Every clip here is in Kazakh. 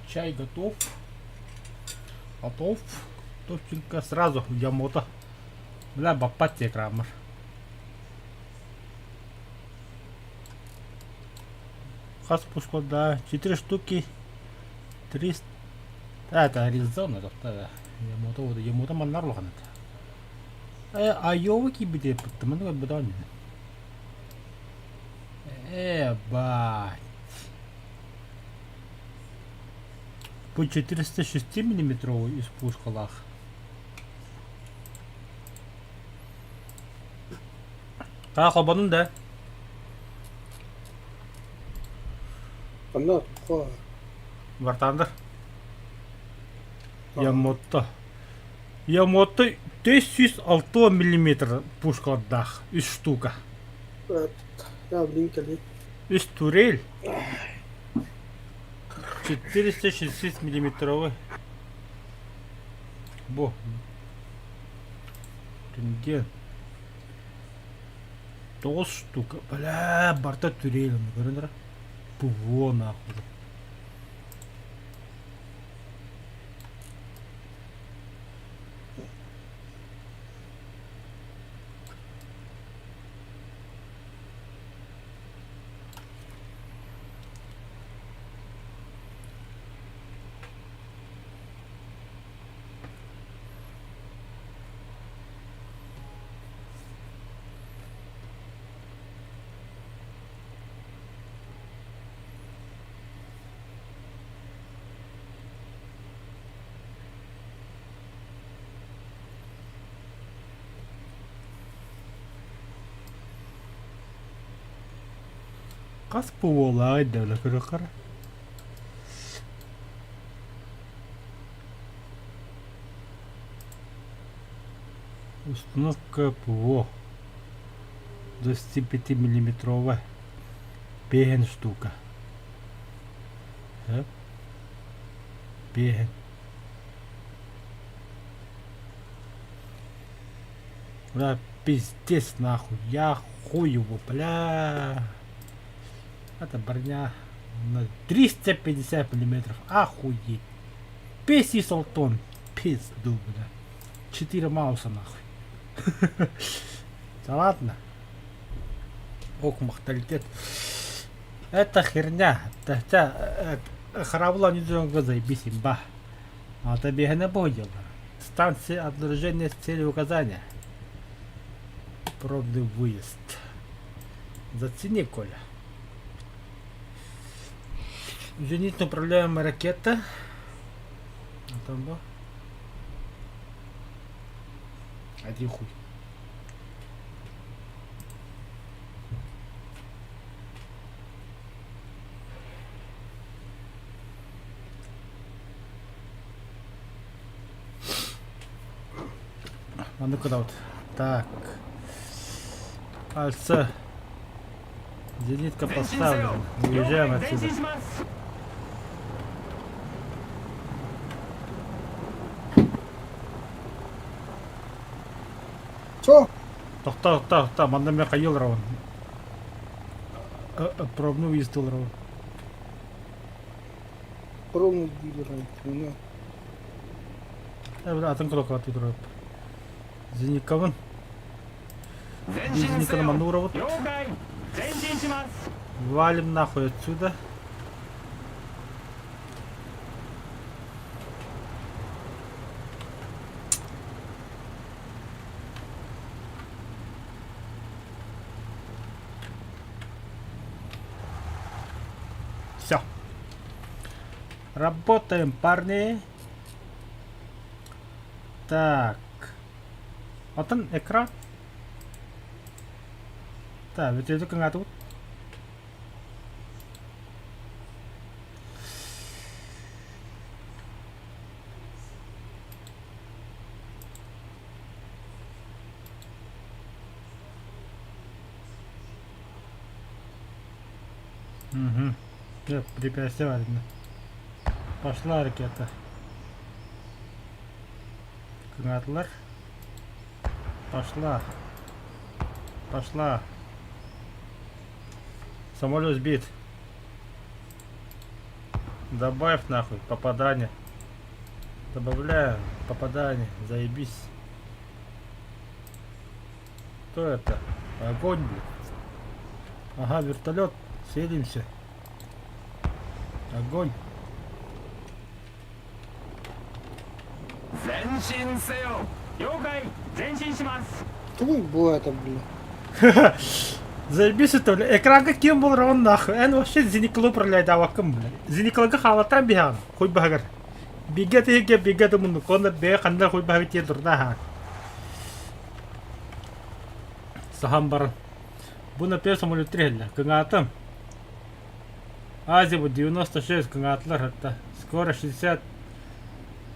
Чай готов. Готов. Топченко сразу в Ямото. Бля, бапатте крамер. Хас пушку, да. 4 штуки. 300. Это Аризона, да. Ямото, вот Ямото маннарлыган. Айова кибиде, потому что бедон. Бать. По 406 миллиметровый из пушкалах. Хабанун да. Анна тухай. Вартандыр. Ямото. Ямото 506 миллиметр пушкалдах. 3 штука. Я блинкали. 3 турель. 460 миллиметровый. Бо. Рентген. 9 штука. Бля, борта турель. Görünür. Пуво нахуй. Kas пуволай да кырыкыр. Установка ПВО 25 миллиметровая. Беген штука. Беген. Бля, пиздец нахуй. Я хуй его, бля. Это броня на 350 миллиметров. Охуеть. 500 тонн. Пизду, бля. 4 мауса нахуй. Да ладно. Ок, махталитет. Это херня. Харавла не должен заебись имба. А это бега не будет. Станция обнаружения с целью указания. Пробный выезд. Зацени, Коля. Зенитно управляемая ракета. А там был? Один хуй. А ну куда вот? Так. Альца. Зенитка поставлена. Уезжаем отсюда. Что? Тоқта, манда мен қайыл рауын. Пробный выезд был рауын. Пробный дилер. Бля, атын кулакқа атып тұрып. Зенитка вон. Зенитка на манду рауын. Валим нахуй отсюда. Все. Работаем, парни. Так. Вот он, экран. Так, ведь это как тут. Угу. Препятствие видно. Пошла ракета. Канатлар. Пошла. Пошла. Самолет сбит. Добавь нахуй попадание. Добавляю попадание. Заебись. Что это? Огонь, блядь. Ага, вертолет. Селимся. Огонь. 前進せよ。了解。前進します。 Кто было это, бля? Заебись это, бля. Экранга кем был ровно нахуй. Эн вообще зениклы управляет аваком, бля. Зениклага халатан биган. Хуй багар. Бигет еге бигет муну. Конда бе хандар хуй багар тие дурнаха. Сахамбар. Буна пер самолет трелля. Кангатам. Азия 96 кангатлар это. Скоро 60.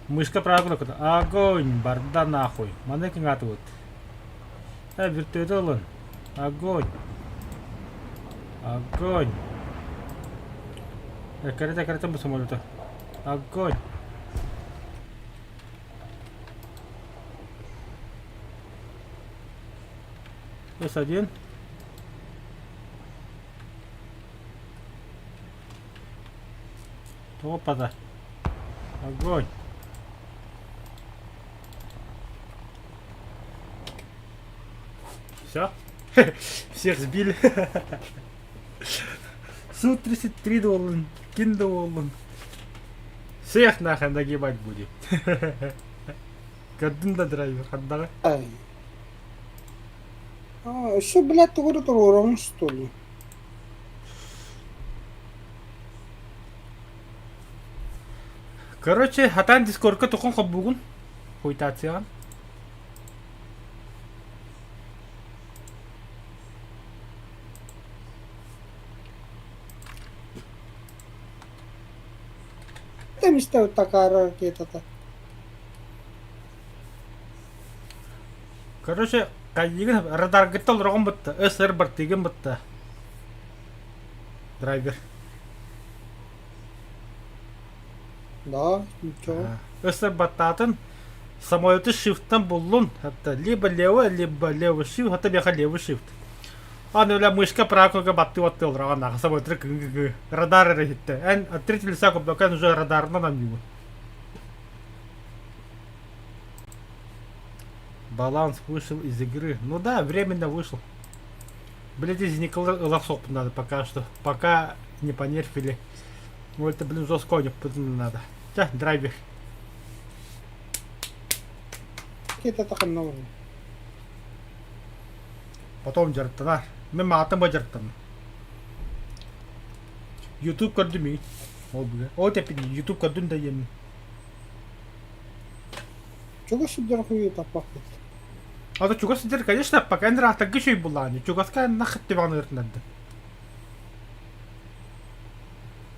Мышка правда куда? Огонь, барда нахуй. Маны кангат вот. Вертолет. Огонь. Огонь. Карета бы самолета. Огонь. С1. Опа-да. Огонь. Все? Всех сбили. Су-33 доллара. Киндоллар. Всех нахрен нагибать будет. Гадында драйвер. Хаддага. Ай. А, еще, блядь, ты говорит, уровень, что ли? Короче, хатан дискордка тукун хоббугун. Хуйтацияган. Я мечтаю такая ракета-то. Короче, кайгын радар гыттал рогон бытта. СР бартыгын бытта. Драйвер. Да, ничего. СР баттатын. Самолеты шифттан буллун. Хатта либо левый шифт, хатта бяха левый шифт. Аны өля мышка пракога батты оттыл раган самолеты кыгы. Радар эрехитте. Эн отритель сакоп докан уже радарынан амнигу. Баланс вышел из игры. Ну да, временно вышел. Блять, из Никола лосок надо пока что. Пока не понерфили. Ну это, блин, жестко не надо. Да, драйвер. Ракета такая новая. Потом жартана. Мен матам жартан. YouTube көрдү ми. Ол бүге. О тепин YouTube көрдүн да ем. Чего сюда хуета пахнет? А то чугас дер, конечно, пока не рахта гышой булани. Чугаска нахат тиван ирнады.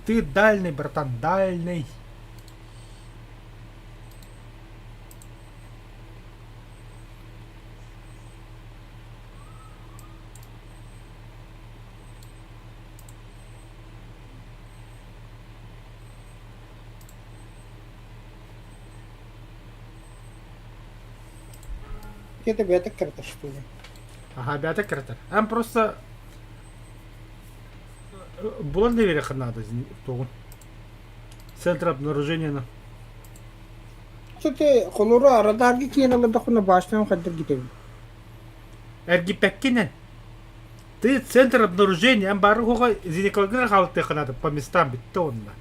Ты дальний, братан, дальний. Это бета-карта, что ли? Ага, бята кратер. Ам просто... Булан да вереха надо, тогун. Центр обнаружения на... Что ты, холура, радарги кина на дахуна башня, хаддер гитеви. Эрги Пеккинен. Ты центр обнаружения, ам барухога зинекалгына халты ханады по местам беттонна.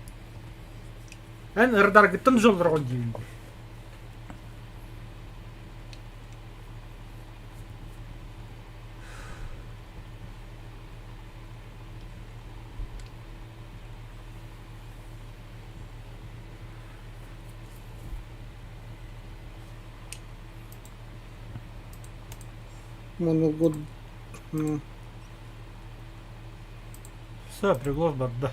Эн радар гыттын жол рогон дейінді. Моногод. Все, приглас барда.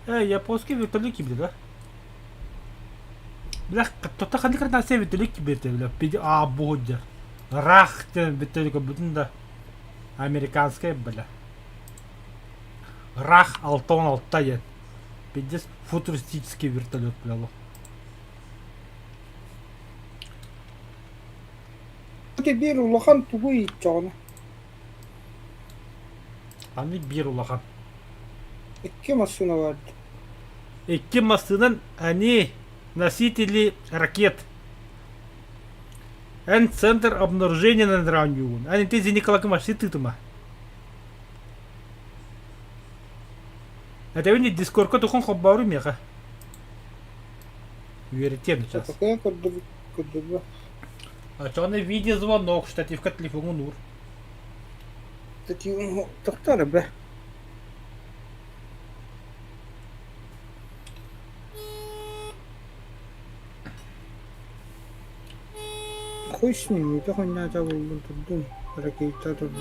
Японский вертолет кибли, да? Бля, кто-то ханди карна се вертолет киберте, бля. Пиди, бодя. Рах, те вертолет бүтін да. Американская, бля. Рах алтон алтта ен. Пиздец футуристический вертолет, бля. Те бир улахан тугуй иччоона. Аны бир улахан. Икки машина бар. Икки мастынан они носители ракет. Эн центр обнаружения на раннюун. Они ты зеникалак машины тума. Это вы не дискорка тухон хоббару меха. Верите сейчас. Такая коддуба. А что на видеозвонок, штативка телефона нур. Таки тохтара бе. Хуй с ними, то хоть не забыл тут ракета тут.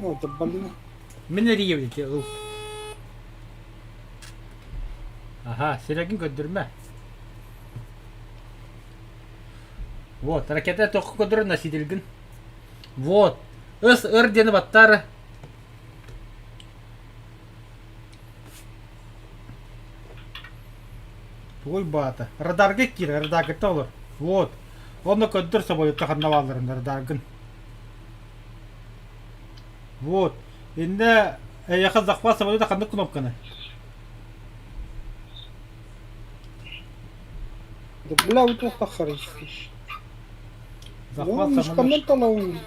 О, это блин. Меня риевните. Ага, Серегин көндірме. Вот, ракета тоқы көндірі носителгін. Вот, өс үрдені баттары. Ой, бата. Радарга кир, радарга толыр. Вот. Оны көндір собой тақаннавалырын радаргын. Вот. Енді яқын зақпа собой тақанды кнопканы. Да бля, вот это хорошо. Захват Миш самолет. коммента лаун.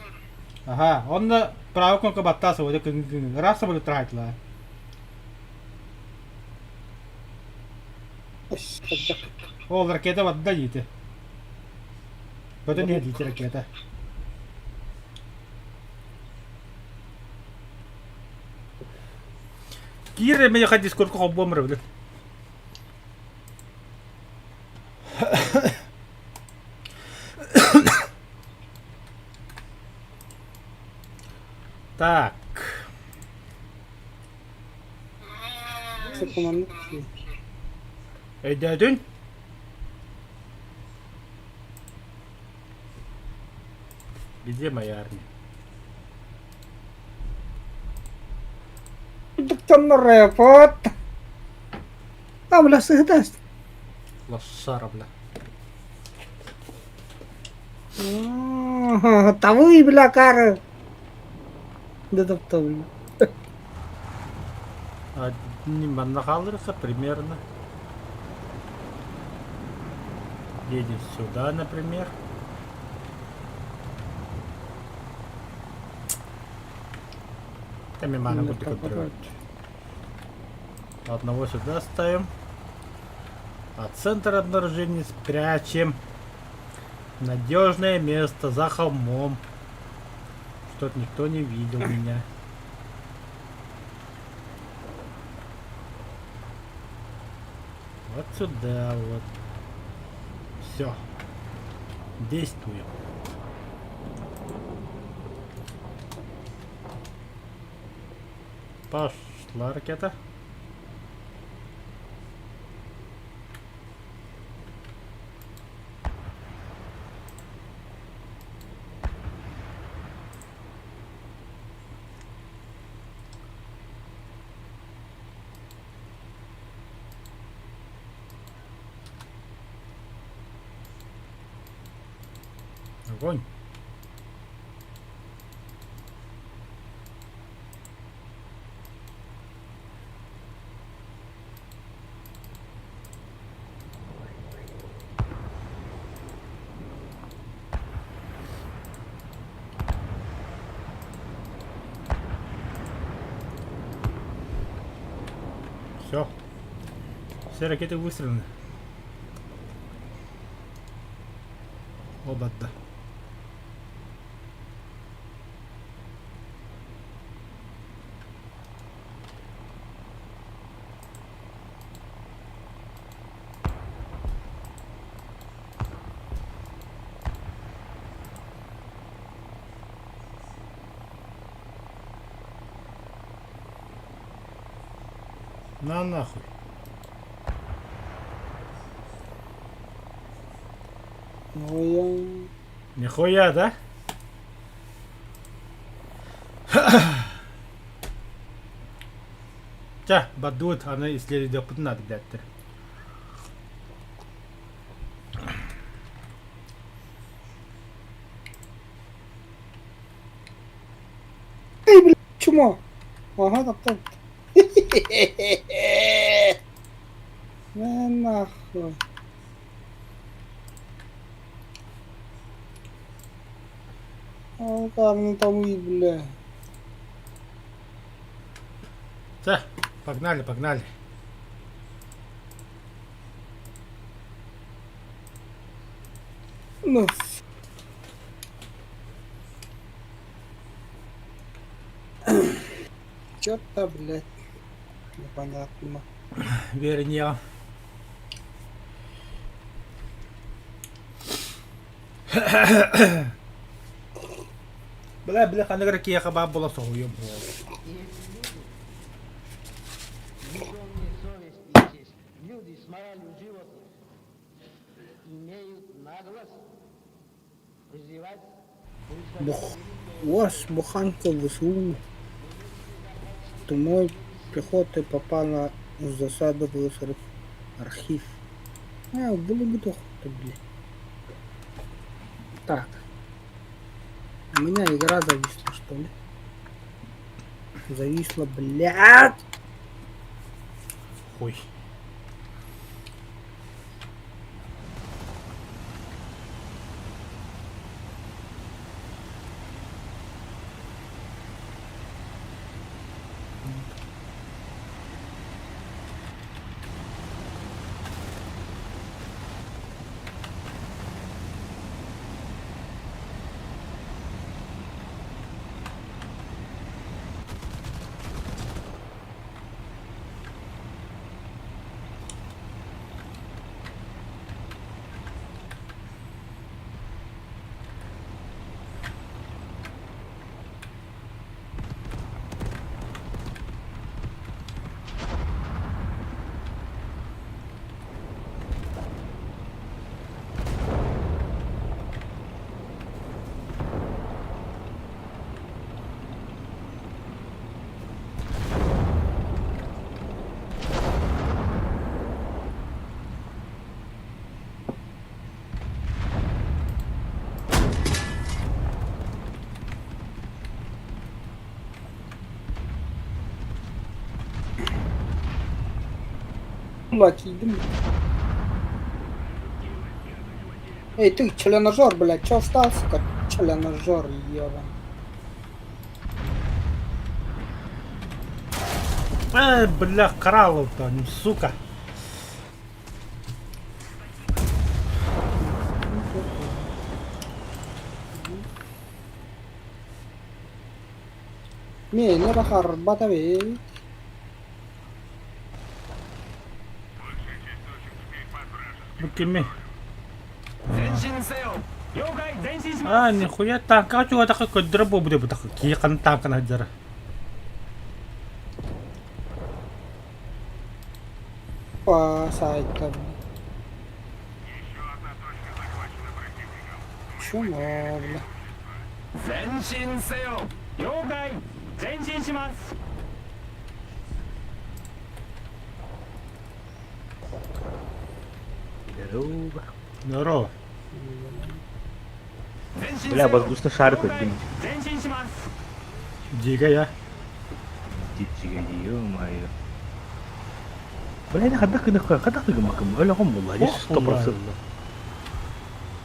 Ага, он правый кнопка баттаса, вот это раз самолет трахатла. О, ракета вот дадите. Вот не дадите ракета. Кире меня ходить сколько хоббом блин. Так. Це команда. Эй, дядюнь. Где моя армия? Так там на репот. Там ля сыгдаст. Лошара, бля. Тавый, бля, кара. Да тавый. Одни манахалрыха примерно. Едет сюда, например. Там и мана будет контролировать. Одного сюда ставим. А центр обнаружения спрячем. Надежное место за холмом. Чтоб никто не видел меня. Вот сюда вот. Все. Действуем. Пошла ракета. Огонь. Все. Все ракеты выстрелены. Оба, да. На нахуй. Ой, Нихуя, да? Жа, бадуут аны исследовать надо, блядь. Чмо. Ага, так. Нахуй. Там там и, бля. Жа, погнали. Ну. Чё-то, блядь. Непонятно. Вернее. Бля, хана какие кабабула соуем. Лишенные совести есть люди с моралью животных, имеют наглость призывать Буханка в ВСУ. Тумой пехоты попала в засаду в СРФ. Архив. Было бы охота, блядь. Так. У меня игра зависла, что ли? Зависла, блядь! Хуй. Блядь, Эй, ты, членожор, блядь, чё остался, как членожор, ебан? Бля, кралов-то, ну, сука. Меня рахар батавей. Ну, кими. 前進せよ了解前進します А, нихуя танка, а чего такой дробу будет, такой кихан танка на джара. По сайтам. Чё, бля? 前進せよ了解前進します Здорово. 前進せ Бля, よ воздушный шар 了解 поднимите. 前進します Дига я. Ё-моё. Бля, ini kadang gemakkım. Öyle kom vallahi. 100%.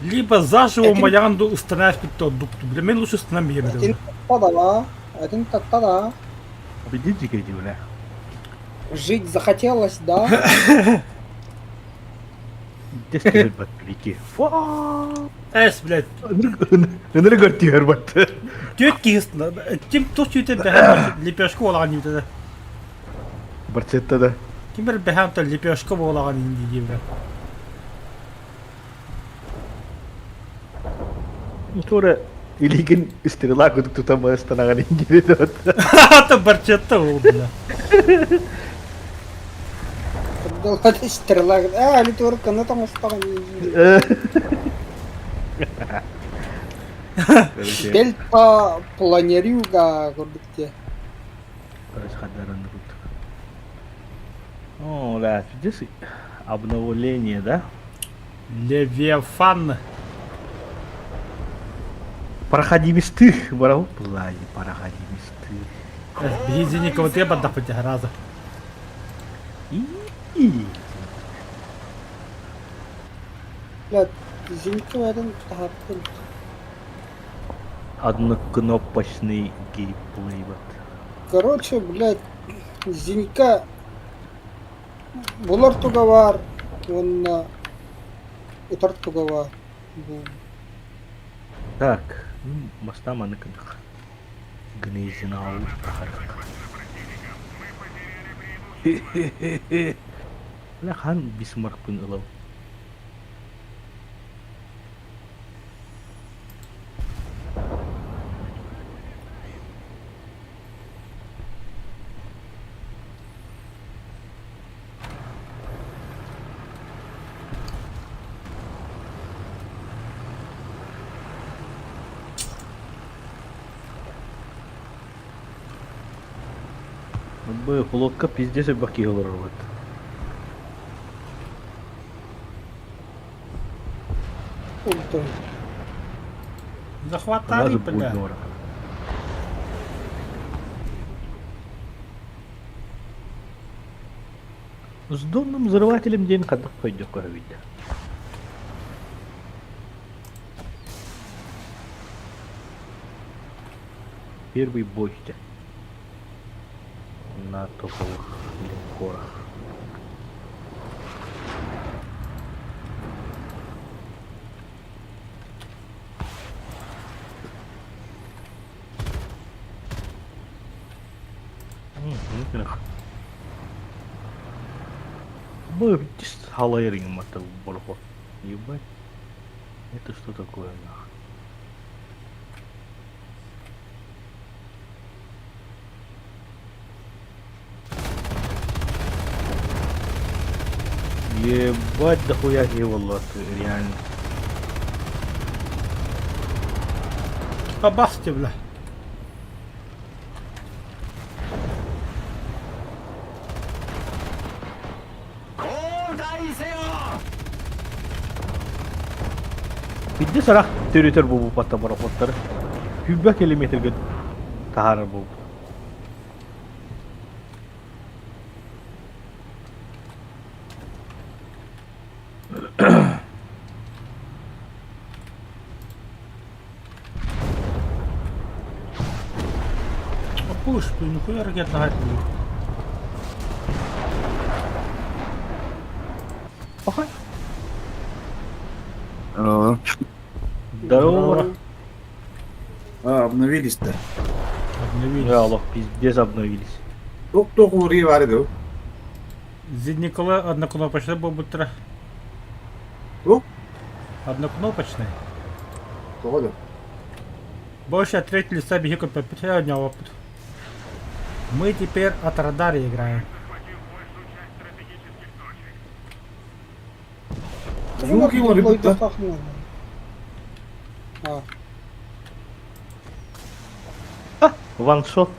Либо заживо Маянду установить тот дукту. Для меня лучше установить. Один таттада, один таттада. Победить жигейди, бля. Жить захотелось, да? Тестер батбики. Фа. Эс, блядь. Өнөр гортигер бат. Тетки, тем то, что это бэхэм лепешку олаган юм да. Барцетта да. Кимбер бэхэм то лепешку олаган юм дий бэ. Sonra ilgin istirila kuduk tutamaz tanangan ingini dot. Это барчетта ол, бля. Когда ты стрела, литерка, ну там оставим. Дельта планерюга, гордыктя. Короче, хадаран тут. О, блядь, здесь обновление, да? Левиафан. Проходимисты, браво. Блядь, проходимисты. Без никого тебе поддапать раза. И. Блядь, Зиньковадан тахаттын. Однокнопочный геймплей, вот. Короче, блядь, Зинька булар туга бар, онна утар туга бар. Так, мастама ныкдык. Гнезинау прохарык. Бля, хан бисмаркпын ылау. Б, флотка пиздец и баки вот. Ультон. Захватали, Раза бля. бульдора. С донным взрывателем день когда пойдет, как видно. Первый бой на топовых линкорах. Б, халайринг мотал борхо. Ебать. Это что такое, нахуй? Ебать, дохуя его, реально. Побасьте, бля. Бидде сарах төрөтөр бубу патта барапоттары. Хүббә километрге тахары бубу. Пуш, блин, нихуя ракетный гайд не. Пахай. Здорово. Здорово. Обновились-то. Обновились. Я Аллах, пиздец обновились. Только ури варил. Зидникола однокнопочный был бутра. Кто? Однокнопочный. Кто? Больше от третьего лица беги как подпечатал опыт. Мы теперь от радара играем. Звук его, ребята. Ваншот.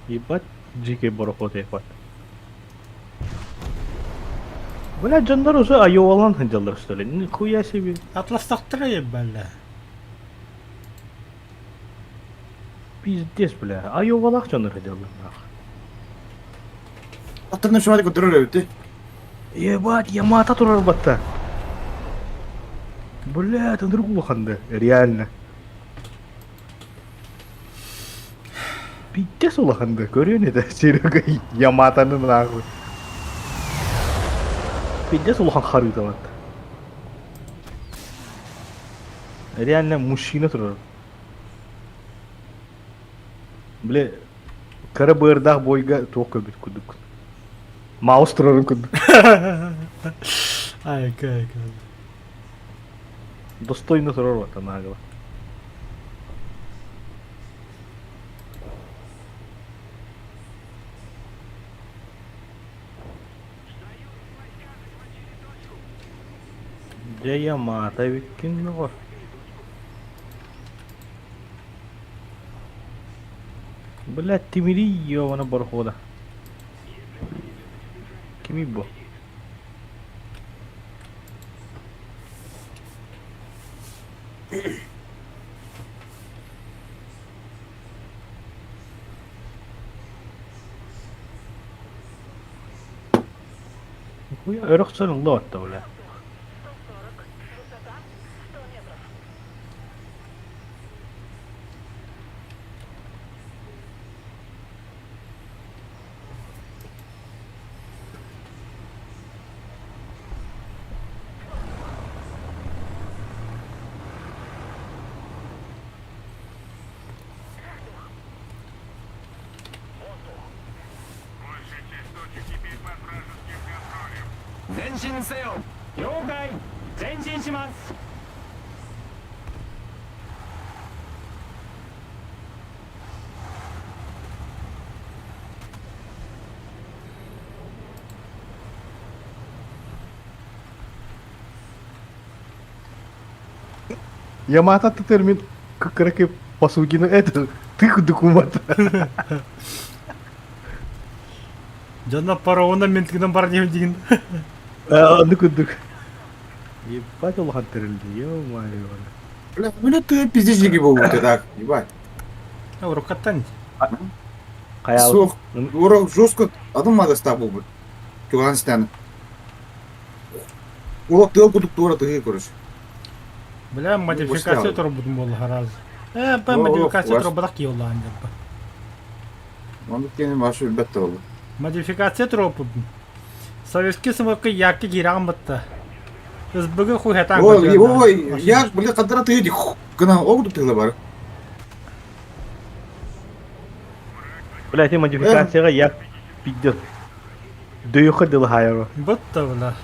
Ебать, джики барахот ебать. Бля, жандар уже айовалан ханджалар что ли? Нихуя себе. Атластах 3, бля. Пиздец, бля. Айовалах жандар ханджалар нахуй. Аттарны шуады көтөрөр өтті. Ебать, Ямато турар батта. Бля, это другого ханды, реально. Пиздец улаханды, көрген еді Серега Яматоны нахуй. Пиздец улахан харыта бат. Реально мужчина турар. Бля, кара бырдах бойга тоққа бит күдік. Маус турарын күдік. Ай, как. Достойно турар бат, нагло. Где Ямато викингов? Блять, Тимири, ёвана бархода. Kimi bu? Хуя öröksen lootto ulle.前進せよ。了解。前進します。 Ямато ты термин как раки посудину это ты документ. Жана парауна ментлигден бар дейін. Дык. Ебать улхан терилди, ё-моё. Бля, ну ты пиздечники был вот так, ебать. Урукаттан. Каял. Сух, урок жестко, адам надо с тобой был. Туганстан. Урок тыл кудук тура ты, короче. Бля, модификация Устал. туру будем бол хараз. Ба О, модификация ваш- туру бадак йоллан деп. Он кені вашу бетті oldu. Модификация туру будем. Советский самолетка яки гирам бытта. Біз бүгі хуятан Ой, я, бля, қадыра тыйды, гына огду тыйлы бар. Блядь, модификацияга як пиддет. Дөйөхө дыл хайро. Бытта бля.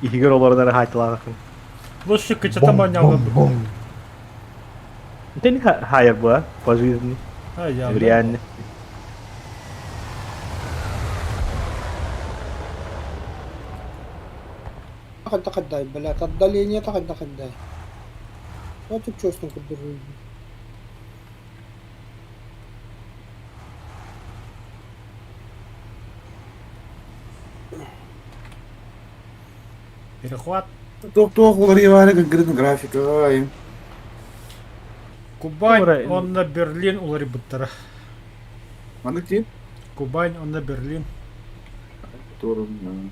Игер олардан хайтылагын. Лучше кычата маняла. Ты не хайр была по жизни, А я. в реальности. Такад-такадай, блядь, отдаление такад-такадай. Вот тут честно кудыру. Перехват. Тоқ олар ебары конкретно графика, ай. Кубань, Ура. он на Берлин улари буттара. Маны тип? Кубань, он на Берлин. Турun.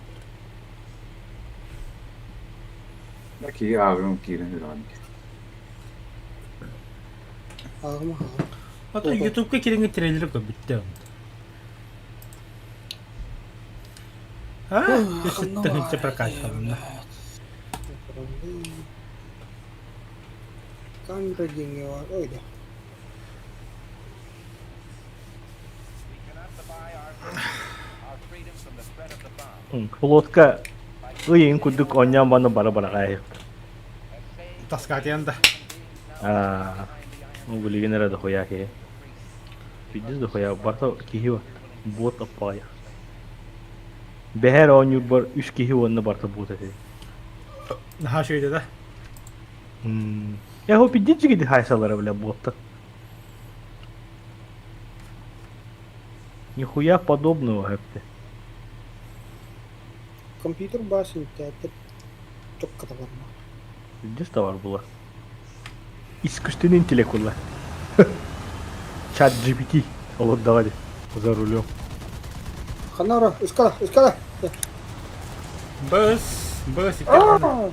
Aqui, abram aqui, né, Verônica? Ağıma ağım. Ото ютубка кереңе трейлер көп битте. А? Кешетті хынча прокачивалым. Камера деньги var. Öyle. Флотка ыйын кудук оньян баны бара-бара кайып. Таскат янда. Улигин эрэ хоя ке. Пидис да хоя барта кихи бот апая. Бехер оню бар 3 кихи онна барта бот эте. Наха шөйді да. Я хо пидис жиги хайсалары бля ботта. Нихуя подобного гэпте. Компьютер бас интернет. Çok kata var mı? Пидис да бар була. Искусственный интеллект ула. Чат GPT. Олот давай за рулем. Ханара, ускала. Бэс икән.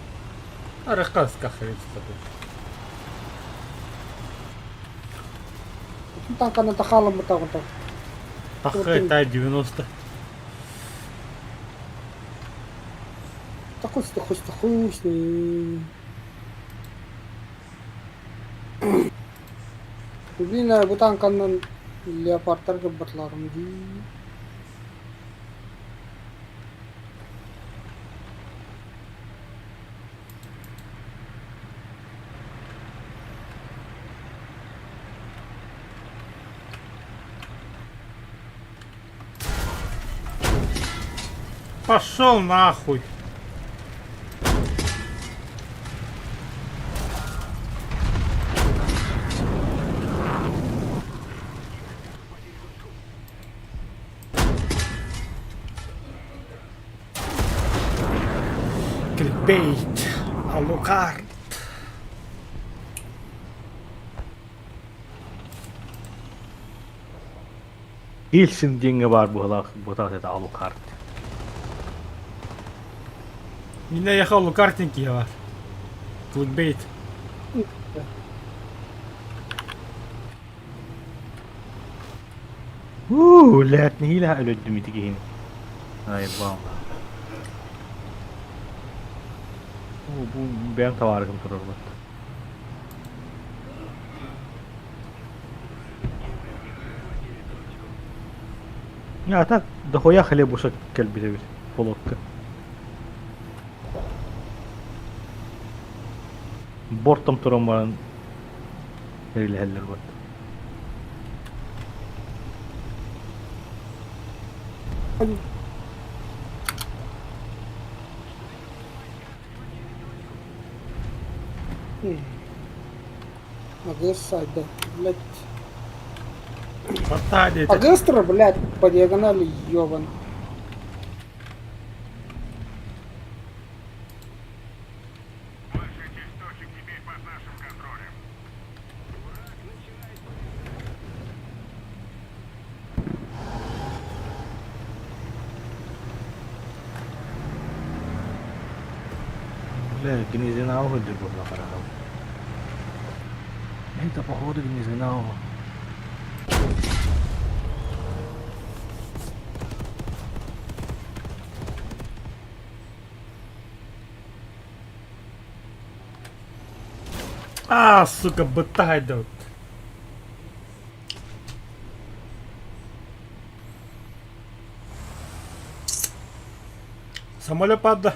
Арыққа скахырып стады. Танканы тахалым мı tağın tağın. Тақы тай 90. Тахусь. Блин, bu tankanın leopardlar gibi batlarım değil. Пошел нахуй. Кликбейт. Алукард. Hilsin dinge var bu tarafta Alucard. Yine yaka Alucard'inki ya var. Clickbait. Lähet ni hila öldüm itigihin. Hayır bam. Bu ben tavarım durur bak. Ya tak дохуя хлебушек кельбидебит полотка. Бортом турам баран эрилһеллер бат. Агрессия, да, блядь. Хватает. Агестра, блядь, по диагонали ёбан. Бля, Гнезинау хоть бы нахарал. Это походу Гнезинау. А, сука, бытайдут. Самолет падда.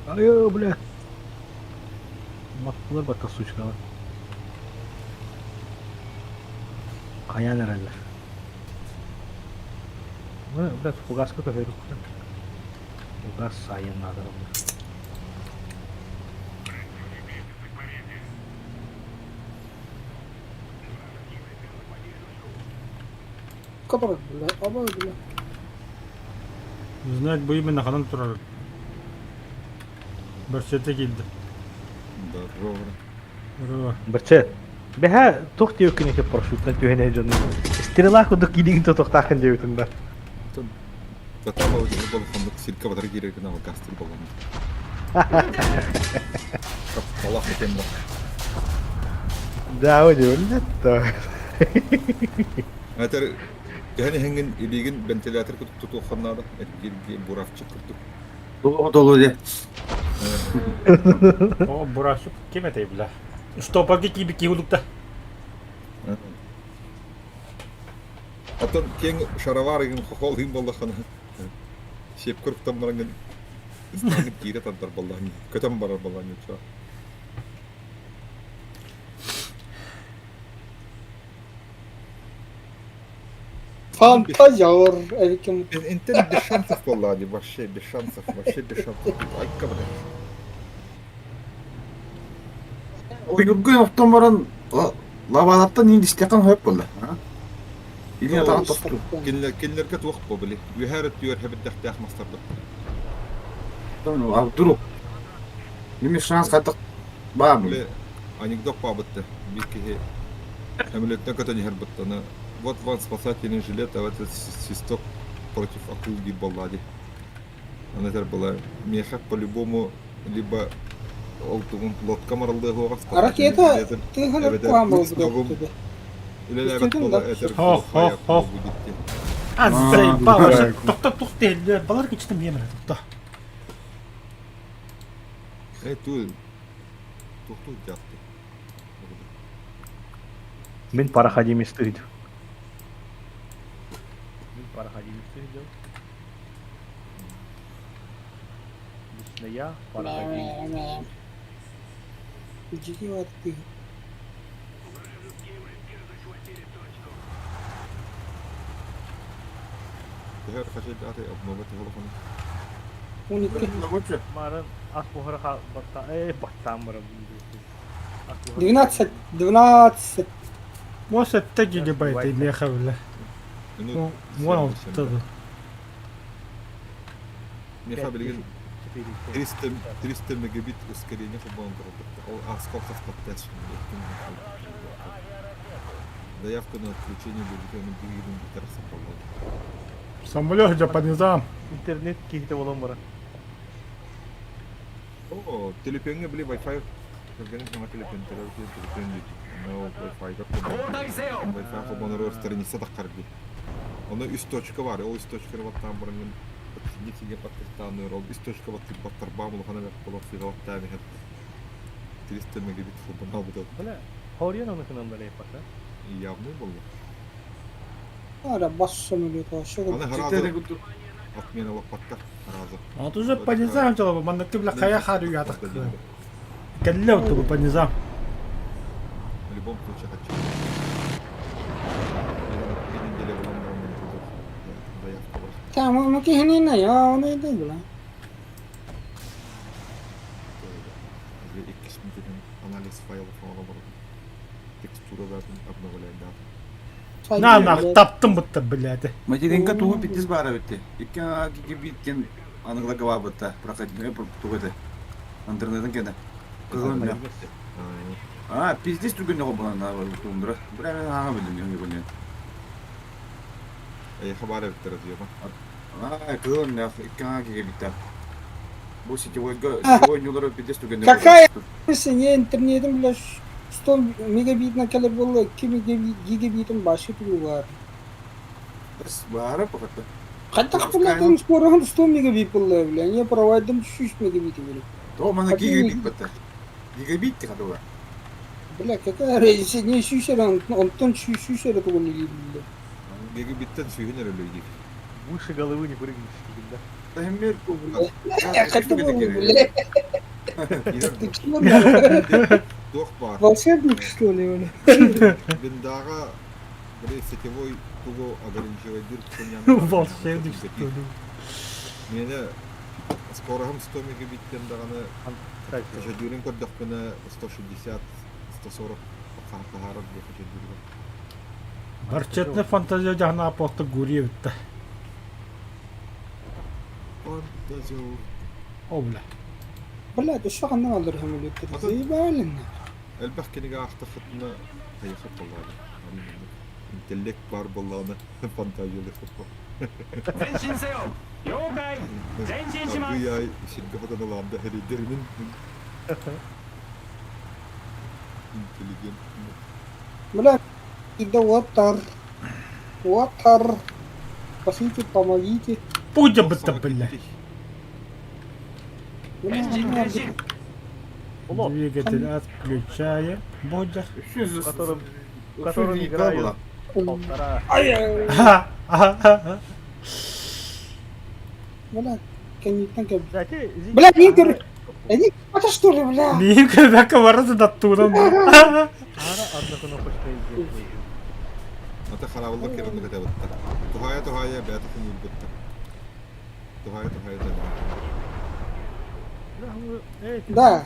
Ай, бля. Маттылар бата сучкалар. Каян herhalde. Bu biraz fugaska da verir. Fugas sayın adamı. Кабар, блядь, оба, блядь. Знать бы именно хадан турар. Барсете келді. Здорово. Бірче. Беха тоқти өкіне кеп парашюттан түйене жонны. Стрела кудық кидигін тоқтақын деуітіңдер. Потому что был фондук силька в дорогие регионы гастель был. Как Аллах тем да. Да, өне өллетті. Это yani hengin ilgin ventilatör tutu xonada erkirge buravçı kurdu. Dolu de. О, бурашып кеметей бля. Что по киби улукта? Атын кең шароварыгын хохолдын болду хана. Шеп курптан баранган. Истагы кире тандар баллани. Көтөм барар баллани ча. Фантазер, Эрикем. انت без шансов баллани, вообще без шансов. Ай кабре. Uyurgun otomaran lavalatta ni istekan hep bolla. İlin tağı tostru. Кинлерге туак по били. Юхарат юр хебет дахтах мастарды. Tamam abi duru. Nimi şans katık var mı? Били анекдот пабытты. Бики Хамилеттен көтөн хербыттаны. Вот вам спасательный жилет, а вот этот свисток против акулги баллади. Она это была меха по-любому либо олтугун лодка маралды хога А ракета, ты говоришь, кламал, блядь, или левет была это Хо-хо-хо. А, заебал. Тоқта, балар кечтім емір. Тоқта. ту жакты. Мен параходим истырид. Мен параходим истырид. Лично я параходим. Иди ты. Her kaçı ate abnoba telefonu. 12. Лучше. Марын ас бухара батта баттан бара. 12. 12. Может, 6 гигабайт имеха, бля. Ну, вон оттуда. Неха билген 300 мегабит ускорение хубандырды. Ол сколько спаттас. Заявка на отключение будет на двигатель гитарса полгода. Самолет же по низам. Интернет кихте болон бара. О, телефонга били Wi-Fi. Кырганы сама телефон телефон но Wi-Fi га 交代せよ Wi-Fi хубаныры страница таққарды. Оны үст точка бар. Ол үст точка ваттан бұрын нетиге пакетаны рол үст точка ватты баттар бамыл хана болып фигал тами хет. 300 мегабит хубана будет. Бля, хория на кынан бара япата. Явный был. Ара бас самолет ашыгы. Аны харазы отмена лопатка харазы. А тут уже по низам дело, man نكتب لك خيا خارج يعتقد. كلمته по низам. В любом случае хочу. Неделя была нормально. Заявка была. Tamam mı ki henüz ne ya onu değil bile. Уже и космический анализ файлов ona var. Текстураларын обновляем дата. На нах таптым бутта, блядь. Материнка тугу битис бара битти. 2 гигабиттен аныгла гава бытта. Прокатный тугуды. Интернеттен кеде. Кызым. А, пиздец түгенде кобана на тундра. Бля мен ага билдим не көргөн. Хабар биттер диyor. А, кызым я 2 гигабитта. Bu oyuncuları piddes түгенде. Какая sen ya internetin bile 100 megabitine kadar böyle 2 gigabitin başı türü var. Бара покатта. Kaç kullandım sporun 100 megabit böyle bile. Ya провайдым 3 megabit böyle. То мана гигабит бата. Гигабит ти кадова. Бля, какая разница, не шишера, он тон шишера того не видел. Gigabitten suyun öyle. Выше головы не прыгнешь, да. Да хемер Я хотел бы, бля, ты что, Дох бар. волшебник что ли, бля? Бендаға бір сетевой туго ограничивает дыр Волшебник, что ли. Мені скорохым 100 мегабиттен дағаны қажадюрин көрдіқ күні 160, 140 қағарып бұл қажадюрин. Барчетне фантазия жахна апоқты гурия бітті. Фантазио. О, бля. Бля, ты что она алырхам или ты заебали? Әлбәқ кенеге ақтықытына қайықы қолады. Интеллект бар болғаны фантазиялы қытпа. 前進せよ了解前進します Ай, şimdi kafadan herederinin intelligent. Бля, ида ватар, спасите, помогите. Пудя бітті, бля. Бля, 前進前進 Двигатель отключаем. Будя. В котором играют полтора. ай, Ха-ха-ха. бля, коньяк, Кстати, бля, Игорь, они, это что ли, бля? Нейім көбәкі барады да тудан. Ара одна кнопочка изделия. Ата харабылдық керінді кәді бұтты. Тухая бәті күн бұтты. Тухая да. Да.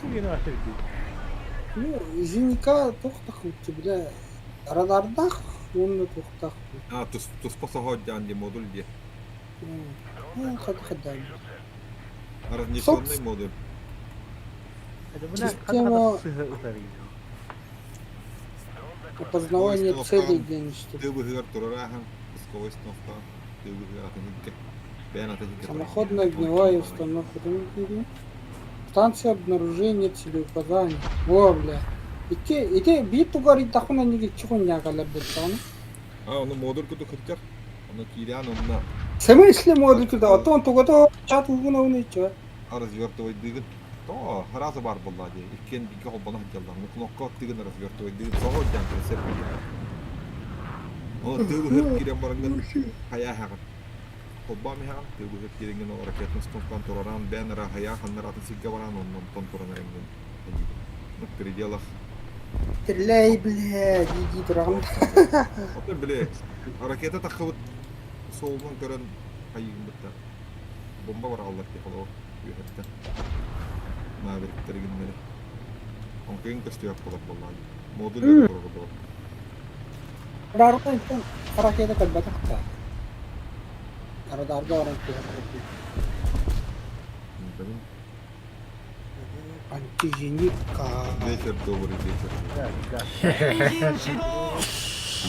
Ну, Женика тоқтақ өтті, бля, радардақ, оны тоқтақ өтті. Тұспаса ходжан де модуль де. Хадам. Разрешенный модуль. Система опознавания целей денежки. Ты выгар турарахам, пусковой сновка. Ты выгар атахинке. Бән атахинке. Самоходная огневая установка. Станция обнаружения целеуказаний. О, бля. Ите бит тугар итахуна неге чихун ягалар беттаны. Оны модуль күті күттер. Оны кирян онына В смысле модуль туда? А то он тугато чат угуна унича. развертывай дыгын. То, разы бар болла де. Иккен бике холбана хыджалдар. Ну кнопка дыгын развертывай дыгын. Соғы ходжан пресеп. Оны тыгы хып кирен барыңын хая хағын. Холба ми хағын. Тыгы хып киренген ол ракетный стомпан тураран. Бәнера хая ханнар атын сигга баран. Онын тон туран ренген. Ну, в пределах. Стреляй, блядь, иди тураган. Оты біле. Ракета тақыбыт солынан көрін хайын бутта. Бомба бар аллар ке холо үйрәтте. Мавриктергеннәре. Онкын көстөк булып булмады. Модульдер булып. Рарган ракета калбата. Арадарга оран кыйрат. Блин, Антиженика. ветер добрый ветер. 前進始動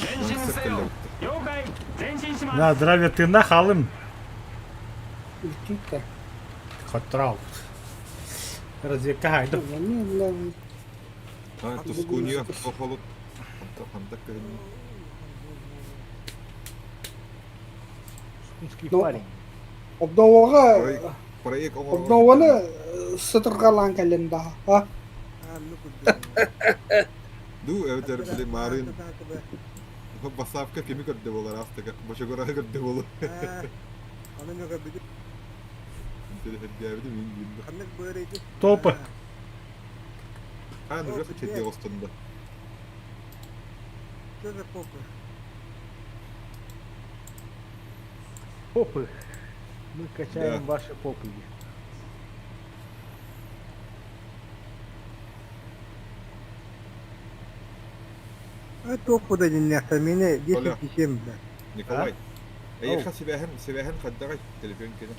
前進せよ了解前進します На здравие тына халым. Илтика. Хотрал. Разведка хайдып. А, тускунья, холод. Хантак кырын. Скунский Ну. парень. Обдовага Проект обдованы сытыргалан календа. А? Ду, эвтер биле марын. Басапка кеми көрдө болар астыга. Бошогора көрдө болу. Интерес этгәбиде мин билди. Топы. А, ну жаса чети остунда. Попы. Мы качаем Да. ваши попы. Току да dinlersen beni Öyle. 10 kişiyim ben. Николай. Ау. Эйха себяхен хаддагай телефон кene.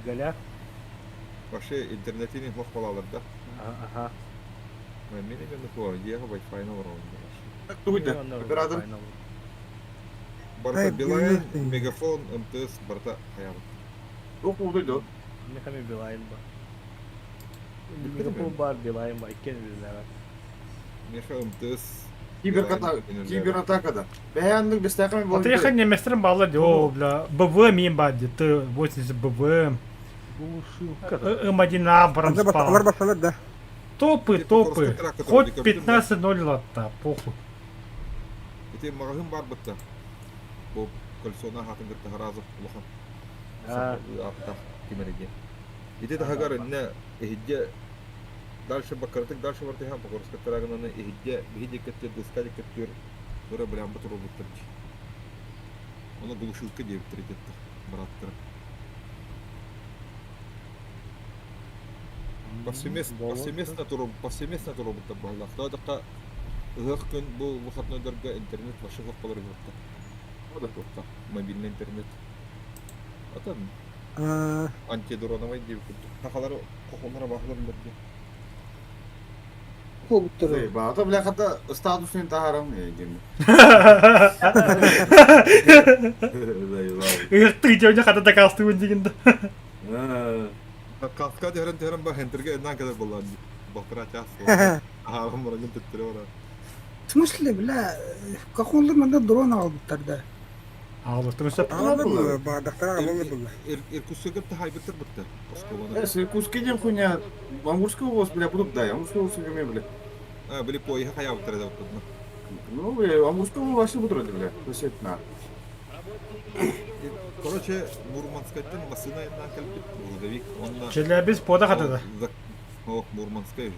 Галя. Вообще интернетini хох балаларда. Ага. Мен эми туар, диага Wi-Fi на воронда. Туйда. Миллионер Оператор. файнал. Барта Ай, Билайн, билмейсің. Мегафон, МТС, барта хаябыт. Току булду. Ne kadar Билайн бар. Билбейм Мегафон мен. бар, Билайн бар. Иккен билер. Меха МТС. Кибератакада. Бәяндык бестәкәме булды. Отряха неместерин балы ди. О, бля. БВ мин бади. Ты 80 БВ. Глушилка. М1 Абрамс Onlar пал. başladı da. Топы, Типа топы. просто трак, который Хоть декабрь, 15-0 латта. Похуй. Ити магазин бар бытта. Бу кольцона хатын гытта харазы улахан. А, Апта кимереге. Ити тахагар инне эхидде дальше бакартык дальше вартыха покорска тарагынан эхидде бихиде кетте дыскали кеттер. Бара билан бутур буттыр. Оны глушилка деп трететти. Браттыр. Повсеместно туру бутта балла. Тадакка ыгын бу выходнойдорга интернет башы хок болор бутта. Ода токта мобильный интернет. Атан антидроновый деп күттүк. Тахалары коконлара бахылар берди. Кубтыр. Бата белән хәтта статусын таһарам еген. Ты жөне хата да кастыбын дегенде. Каска дерен ба хентерге эннан кадar боллар. Бакыра час. Аа, мурагын теттире бара. В смысле, бля, как он мында дрон алып тарда. Ал, тумса. Anladın bardaklar anladın. Иркутскага тахайбыттыр бутта. Осколона. Эс кускеден хуйня. Амурская область, бля, будут да, Амурская область геме, бля. А, били поиха хаябыттыр да бутта. Ну, бля, Амурская область вообще будут, бля. Посетна. Короче, Мурманскайдан масына эннан калбит. Грузовик. Онна Челябинск пода хатада. О, Мурманская.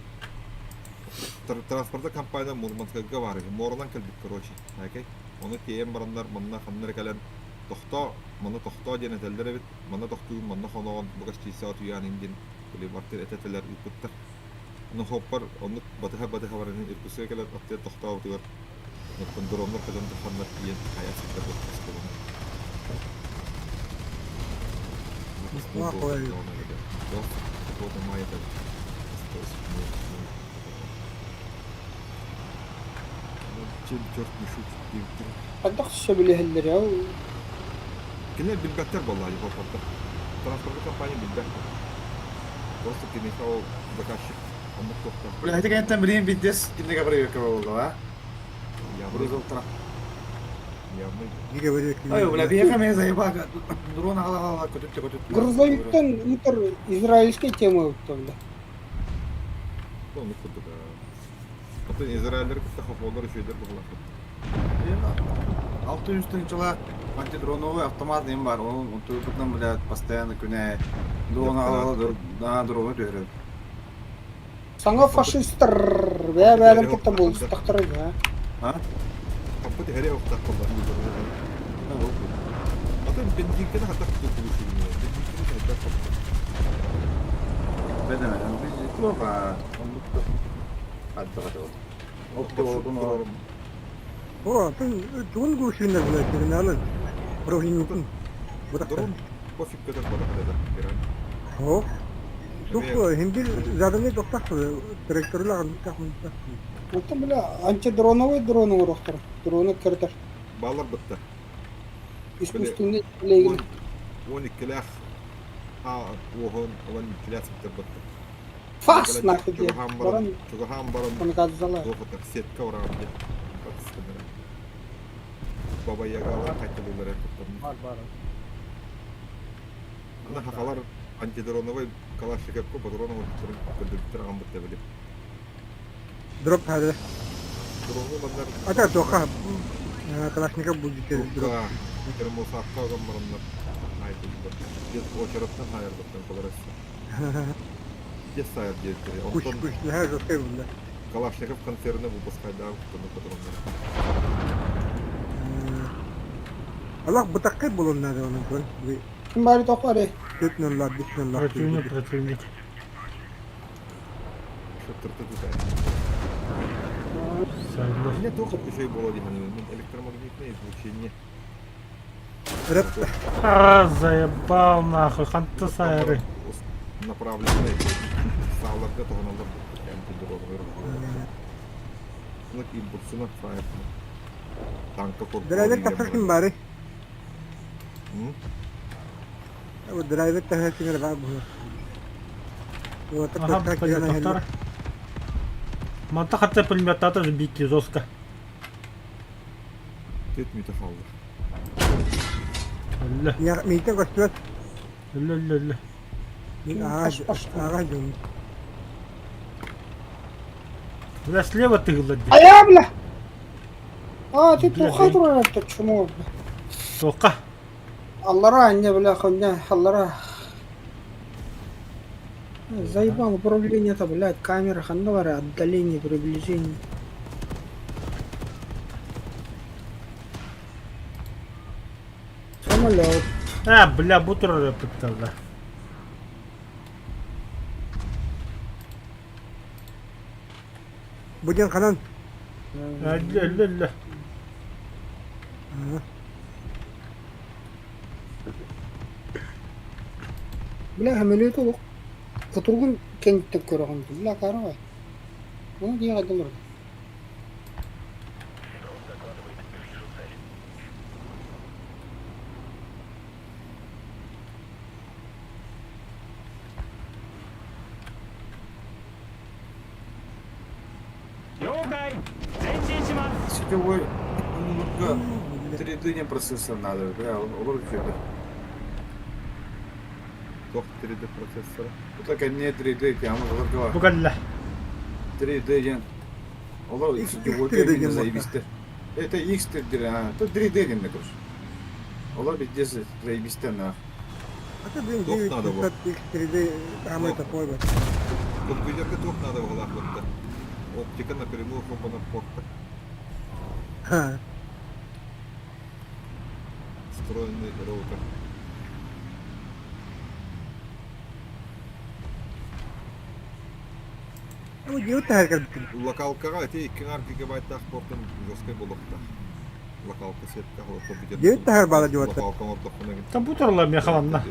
Транспорта компания Мурманскайга бар. Морынан калбит, короче. Окей. Оны тием барандар, манна ханнар калан. Тохто, манна тохто ден этелдер бит. Манна тохту, манна хоногон бугаш чисаат уян индин. Били бартер этетелер ипуттар. Ну хоппар, оны батыха баран иркусе калан атте тохто утугар. Нөттөн дроннор калан ханнар киен хаяс ситтер бит. Охуеть. Вот моя это. Чем черт не шутит. Адак шабили хәлләр яу. Кенә билбәттер буллар дип апарта. Транспорт компания билбәттер. Просто кенә заказчик. Он тохта. Бля, это конечно блин бидес, кинега проверка булды, а? Я Брызгал тра. мы Ne говорит? Ай, бля, бега мен заебага. Дрон ала көтүп. Грузовиктен утыр израильский тема өттү. ну не куда. Аты израильдер кытта хофолар шөйдер буллар. 600 жылы антидроновый автомат нем бар. Он турбутан, блядь, постоянно күнә дрон ала, да, дроны төһөрөт. Саңа фашисттер бәбәлем китте бул тактыры да. А? Капыт хэре окта буллар. Атын бензинкені хатақ тұтылышыны. Бензинкені хатақ тұтылышыны. Ben hemen biz yok ha. Onlukta. Hadi bakalım. Okta oldun o. О, ты чугун гушинда была, терминалы. Провинутын. Вот Дұрын пофиг көтер бадақ деді. О. Сух, химдил заданы тоқтақ, тракторлар тоқтақ. Это, бля, антидроновый дроны урохтар. Дроны кертер. Балар бітті. Искусственный интеллект. 12 оғын, 12 бітті бітті. Фас нахуй де. Баран, Чугахан баран. он газзала. Доғытыр, сетка ұраған де. Қатысты бірі. Баба яғалар қайтылылар әкіптірін. Бар. Ана хақалар антидроновый калашников патроновый көндіріптер аған бітті біліп. Дроп хады. Дроны бандар Ата тоқа. Калашников будет дроп. Уққа, термосаққа оған баранлар. Айтылды. Дед очараттан хайырдықтан коларасы. Дед сайыр дедтері. Куш, Онтон да, жесткой был, да. Калашников концерны выпускайда құтыны патрондар. Allah бутаққай болуын надо оның көн. Ким бari тохаре. Төтнеллар, бисмеллар. Противник. Шыттырты тұтай. Сайлы. Мне только еще и было электромагнитное излучение. А, заебал нахуй, ханты сайры. Направленные сağlarda tohanalar антидроновый. Ну и бурсuna фаер. Танка корпус. Драйвер тахсин бари. वो ड्राइवर तो है सिंगर बाबू वो तो Ага, как я на пулемет. Манта хотя пулемета тоже бики жестко. Тет метафалды. Ля, я митинг гостёт ля. ага жон Бля, слева ты глади. А я, бля. А, ты Бля, тухай блин. турар это чему, бля. Тока. Аллара, не, бля, хуйня, аллара. Заебал управление-то, блядь, камера, хандовара, отдаление, приближение. Самолет. А, бля, бутер пытался. будем ханан Ля. Бля, самолет олук. Кутургун кенттен көрөгөн. Бля, карабай. Муну дие кадым бар. Сетевой немного 3D не процессор надо, бля, olur kötü. Тох 3D процессора. Bu da kendine 3D ki ama olur var. Бугалля. 3D gen. Olur сетевой 3D gen gen заебисты. Это X-dir ha. То 3D gen de koş. Olur bir desi заебисты на. а ты блин Дох надо было. 3D самый такой вот Компьютерге тох надо было охотта. Оптика напрямую хопана порта. Встроенный роутер. ну делать так Локалкага те 2 гигабайттах портын жесткой болокта. Локалка сетка ол компьютер. Дет тахар бала жуатта. Локалка ордохуна ген. Компьютерлар мехаланна.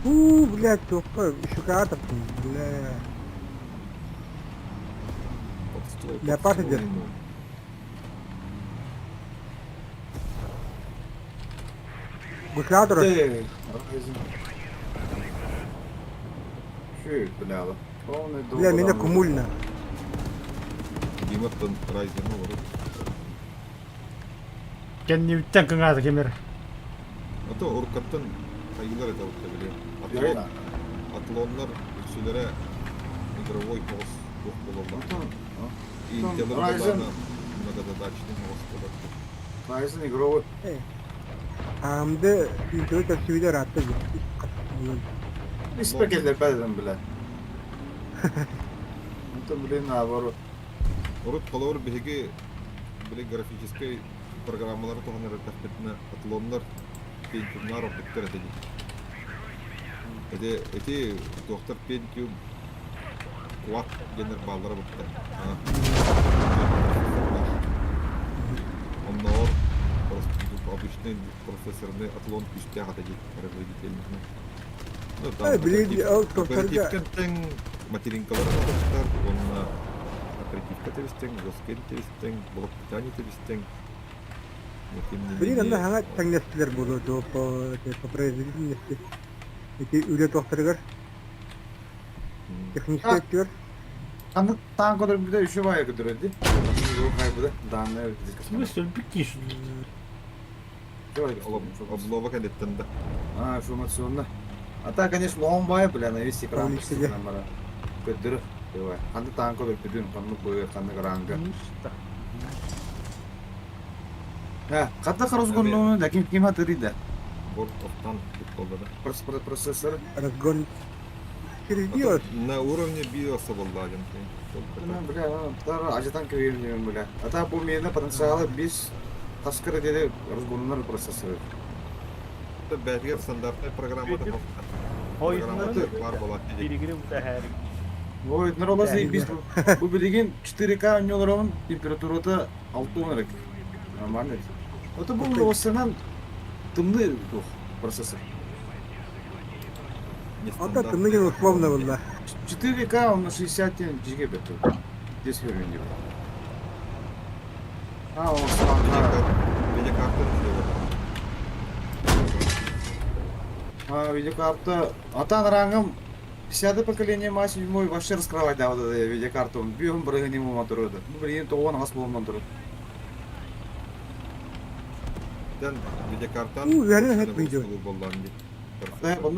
блядь только шоколад бля Леопард идет. гусладор Şu bля. Полный дом. бля меня кумульно Диматтан Райзен olur. Кенни үттен кыңады кемер. Ата уркаттан кайгылар это вот Бля. биле. Атлоннар үсүлөрө игровой босс yok бололар. И телер Ryzen. бана многозадачный господар. Ryzen игровой. амды видео тасвиде ратты Biz paketler bedenen bile. Это, блин, наоборот. Урут колор биги биле графической программалары тоғанар тәспетіне атылонлар пентиумнар ордуктар әтеді. Эти доктор пентиум куат генер баллары бұтты. Онноор обычный процессорный атлон күште атады производительный. блин, Оперативкентен материнкалар атыштар, онна оперативка тебістен, жоскен тебістен, блок питание тебістен. Блин, анда хана таңнестілер болады по производительности. Эти үле тоқтырығыр. Технический актер. Аны таң көдір біде үші бай көдір өді. Қай бұда даңны В смысле, он пикишь. Облова кәдеттенді. Информационно. А так, конечно, он бай, бля, навести кран. Полностью. Көдір. Қанды таң көдір бүдін, қанды көйір, қанды қараңғы. Қатта қарызғырнуы да кем атырыйды. Борт офтан тут болды. Процессор. Разгон. Через биос. На уровне биоса болладен. Бля, ажатан көйірмеймін, бля. А так, бұл мені потенциалы 5 тасқыры деді разгонлар процессоры. Это бәргер стандартный программада Ойынları бар болады. birigiri bu da her. Ой, нормально, біз бұл білеген 4К өнелерінің температураты 6 өнерек. Нормально. Это бұл осынан тымны процессор. Анда тымныгин условно болды. 4К он на 60 гигабит. Здесь уровень. Он видеокарта. Атан рангом 50 поколение ма 7 вообще раскрывать да вот эту видеокарту. Бьем брыгани мотору. Блин, то он газ мотору. Видеокартан. Реально это видео. Да, он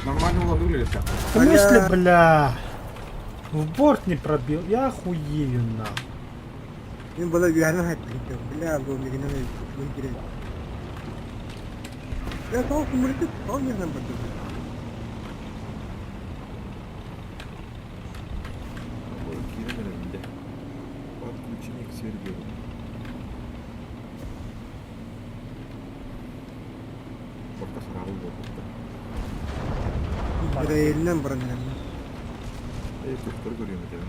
нормально он выглядит. В смысле, бля? В борт не пробил. Я охуею на. Ini bola biasa hat gitu. Bela gua bikin ini mungkin. Ya tahu kemudian itu tahu yang nampak tu. Подключение к серверу. Порта сразу вот. Ada yang berenang. Доктор говорим у тебя.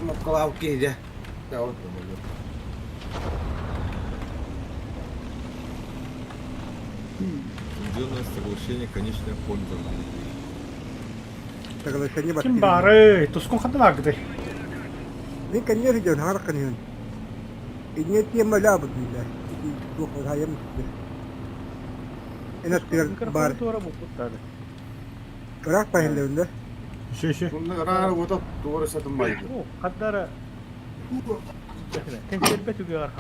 Кнопка да. Да, вот. Соединенное соглашение, конечная польза. Соглашение Ким бары? Тускун хадлагды. Ini kan dia jauh harkan ini. Ini dia malah begini. Itu saya mesti. Ini tiga bar. Berapa yang dia udah? Еще. Bunlar ara вот doğru satılmaydı. O kadar tencerbe tügüyor hava.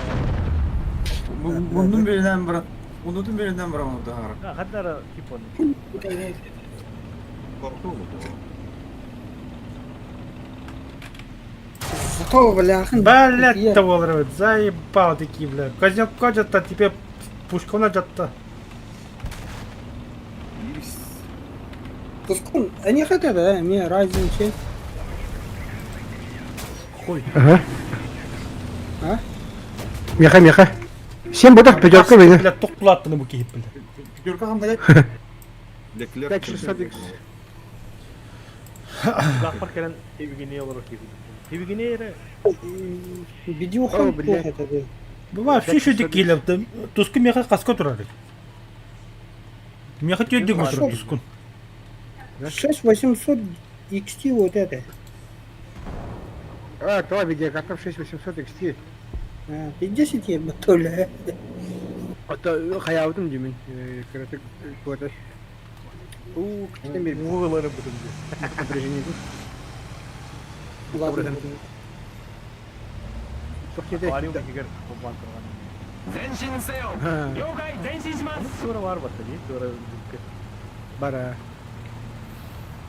Bunun birinden bırak. Bunun birinden bırak onu daha. Ha kadar kipon. Что, бляха? Блять, того рвет, заебал такие, бля. Козел кодят-то тебе пушку надят-то. Тускун, они хотят, да? Мне разница. Хуй. Ага. А? Меха. Всем будут пятерка бeni. Бля, топ-платты на буке, бля. Пятерка қандай? Леклер. 500 Лапар келен тевигине olur ki. Тевигине Видеохон плохо это. Бывает, все еще дикилят. Туску меха каска турали. Меха тебе дигу турали, тускун. 6800 XT вот это. А, то видеокарта 6800 XT. 50 я батоля. Hatta hayatım demin. Kritik kuatı. Küçükten bir muğaları budum. напряжение. Ладно. Çok iyi. Var yok ki toplantı var. 前進せよ了解前進します Sonra var battı sonra Bara.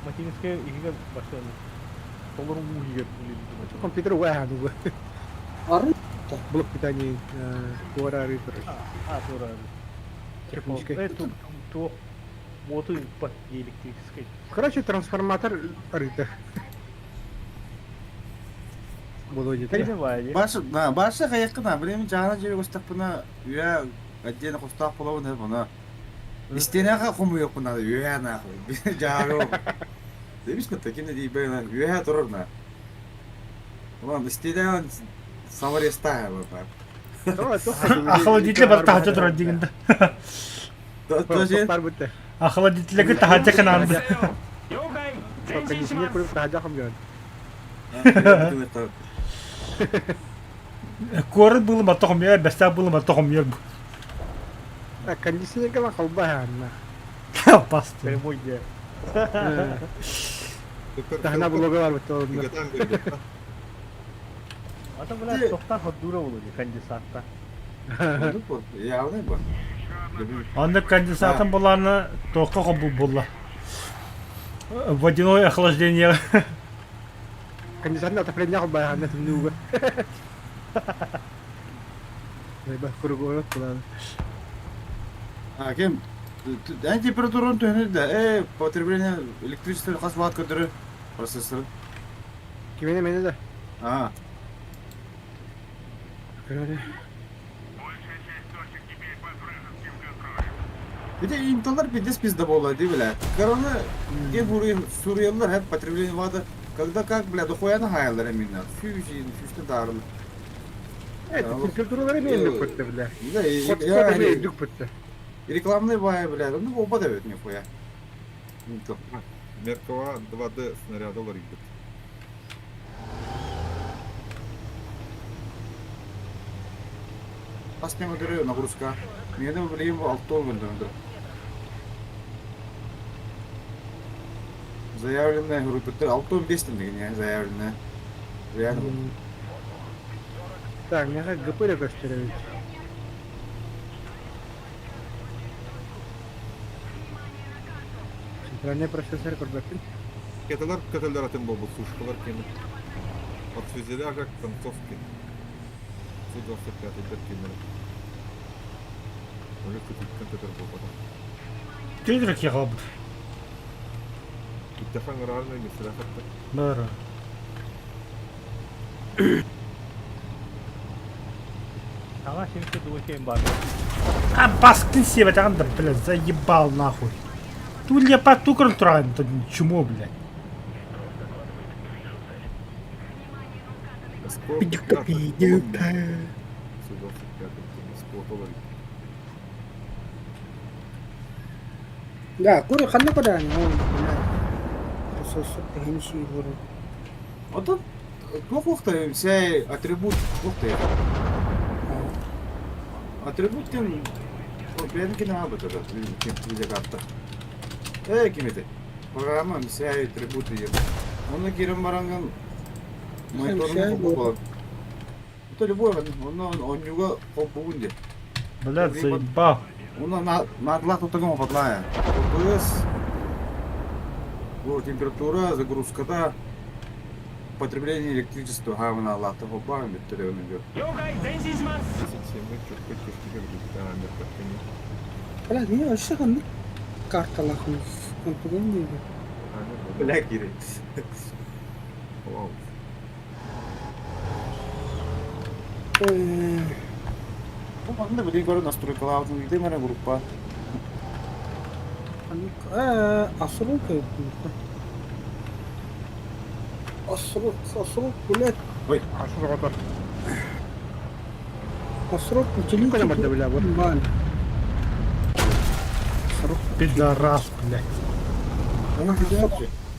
makinesi iki başladı. Kolların bu gibi. Компьютер واحد هو. Ару. Блок питания квара ритер. Sonra Технический. то мотор под электрической. Короче, трансформатор ритер. болу жетер. Тайны вайли. Башы қаяққына, білемін жағына жері көстақпына, үйә әддені қостақ болауын әп, оны. Истенеға құмы yok бұна, үйә нақы, жағы. Демеш көтті, кені дей бәйіна, үйә тұрырна. Ulan istediğin savaresta var. Охладитель бар тахача турат дегенде. Тоже Бар бүтті. Охладительдеги тахача кананды. 了解前進し Кондиционер ます көріп тахажа қам жөн. Коры было матохом я, беста было матохом я. Кондиционер кама қалба янна. Пасты. Прямой де. Тахна блога бар бүтті орында. Игатан бердик. Ата блядь, тоқтар ходура болу конденсатта. Явный bu. Анда конденсатом буланы тоққа қобу булла. Водяное охлаждение. Кондиционер отопление қалба янна түмнуға. Ба құрығы орат бұланы. Kim? En температурun tönü потребление электричества қас ват көтірі процессоры. Кемене мені де. Көреді. Bir de imtihanlar bir de bizde bollar değil mi? Korona diye vuruyor Suriyeliler hep потребление vardı. Когда как, бля, дохуяна hayallar eminler. Füste darlı. Температуралар емен деп көтті, бля. Да, Хотта да едік бүтті. рекламный бай, бля, ну оба дают нихуя. Интел. Меркова 2D снаряд доллар играет. Последний ударил нагрузка. Мне надо было его алтовым дать. Заявленная группа, алтом бестен не заявленная. Реально. Так, мне как ГП gösteriyor. Центральный процессор көрбөкпүн. Кетелер атын болбу, сушкалар кені. От фюзеляжа к концовке. Су-25 бер кенері. Уже күтілткен кетер болбады. Түйдірік еғалбыд. Иттефан ұрарына емесілі әқатты. Бәрі. Ага, şimdi дуакейм бар. А баскин себе тағанда, блядь, заебал нахуй. Тут я по тукрын тұрайын, тут чмо, блядь. Су-25 доллар. Да, кури ханна коданы. Процессор деген şey var. Вот тут плохо вся атрибут плохо. Атрибут тем ben ki ne yaptı da bize kartta. Kimidi? Programa вся атрибуты есть. Onu girin barangın мониторunu kokulu. Это любой, он него kokulu. Блядь, заебал. Onu надлах тут такого подлая. ОПС, температура, загрузка, да, потребление электричества, гавна, лата, оба, металлион идет. 了解前進します Системы чутка техника где-то меркатыни. Блядь, мне вообще ханна карталахын. Контуген дейді. Бля, Кири. Вау. Onda bir görün настройкалар aldın, gidelim her gruppa. Асыру кайыпты. Асыру, блядь. Ашыр отыр. Асыру, утилити. Көне барды, бля, вот. Бан. Пидорас, блядь.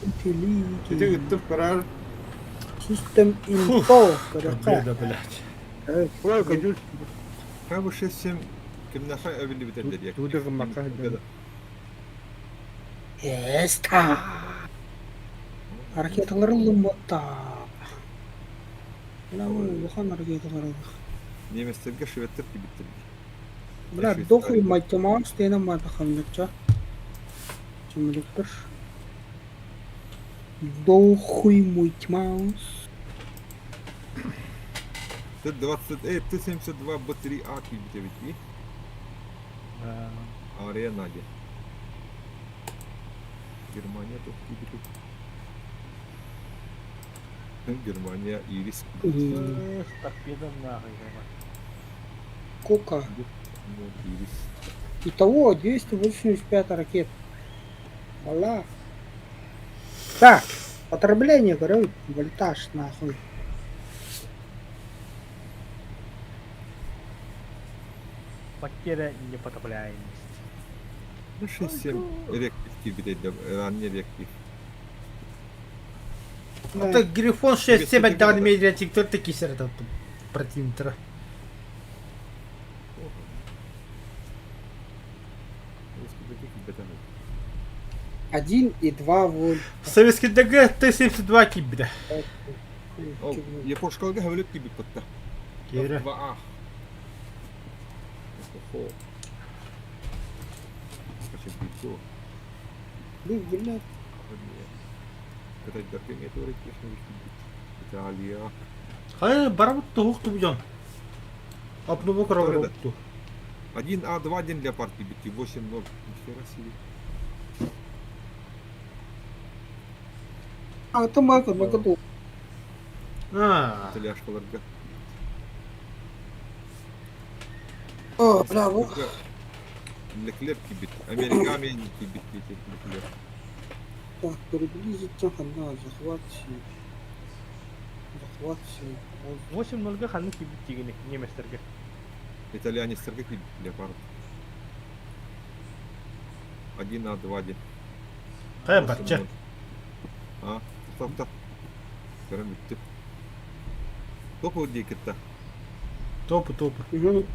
Утилити. Şimdi gittim karar. Систем инфо. Беда, блядь. Олай көндүл. Как бы 6-7 кемнаша әвелі бітірдер як. Туды қымбаққа Беда. Эста. Ракеталары лымбатта. Лухан ракеталары. Неместерге шветтер ки бітірді. Бля, дохуй математик стенем бар ханныча. Чимлик бір. Дохуй математик. Т-72 батареи АК бітірді. Арена где? Германия тут бітірді. Германия, Ирис. Торпедом нахуй. Сколько? Вот, Ирис. Итого 285 ракет. Бала. Так, потребление, говорю, вольтаж нахуй. Потеря непотопляемость. Ну, 6-7 реактив билет, ранний реактив. Да. Это Грифон 6-7 Без отдал таких медиа тиктор такие сердца противника. Один и 2 вольт. Советский ДГ Т-72 кибда. Я по шкалга хавлет кибит потта. Кира. 2А. Скачать видео. Блядь. Когда дорогие это говорит, Италия. Хай барабат тухук тубжан. Апнубу Торреда. карабату. 1А2 день для партии бити 8-0. Нихера себе. А, это Майкл, Майкл. Итальяшкаларга. О, бля, вот. Леклер кибит. Америками кибит. Леклер. Так, приблизить надо, захват сил. Захват сил. 8-0 ханны кибит тигини неместерге. Итальянецтерге кибит леопард. 1А2 день. Хай барча. А, стоп. Көрім бітті. Топы өдей кітті. Топы. Угу.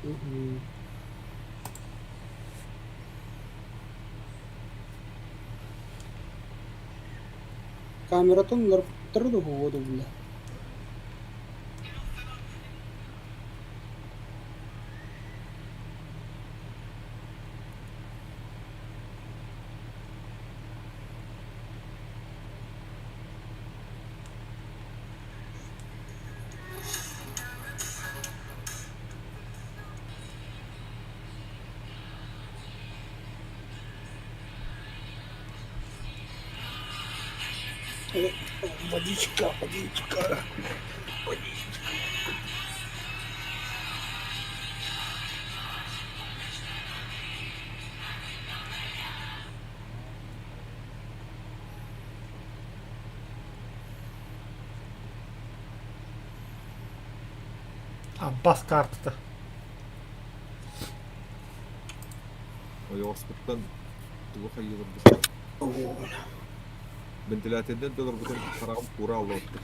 Угу. Камератон нырптырды году, бля. Водичка. Аббас картата. Ой, оспыттан туғы хайылыр бұсын. Вентиляторден долар бұтын қарағым қура алды отты.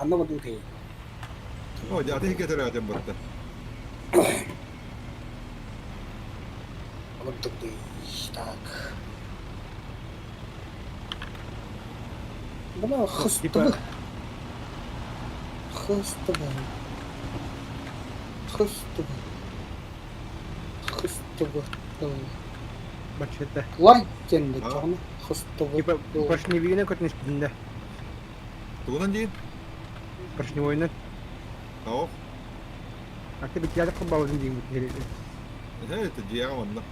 Анна воду ты. О, дяты кетер әдем бұртты. Вот ты. Так. Бля, хыстыбы. Бачета. Лайкенді А? жағына хыстыбы. Типа поршневыйына көтүнүш билинде. Туғынан дейін? Поршневойна. Ау, Акты бит ядып кылбабызын дейм бит. это дияғаманна.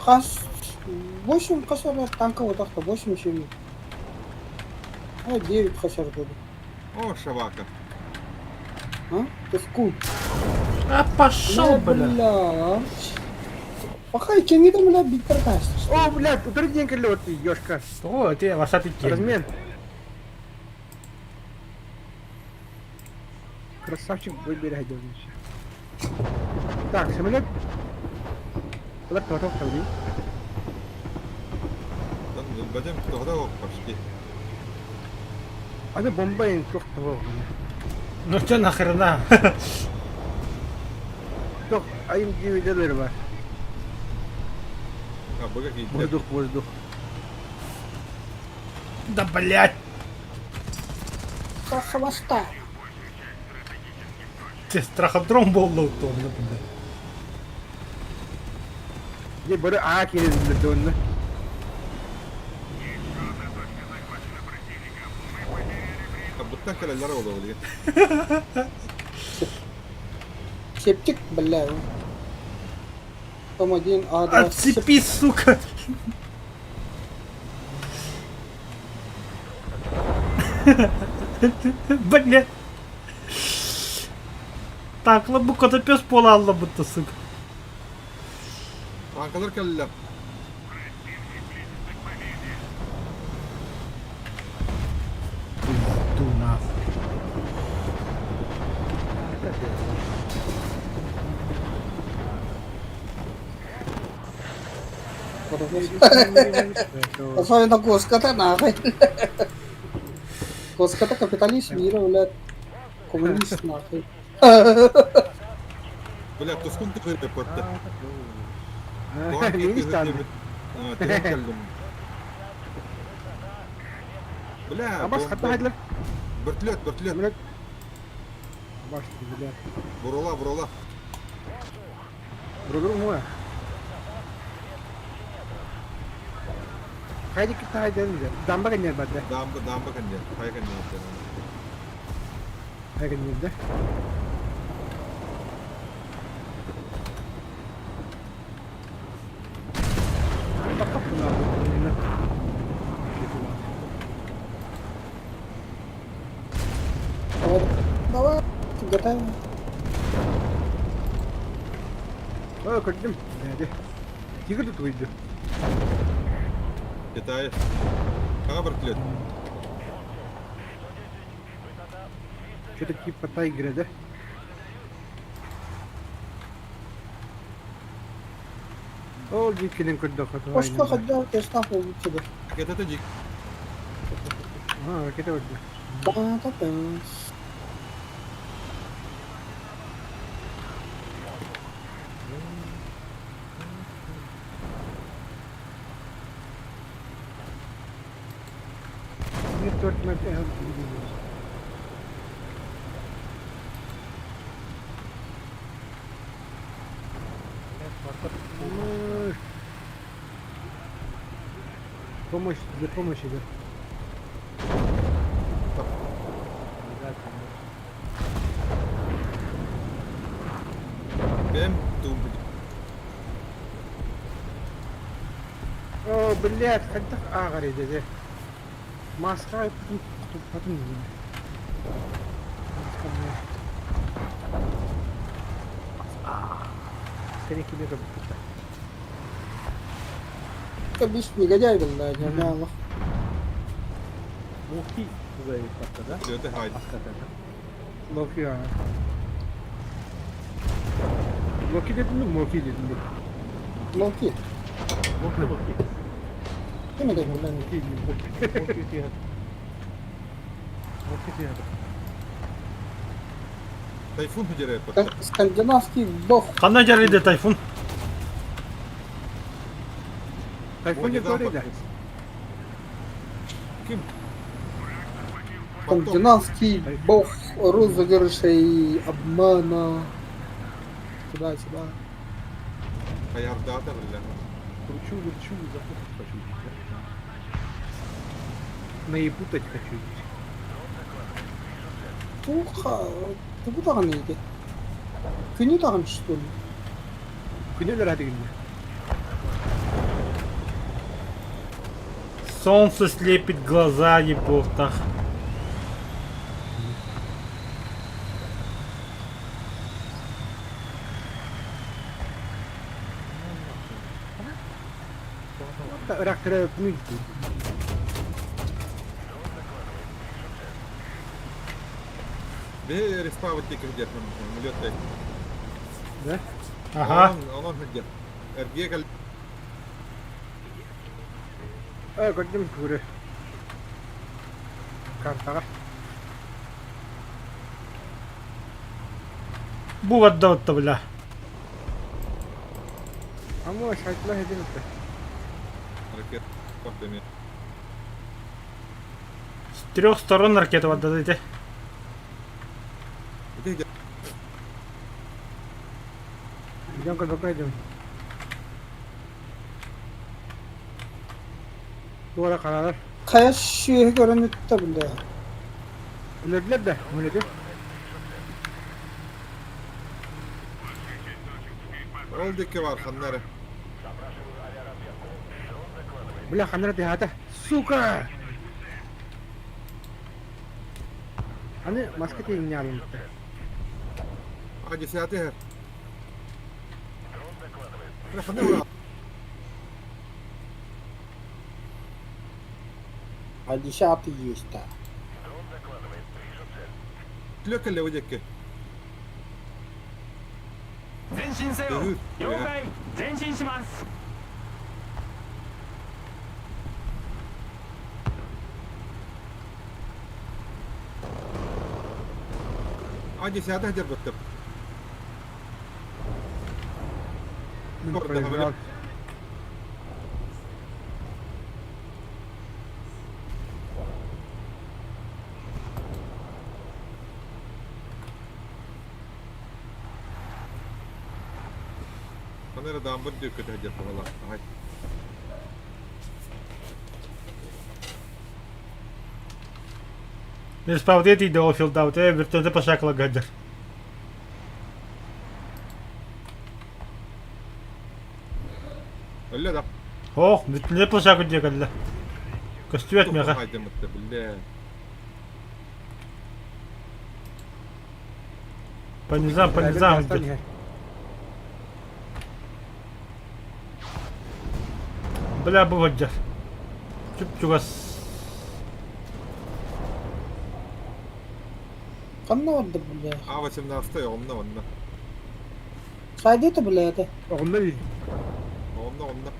Қас 8 қашар танка одақта 8 шеме. 9 қашар деді. О, шабака. А? Тускун. А пошел, бля. Блядь. Пока и кенги там, бля, бит продастся. О, блядь, утро день колет, ты, ёшка. О, ты лошадый кен. Размен. Красавчик, выбери одежду. Так, самолет. Куда готов ходить? Бәдем тұғыда оқ почти. Аны бомбаин çok того. Ну что нахрена? Çok ayım gibideler var. А, бұға кейді. Воздух. Да блять. Хвоста. Ты страходром был лоутом, например. Где бары акили донны. Бұттан кәлелер олы олы. Септик, бля. Том 1, А2. Отцепись, сука! Бля. Так, bu katapöz pola alla bu sık. Tankalar keldiler. Дуна. Особенно Госката нахуй. Госката капиталист мира, блядь. Коммунист нахуй. Бля, тускун tıkır yapıttı. Neymiş tanrı? Tren keldim. Bля, Абас хатта хайдлар. Быртлет. Баш билер. Бурула. Бургер му? Хайди китта хайдан диде. Дамба гэнер бадда. Damba kan dia. Kaya kan dia. Хайгэн нэрдэ. Давай, готовим. Көрдүм. Тигр тут выйду. Китай. Кага быртлет. Что-то типа тайгера, да? О, дикелин көрдө хату. Başka kadar esnaf oldu ki de. Kita tuh jik. Ракета көрдү. Bana tapın. Не төрт мәртә Помощь, для помощи, да. Benim tuh. О, блядь, когда агары, да. Маска, потом Скорее тебе как будто. Это биш негодяй, блядь, я Allah. Локи туда да? Dia tuh hide. Локи, а. Локи dedin mi? Moki dedin mi? Loki. Локи. Değil mi dedim ben? Moki değil. Moki fiyat. Moki fiyat. Tayfun hücre yapıttı. Скандинавский бог. Kandan jarıydı Tayfun. Тайфун не говори, да? Kim? Скандинавский бог розыгрышей, обмана. Сюда. Hayardağda bile. Кручу, запутать хочу. Наебутать хочу. Ты куда он идет? Күні тағын что ли? Күнелер hadi günler. Солнце слепит глаза, ебохтах. Irak tarafını gitti. Bir respawn tek hücre. Milyon tek. Да? Ага. Onun hücre. Ergiye gel. Gördüm kuru. Kartaga. Bu vadda otta bля. Ama şartlar hedef. Hareket. Bak beni. С 3 сторон ракета vadda dedi. Hücre. Gidiyorum kadar gidiyorum. Duvara karalar. Kaya şişeye görünüp de bunda ya. Öldüler de. Öyle Ол деке бар ханнары. Бля, ханара тихата. Сука! Аны маска тейін не алынды. А десятый хер. Ханнары. А 10-й есть, да. Тлёкале вы деке. 前進せよ。了解。前進します。 А десятый хер быттым. Orada böyle. Ханнары дамбыр дөкөт хәҗәт була. Ай. Не спавдети до филдауте, вертолеты пошакла гаджер. Öyle de. Ох, не пошаку дегалла. Костюет мега. Haydi mutlu bille. По низам идет. Бля, бы гаджер. Чуп-чугас. Канна да, бля. А 18 onunla onunla. Сайди-то, бля, это. Оғынды Onunla.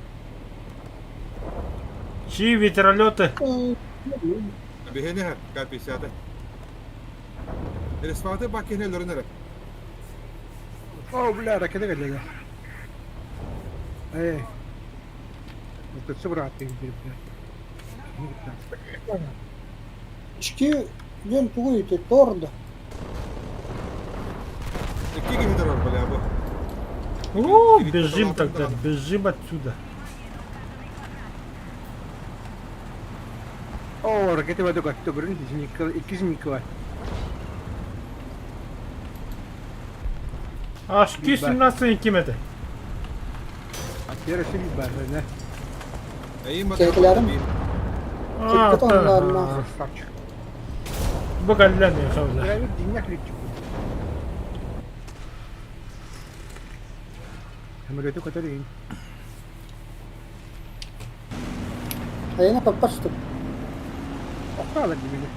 Чьи ветролеты? Bihene her. Gel pisade. Resfatı bak yine lörünere. О, бля, ракета гадляга. Это все брат, бля. İçki yön tuğuydu, torda. İki gibidir var böyle bu. Бежим тогда, бежим отсюда. О, ракета var только кто брын, ikisi var. Aşkı 17 metre. Atıyor şimdi var ne? İyi mi? Keklerim. Çıktı onlarına. Saç. Bu galler ne kavga? Ya bir dinle kliçik. Самолеты, которые... А я на попашту. Охрана для меня.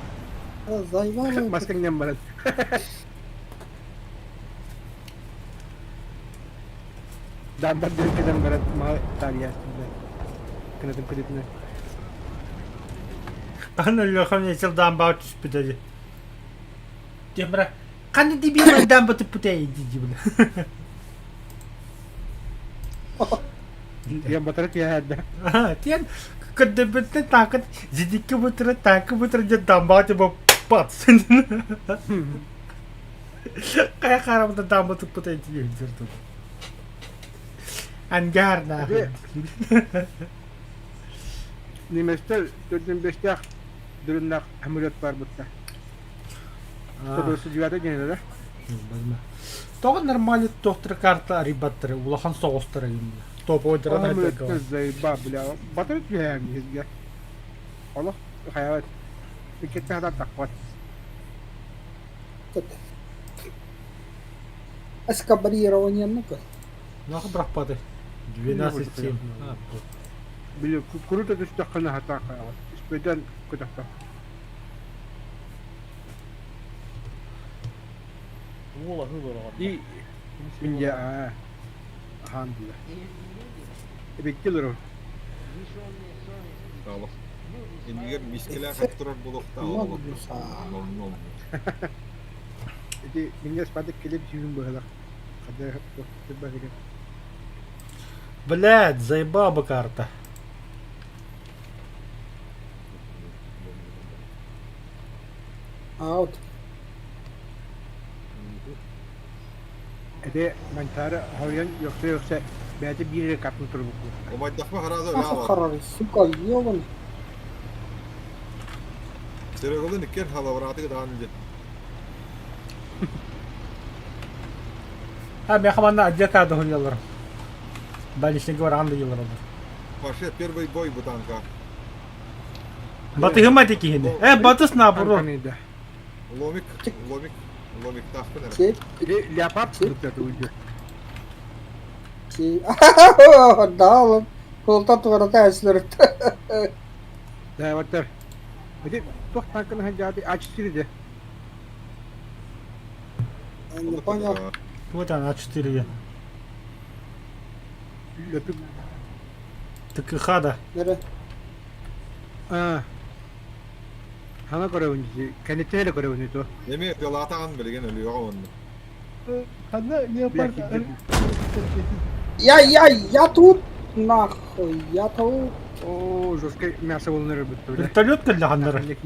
Зайвала. Маска не барат. Да, директор барат, ма тария. Кена там кредитная. Ana lokam sildan baut spitali. Demra. Kan di biman dan batu putih di bula. Я батарейки я да. Tian kedebetnya takut jadi kebutuhan jadi baut coba pat. Kayak karam tentang batu putih di situ. Anggar nah. Неместер 4-5 дөрүннак амулет бар бутта. Тобосы жибата генде да. Тогда нормально доктор карта рибаттыры улахан соғыстыры енді. Топ ойдыран Амулет айтады. заеба, бля. Батарейки я не. Allah hayat. Piketne kadar takvat. Эскабрирование, ну-ка. Нахуй брахпады. 12-7. Бля, круто ты что хана хата хаят. Спедан куда-то. И меня alhamdulillah. Bekliyorum. Sağ ol. Emiger miskile kaptırar bulukta oğlum. Jadi меня спадет келеп жүгүн быгыла. Када быгыла. Блядь, заебал бы карта. Аут. Эде мантара хавян yoksa бәді bir yere kapın turu bu. O maddakma haraza öyle Ах, var. харары, сука, ёбаный. Seregolun ikken halavratı daha önce. Ha ben kamanda acı kardı hıryalarım. Больничный говоранды елар olur. Паша, первый бой bu танка. Batı hıma teki hindi. Batı naburun. Анканейда. Ломик тахпын әрі. Чек, Леопард сылыктады уйду. чек. Да, oğlum. Kolta tuvarata açılırdı. Да, вот так. Где тох танканы хаджады ач сирди. Ben de Konya. Вот она, А4. Löpüp. ТКХ-да. Nere? Хана көрөүнү, канетеле көрөүнү то. Еме пилатаған білген өлі оғанды. Хана леопард. Я тут. Нахуй, я тут. О, жестко мясо волнары бүттү. Вертолет келді хандары.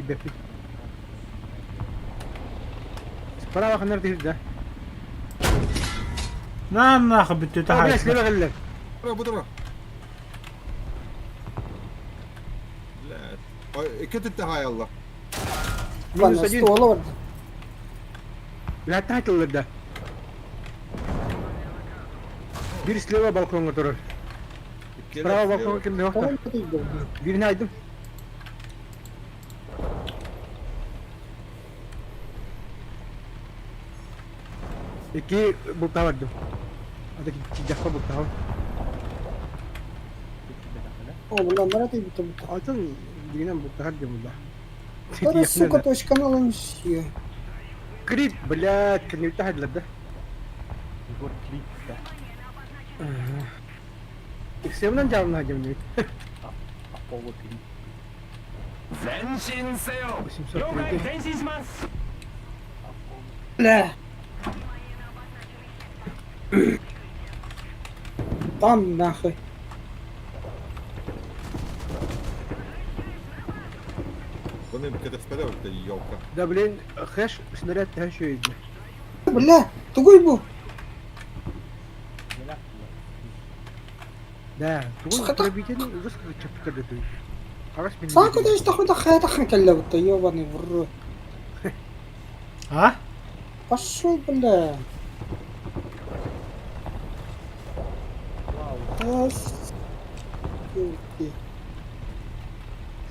Справа ханар дейір да. Нахуй бітті О, бля, тахай. слева қалылар. Бұдыра. İki tütte hay Allah. Lan Минус один. ствола vardı. Бля, тайтылар да. Бир слева балконга турар. Справа балконга кимде бакта. Tamam mı değil bu? Биrini айдым. Эки булта бардым. Адaki жаққа булта бар. О, bunlar nerede bitti bu? Алтын дегенен булта бардым булда. Sonra сука точканы alınmış ya. Крип, блядь, не утахадлар да. Егор Клип, да. Иксемнан жалына жемне. Аполло Клип. 前進せよ 800 了解 кредит. 前進します Ne? Там нахуй. Вони киде вперед, та йолка. Да, блин, хэш, снаряд хэш үйдü. Бля, тугой bu. Да, тугой Сколько? пробитен жестко чапта да той. Агас мен. Sana kadar işte kuyda hayata kelle bu. Ёбаный в рот. А? Пошел, бля.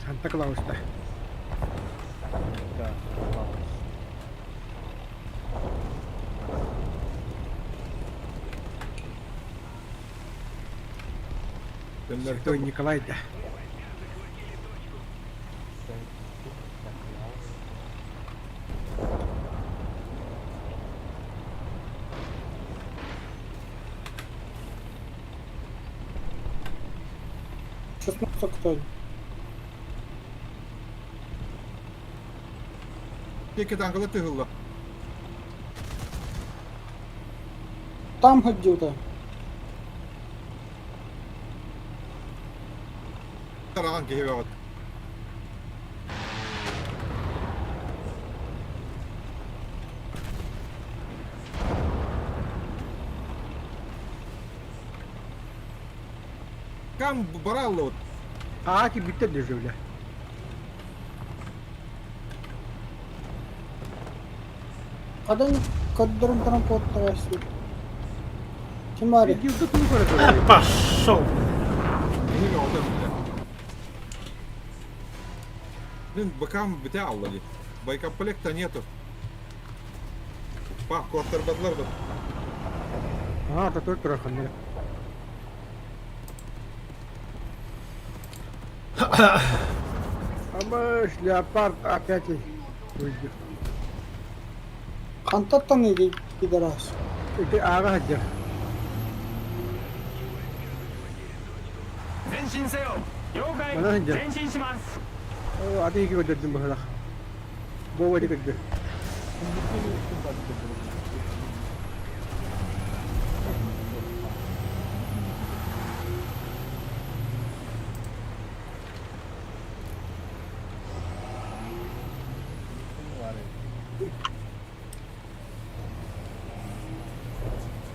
Санта Клаус да. Да, Клаус. Святой Николай да. Шестнадцать кто? İki tankılı tıhılla. Там где-то. Tarağın ki hevat. Кам баралла вот. Аки биттер де жövle. Kadın kadın transportta yaşıyor. Kim var ya? Гилда тunu көрөт. Пошел. Benim yolda bile. Блин, быкам бите алла ди. Байкомплекта нету. Бак, квартирбадлар бар. А, та той турахандар. Амаш, леопард опять уйду. Kantatta ne gider az. Это ага хаджар. 前進せよ了解まだじゃ前進します О, аты iki көдөрдүм бахалак. Бова дикерди.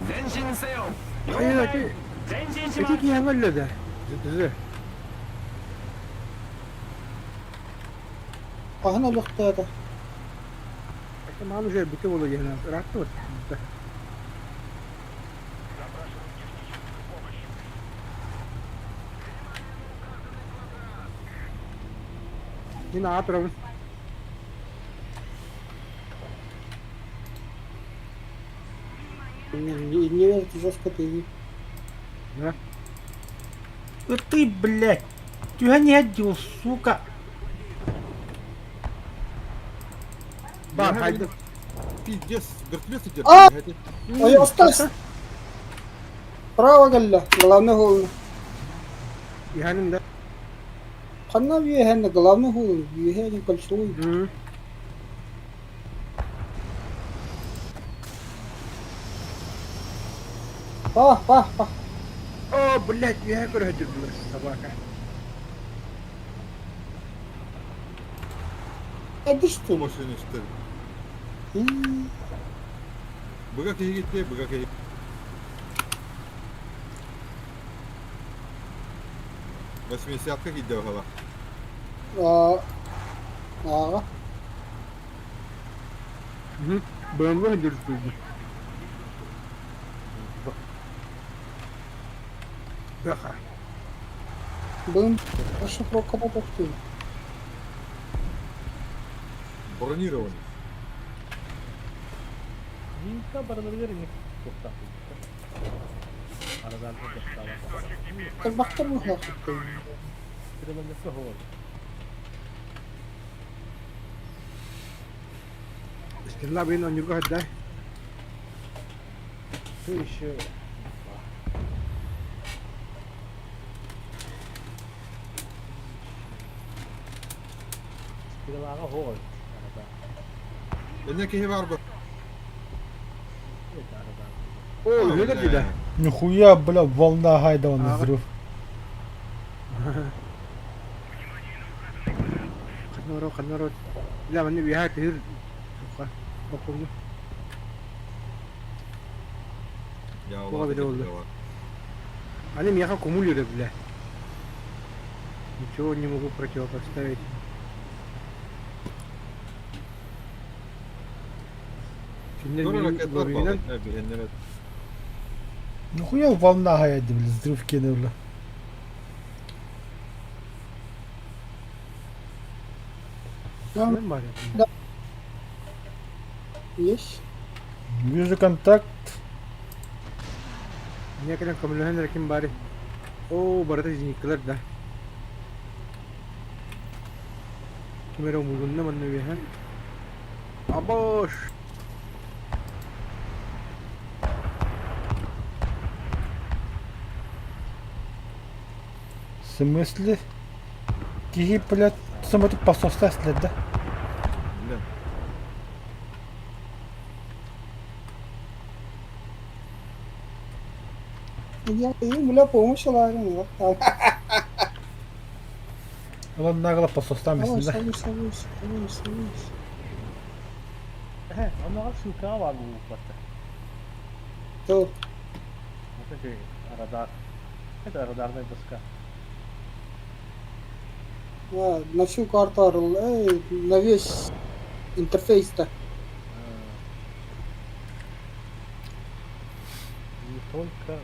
前進せよ了 Hayır, 解 аты 前進します эти киянгаллады. Зы. Ahına lüktü ya da. Это маму же бите болу яна. Ратты вот. Yine ağa turabız. Не верьте, жестко ты. Ты, блядь. Тебя не одел, сука. Bak haydi. Пиздец, вертолет идет. А! блядь. Ой, остался. Право, Галля. Главный гол. İhanın da. Ханна виехен, главный гол. Виехен большой. Hı. Пах, пах, пах. Oo блядь, ya göre öldürdüler sabah. Иди что ли? Машина что ли? М, Быгак и гите, быгак и. Восьмидесятка gidiyor hala. Ağa. Hı. Bağımlı öldürdüler. Bak. Бым. Расшифровка допустим. Бронированный. Linka barınabilir mi? Çok tatlı. Aradan da dostlar. Так бахтар махлах. Kırılması hor. İstilla beyin öncürgü hadi. Şu işi kırılana hor. Arada. Elindeki hevi var bu. Evet aradan. Oo öyle de de. Нихуя, бля, волна гайда он Ага. взрыв. Kanaro. La bende bir hayat hır. Soka. Bakıldı. Ya Bu Allah. abi de oldu. ya var. Они меня как умулили, бля. Ничего не могу противопоставить. Şimdi Sonra benim raketler lobiden bağlı. Ne bileyim evet. Нихуя волна гайда, бля, взрыв кинула. ben var ya. Есть. Вижу контакт. Niye kadar kameradan rakip bari. Oo barata yıkılır da. Kamera umurunda mı ne ha? Aboş. В смысле? Киги, блядь, самоту пососта след, да? Бля. Я бля, помощь ладно. Ulan nagle пососта Давай, mısın da? садись. He, onlar şu kağa var bu ufakta. То. Nasıl şey, radar. Это радарная доска. На всю карту орал, на весь интерфейс-то. Не только...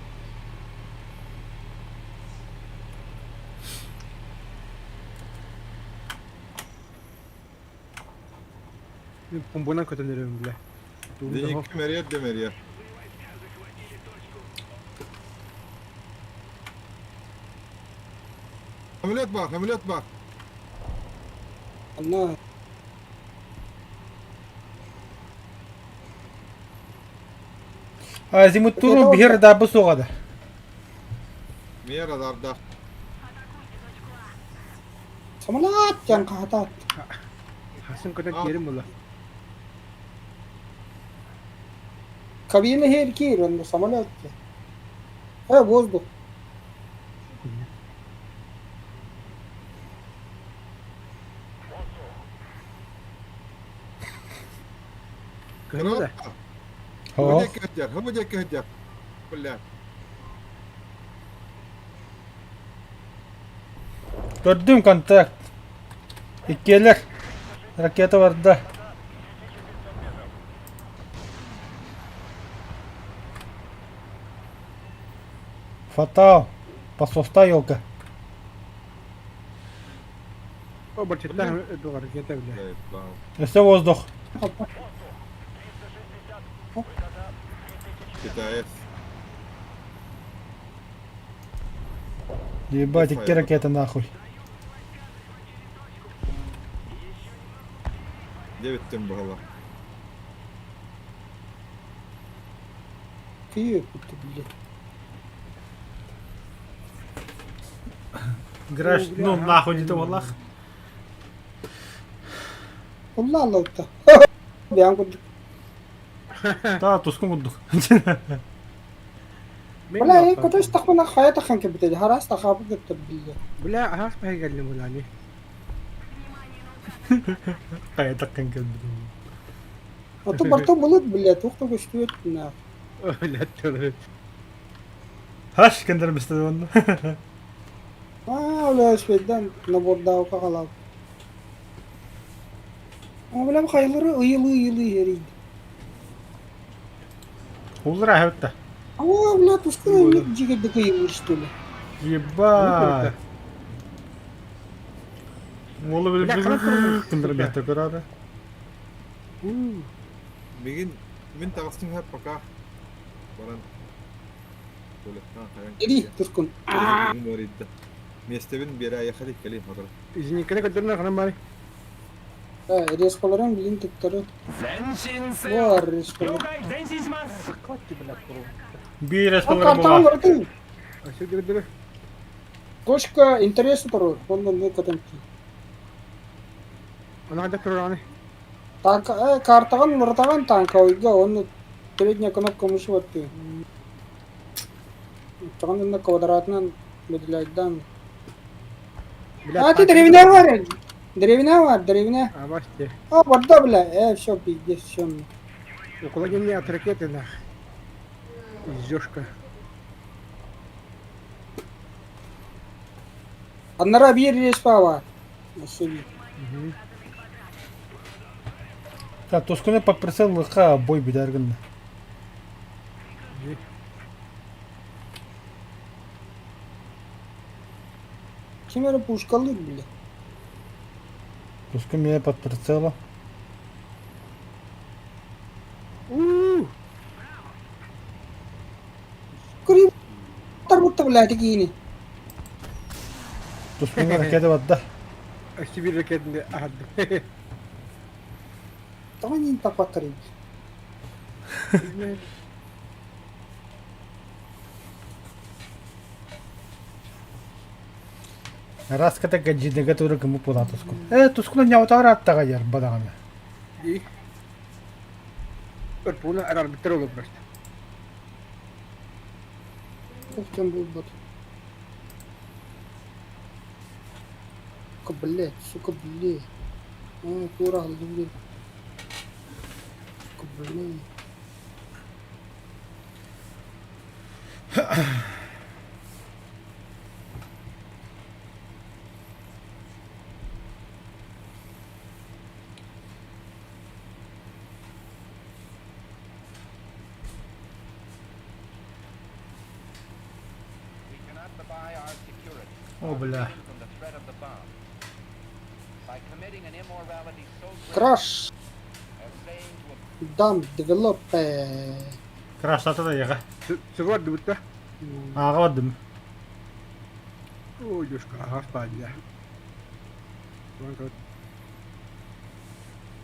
Pombona kötülüyorum bile. Денег мерят да мерят. Самолет бak. Она. Азимуттуру bir radar soğadı. Мия радарда. Самолет can kahta. Hasın kadar Al. yerim ola. Kabine her ki randa самолет. Воздух. Kırmızı da. О, Хабудек хотят. Бля. gördüm kontakt. İkiler. Raketi vardı. Фатал. Пососта елка. О, бачите, дугар кете бля. Да, бау. Если воздух. КТС. Ебать, какие ракеты нахуй. 9 тем было. Киев, это, блядь. Граш, ну нахуй не валах. Улла аллаута. Бян кудук. Да, тускун гудук. Бля, кудуш тахмана хаята ханке битеди. Харас тахабу гетте, бля. Бля, ах пахигалли мулани. Кая таккан келди. Ото барто булут, бля, тухту гыштует, на. Бля, törü. Хаш кендер бистеди онду. Бля, шведдан набордау кагалау. Бля, хайылыры ыйылы ерейді. Улра хавта. Бля, тускун не жигерді кыйылыр, что ли. Ебать. Олы Бля, билip канат турбуз. кендер бияхта көрады. Мен тағыстың хәп пока. Баран. Ири, тускун. Местебин бері аяқады келейін хадыр. Извиникene kadar kanam bari. Резколарен билин тектары. 前進せ Var よ резколар. 了解前進します Kaçtı bля kuru. Bir Картаган республика. көрдүң. Aşağı dere. Кошка интересу туру. Ондан не катамки. Ana hadi turani. Танка, картаган нуртаган танка ойга, оны передняя кнопка мыши ватты. Таган на квадратнан медляйдан. А ты деревня var. Деревня var, деревня. Ha baştı. Burada bile. Все, пиздец, все. Okula gelmeye at raketi nah. Зёшка. Аннара bir респа var. Nasıl? Да, тускуне под прицел лыха бой бидаргын. Кемері пушкалык, бля. Тускун меня под прицелом. Курим. Тарбутта, бля, такие. Тускун ракеты ватта. Aşçı bir raketinde ahad. Tamam, не так повторить. Раз ката гаджине гатуры кому пула тускун. Тускун не отара аттага яр бадагана. İyi. Örpüğünü arar bitir olur başta. Как там был бот? Сука, блядь, сука, блядь. Кура, блядь. Сука, блядь. О, бля. Краш. Дам, девелоп. Краш атада яга. Sıvardı bu da. Ага вадым. Ой, Зёшка, ага спать ya.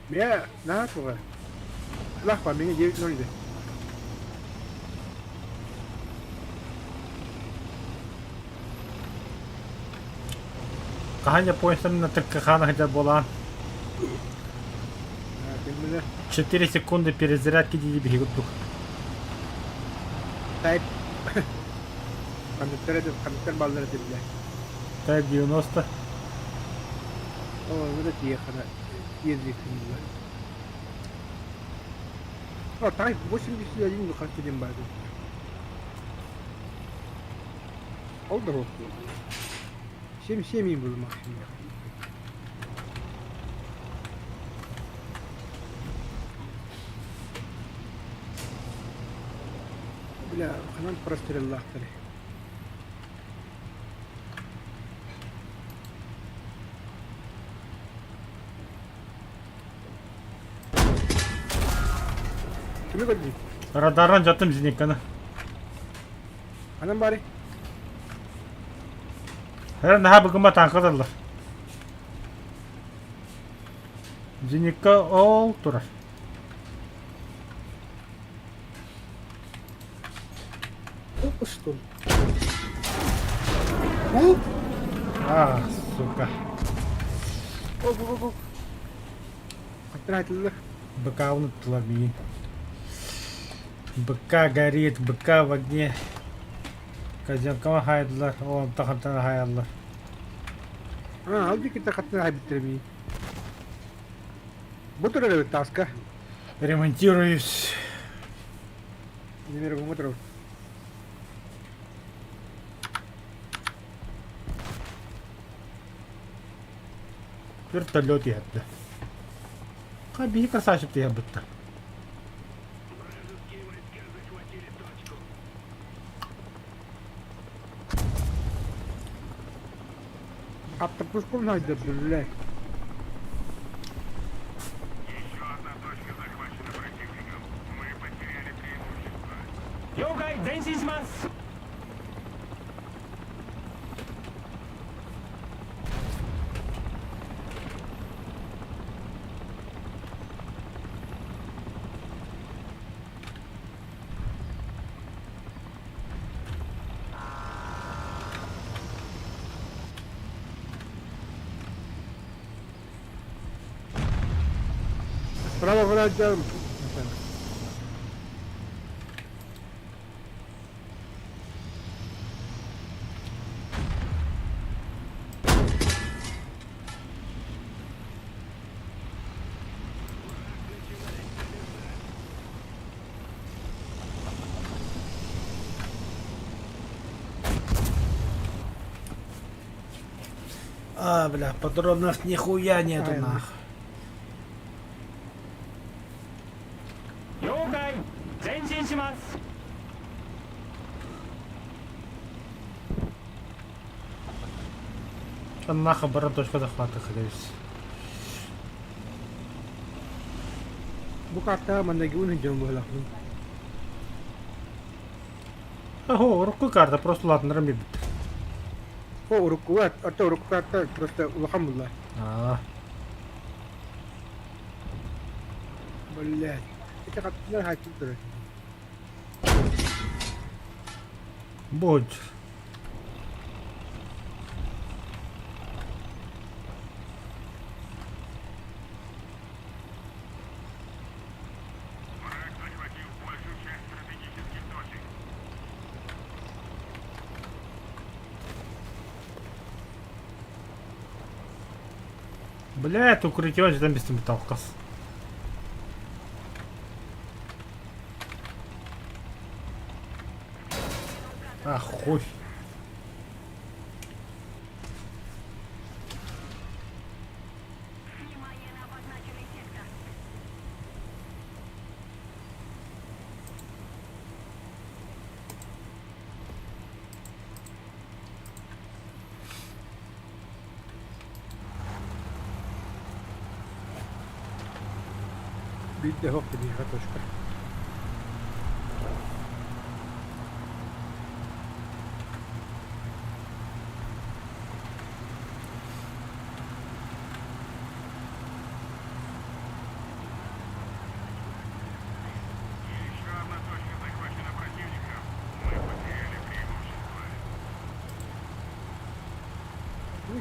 Ya, ne yapıyor? Lah bak beni geri döndü. Каханя поясом на тыккахана хотя была. Ha, kendine 4 секунды перезарядки DDB гудук. sahip. Kanıtlar balları dibine. Тайп 90. O ne diye kana yediğinde. O Tayyip bu şimdi bir şey yiyince kaç edeyim bari. Oldu mu? Şey miyim bulmak şimdi? Bля, kanal прострелил ахтали. Kimi gördün? Radardan jattım Zinikka'nı. Anam bari. Her ne bugün tankadırlar. Zinikka ol durar. Что ли? А? Ah suka. Go. Hatta hayatlı. Быка унутtular bir. Быка горит, быка в огне. Казенкама haydılar. O takantana hayallar. Ha, halbuki kita katına haybittire Bu tür öyle taska. Ремонтируюсь. Немеру bu motor. Вертолет ятты. Хаби красавчик ты будто. Hatta puskun haydi böyle. Yogai, 前進します。 Bravo canım. А, бля, патронов нихуя нету Ай, нах. 了解、前進します。 Нахуй бара точка захвата хресь. Bu kartta mandagiun canım bu lafın. Ого, руку карта, просто ладно, рамит. O urukku var. Hatta urukku kartta просто alhamdulillah. А, Блядь. Kita katına hayatlı. будь. Бля, это укрытие он же там без металлкас. Ахуй. Bir de hop dedi Katoşka.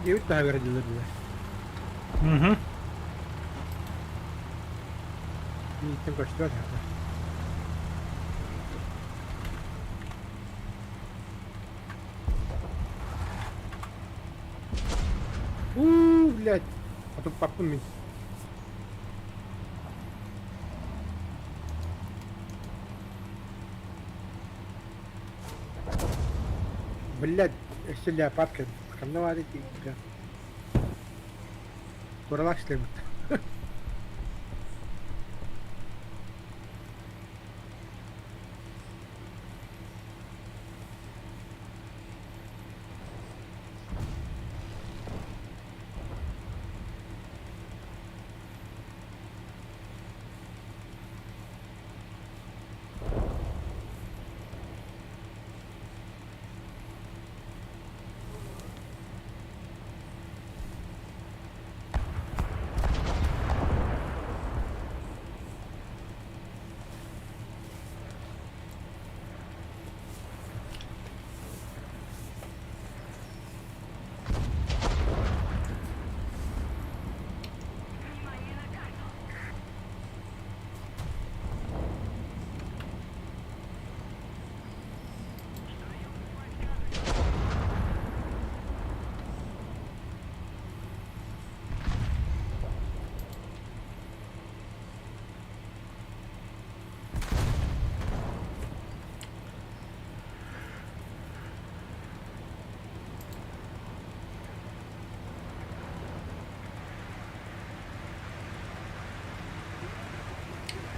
Bu 9 daha verdiler bize. Угу. Gittim kaçtılar ya. Блядь. А тут папун min. Блядь, стреляй папка. Камновали типа. Kuralak işlemi.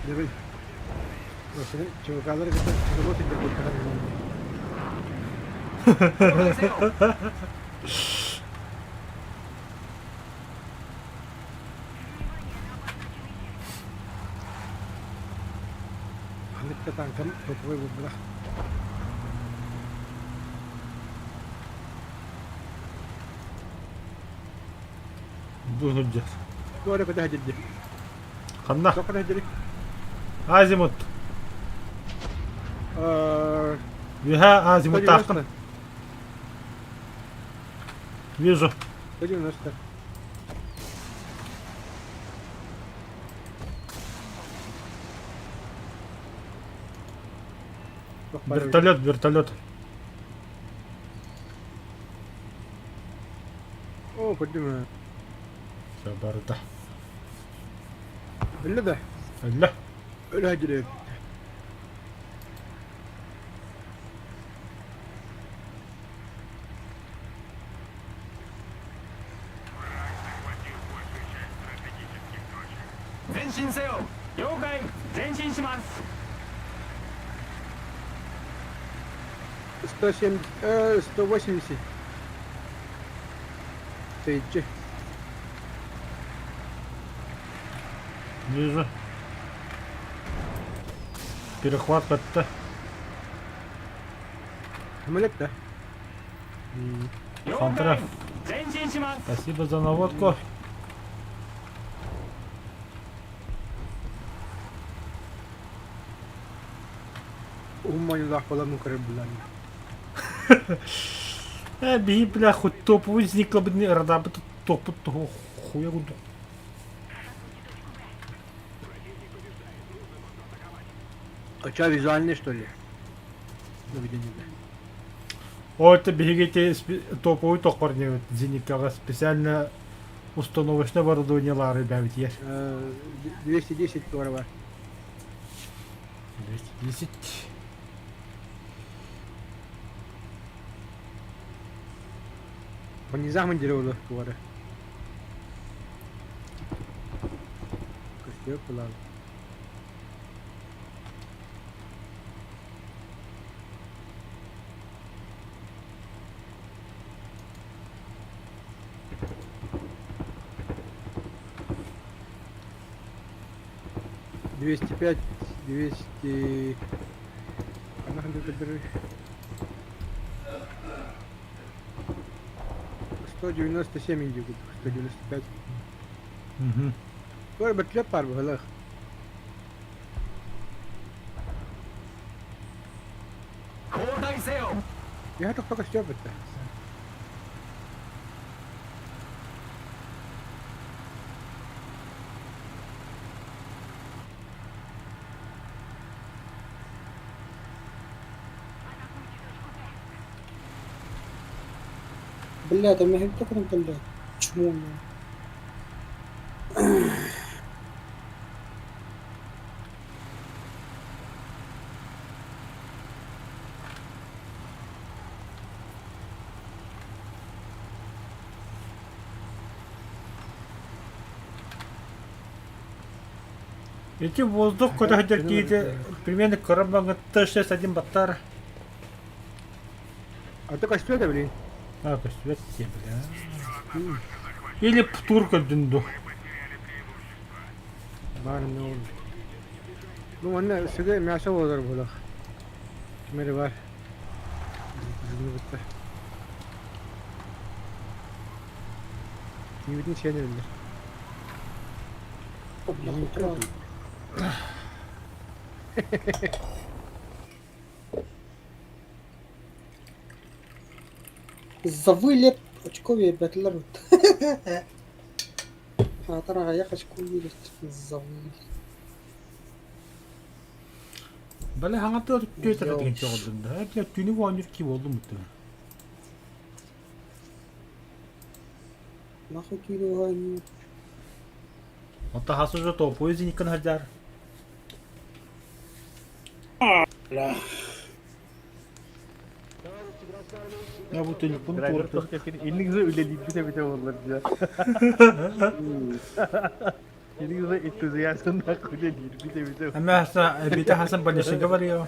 Debe. Mesela çubukları getir. Çubuk indir bu kadar. Halit tankam topu vurdular. Bu hüccet. Bu arada kadar ciddi. Kanna. Çok kadar ciddi. Azimut. Viha azimut takın. Вижу. Пойдем на старт. Вертолет, вертолет. О, пойдем. Все, барда. Öyle de. لا. Öyle acele et. $170, 180. Стоит. Вижу. Перехват как-то. Самолет, да? Контра. Спасибо за наводку. Уманю захвала ну корабля. Би, бля, хоть топ возникла бы, не рада бы тут топ, того хуя буду. А что, визуальный что ли? Наведение, да. О, это бегите топовый токпар не зеникага специально установочное оборудование лары бявить есть. 210 $. 210. по низам индировало $. Костёк, ладно. $205, 200... Она где-то берет. 197 индигут, 195. Угу. Тоже батлет пар было. Я только стёпать-то. Бля, там я так блядь. Чмо, Эти воздух, когда хотят какие-то примерно корабль Т-61 Баттар. А только стёпать, блин. А, костюм, бля. Или птурка дынду. Барно. Ну, он сюда мясо водор было. मेरे बार не видно себя, наверное. За вылет очковые бэтлер. А тарага я хочу увидеть за вылет. Бля, хангатор көйтер деген чоғылдым да. Бля, түні ванер ки болды мұты. Нахуй кидо они. Ота хасу жо то поезд никан хаджар. Ya bu telefonu Driver tortu. çok yakın. Elinize öyle değil bir de olurlar ya. Jadi gue entusiasm aku jadi bisa. Ama hasa bir de Hasan balışığı var ya.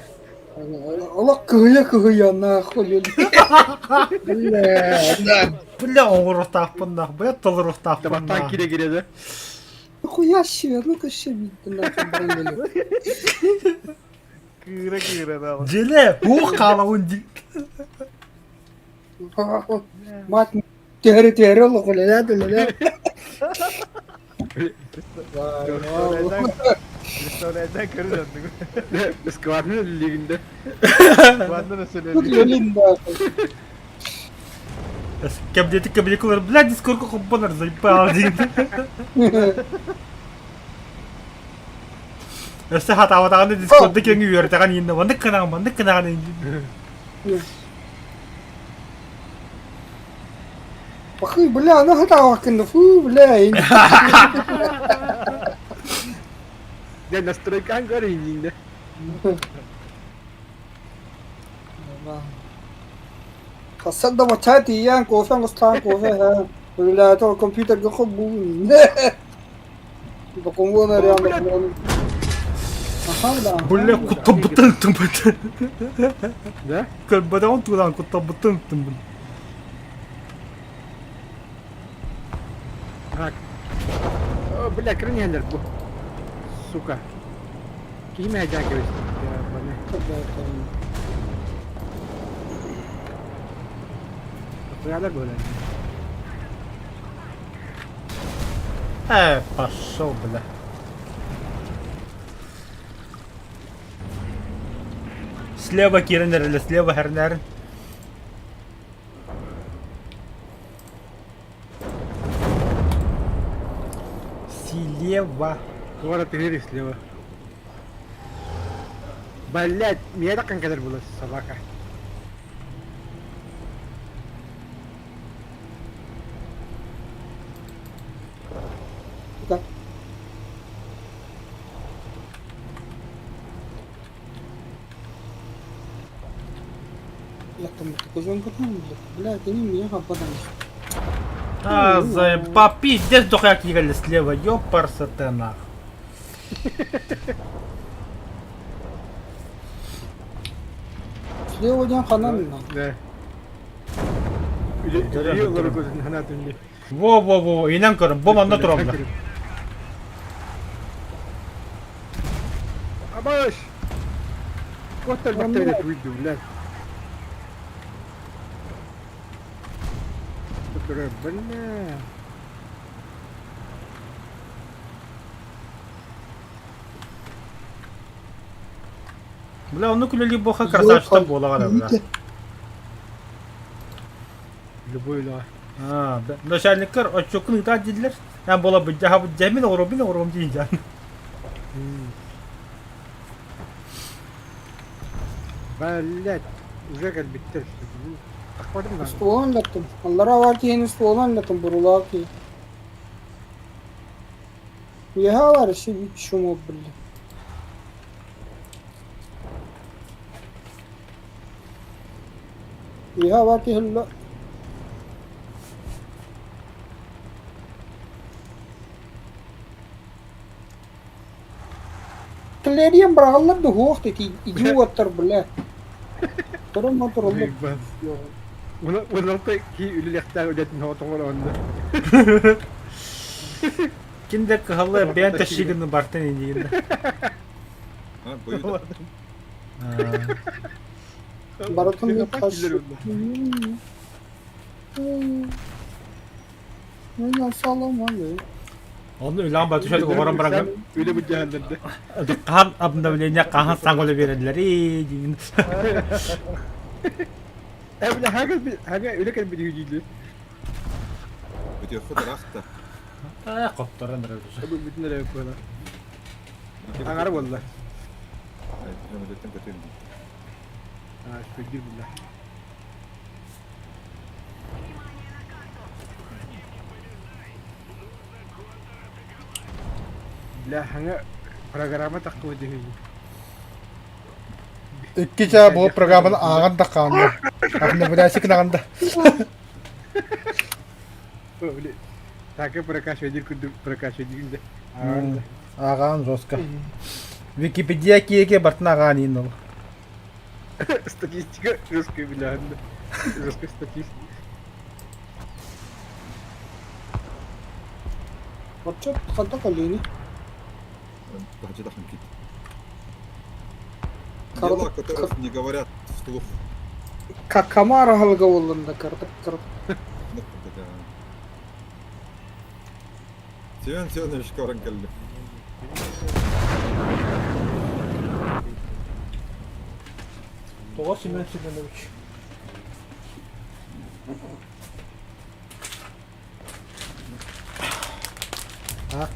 Allah kıhıya nahul. Bля. Bile oğur tahpınlah. Bu ya tolur tahpınlah. Tabaktan kire de. Нахуя себе, ну-ка ще видите нахуй бронили. Kira da. Cele. Kalavun di. Мать, тери лохуля. Restorandan görüyorum. Skvadron liginde. Skvadron Тут söyledi. Лолин нахуй. Кабинети кулар. Бля, дискорку хоппанар заебал. Öste hata da Discord'da kendi yürüten yine bandık kanağı. Пахы, бля, ну готова кында, фу, бля. Ya настройкан göreyim de. Sen de maçaydı yiyen kofen kustan kofe ha. Bля, то компьютер го хобу. Bakın bu ne ya? Aha da. Bля, kutu bıtın bıtın. Ne? Kalbada tulan kutu bıtın bıtın. Bak. Oh, bela keren yerler bu. Suka. Kime aja ke ya bana. Yerler böyle. Пошел, бля. Слева Киренер или слева Хернер? Слева. Duvara tinggi слева. Блять, мне так kadar было собака. Да. Я там такой же он потом, бля, ты не меня хападан. А, заебал, пиздец, дохуя Кирелли слева, ёпарса ты нах. Слева дyan kanan na. Ne? İleri olarak gözün hana döndü. Во, inan kırım, bu anda duramda. Abaş! Kotar bakteriyle duydu lan. Kotar bana. Бля, он кулели боха красавчик бола гала бля. Любой ла. Ha, начальниктер очокун да дилер. Hem bola bu jaha bu jamin orom diyeceğim. Ballet. Уже как bitter. Akbarım lan. Stoğun lattım. Allara var ki henüz stoğun lattım burula ki. Yaha var şey bir şu mobil. Yaha var ki hella. Kleriyen bırakalım da hoğuk ki idiottır bile. Turun motor olur. Ulan pek ki ülü yakta ödetin hoton onda. Kinde kahalı ben taşıgını bartan indiğinde. Ha, boyu Baratın bir Yapak taş. bilir onda. Ne sağlam abi. Onu ulan batı şöyle kovaran bırakın. Öyle bu cehennemde. Kahan abında bilenya kahan sangolu verirler. Diyin. Evle hangi öyle kadar bir yücüydü. بتاخد راحتك. Koptaran herhalde. Bu bütün nereye yapıyorlar? Angarı valla. احنا مدتين كتير. Ha şu gir billah. Billah hangi programa takip ediyor. İkkice bu programın ağında kaldı. Abında bir dersi kınağında. Öyle. Takip Prakash Vedir kudu Prakash Vedir'inde. Агаан жестко. Википедия киеге бартын агаан ин ол. Статистика жесткая билянда. Жесткая статистика. Вот что хода колени. Тахачи Даханкит. Кар- Дела, о которых не говорят вслух. Как камара халга олланда картак. Ну, да. Семен Семенович Каранкелли. Тоғыз Семен Семенович.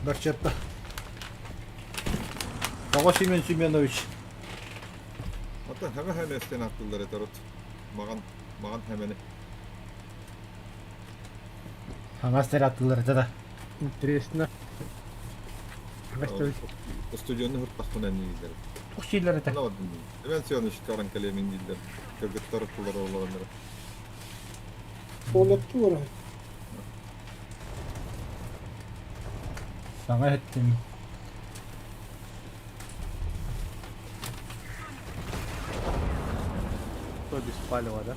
Бір четті. Тоғыз Семен Семенович. Hatta hemen esten attılar etarot. Mağan hemeni. Аңа стер аттылар да. Интересно. Stüdyonun hırtlakmına neydiler. Туқ şeyler ете. Anlamadım. Семен Семенович Каранкелли min değiller. Kırgıtlar attılar oğlanlara. Туалетті бар. Саңа еттім. Кто без палева, да?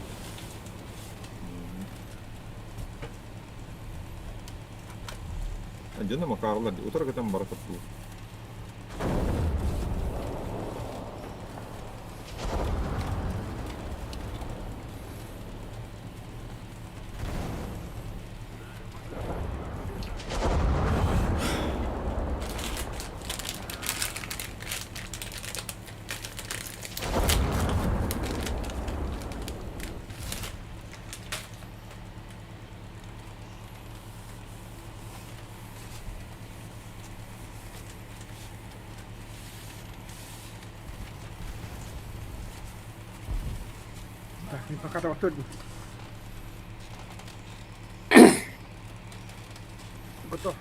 Anjana makarlar. Utar katan barakat bu. Так, не пока там кто Готов.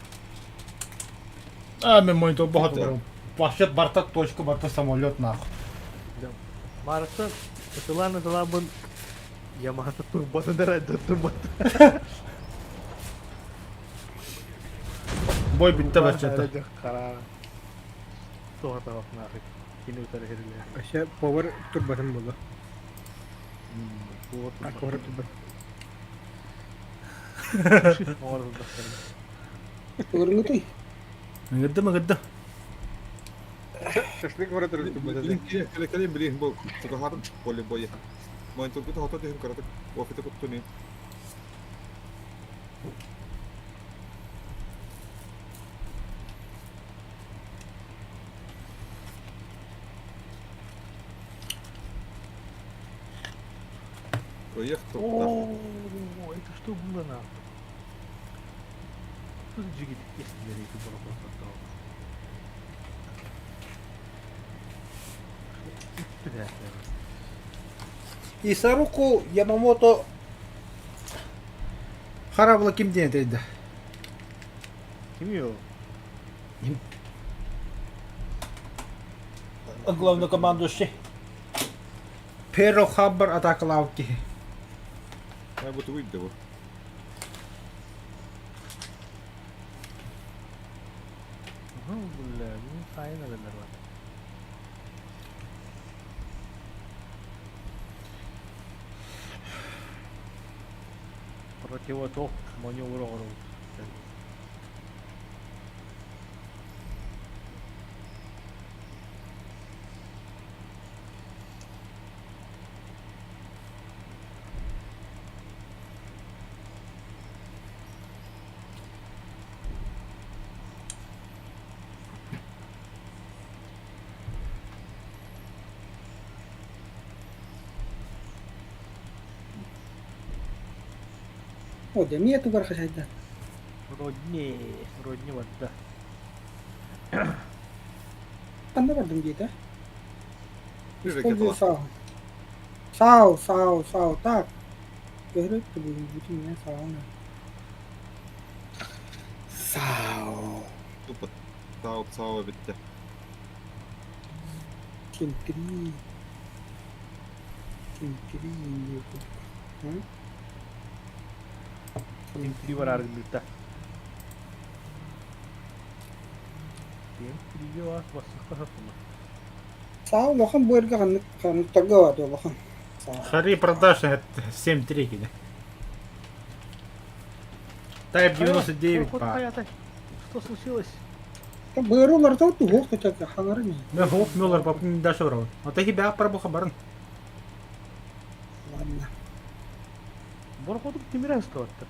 Мен мониtor बहुत бұрын. Пашет барта точка барта самолет нахуй. Марата, селана далабын Ямахата турбата дәрәді турбата. Бой бітті бір четті. Қара. Соға табақ нахуй. Кені өтәрі херілер. Вообще повар турбатын болды. Повар Повар турбат. турбата. Өріңгіті. Мүгідді мүгідді. Шашлык повар турбат. Bilin kele bilin bu tukaharın boleh boya. Main tu kita hotot dia karatak. Wah kita kutu ni. Проехал. О, это что было нахуй? Что за джигит? Если я рейку было просто отдал. Исаруку Ямамото Харабла кимден дейді. Ким ее? Главный командующий. Перо Хаббар атакалауки. Я буду выйти его. Бля, ну файна наверное. Противоток маневроров. О, да нету барха сайда. Родни вода. Anda бар где-то. Привет, Используй сау. Сау. Так. Говорит, ты будешь быть у меня сауна. Сау. Тупо. Цао bitti. Кентри. Интри var argılda. Сен приге вас басыққа сапыны. Сау лохан bu erga kanıttaga var ya лохан. Хари продаж это 7-3 киде. Тайп 99 Ход па. Хаятай. Что случилось? Bu erolар da tu hok ta ханары не. Мен хоп мюллер пап не дашо рау. А ты хибя пробу хабарын. Ладно. Борходук тимирен стоатты.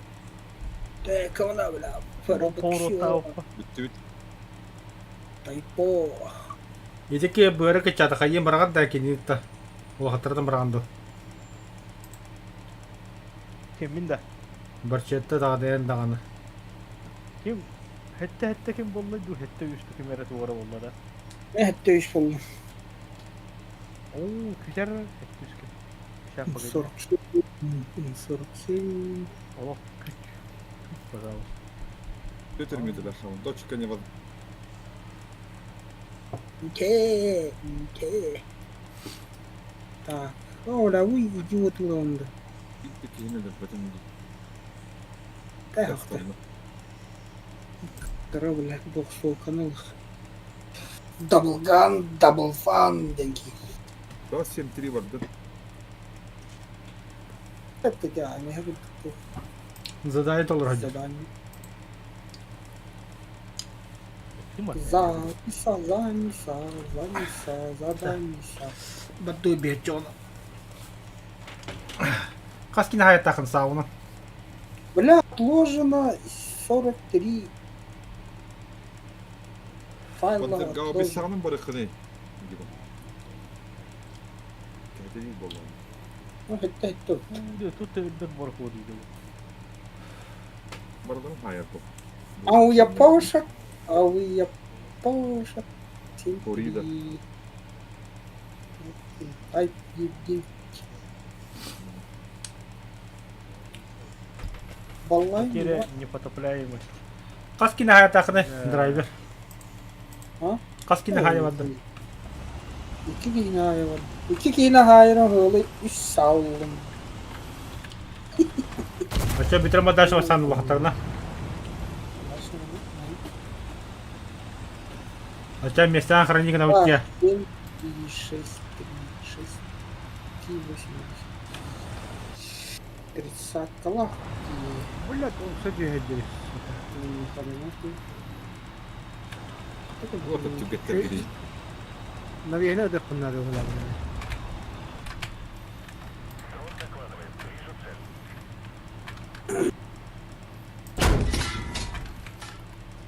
Те кавана бля. Фаробы Поворота оппа. Битти бит. Тайпо. Идеке бөрі кычаты хайын барған да кенетті. Ол хаттырдым барғанды. Кем минда? Бір четті дағдайын дағаны. Кем? Хетте кем болмайды, хетте үстü кем әрі туғара болмады. Ne hatta iş buldum. Oo, küçer hette üstü. Şap bakayım. 47. Олох, küç. Пожалуйста. Götürmediler şu an. Doçka ne var? Те. Так. О, да вы идиот лонда. Bitti ki yine de zaten. Так. Дорога, бог сол каналах. Double gun, double fun деньги. Daha 7-3 vardı. Это да, не have Задай толыр хаджа. задание. Тима. Заниса, задание. Баттуй бетчоны. Қаскина хайат тақын сауны. Бля, отложено 43 файла. Bana galiba bir отложено. sağının bırakını. Gibi. Kendini bollan. Ну, это. Тут ты видно борход идет. Baradan hayat bu. А у япошек, Корида. Ай, иди. Баллай. Потеря непотопляемость. Қаскина хайат тақыны драйвер. А? Қаскина хайат вады. İki kine hayran hılı 3 sağlım. Ача битрема дашы васан уақыттарына. Ача местан хроникана өтке. 6, 30 калах. Блядь, он кстати гадили. Вот это тюгетler gideyim. Наверное, да надо главное.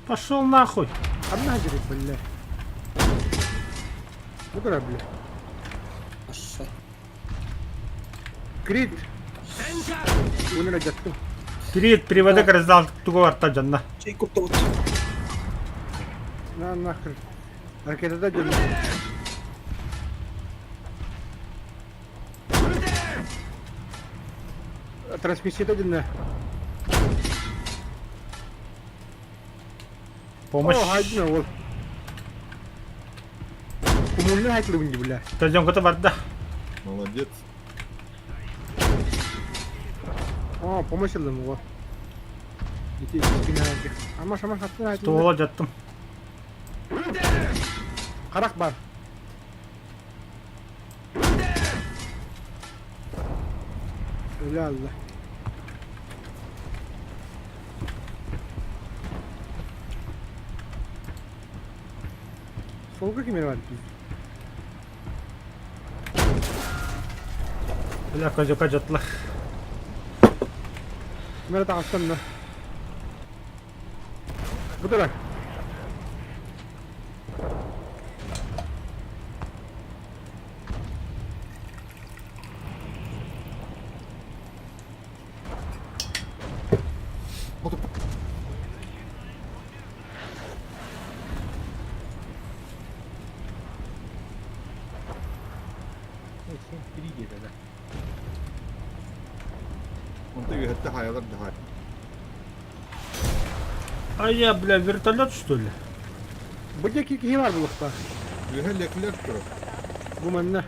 Пошел нахуй. Одна говорит, блядь. Куда, блядь? Крит. Уна жаттым. Перед приводы раздал туго арта жанна. На нахрен. Ракета жөн. Трансмиссияда жөн. Помощь. О, хайдын ол. Кумулны хайтлы бинди, бля. Тәжем көті барды. Молодец. О, помощь алдым ол. Ити кичкене. Ама шама хаттын хайтлы. Туғыла жаттым. Қарақ бар. Öyle Allah. Solga kemeri var biz. Бля, көзөкө жаттылар. Kemeri tağıstan da. Bu da bak. Sen biri gede de. Onda hatta hayalar daha. А я, бля, вертолет что ли? Bu da ki var bu lukta. Yühelekler kırık. Bu manna.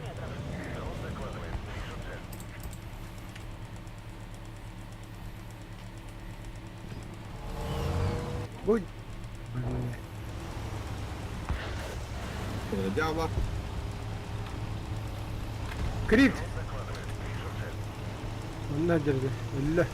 Bu. Явла. Крит. Onlar geldi. Allah.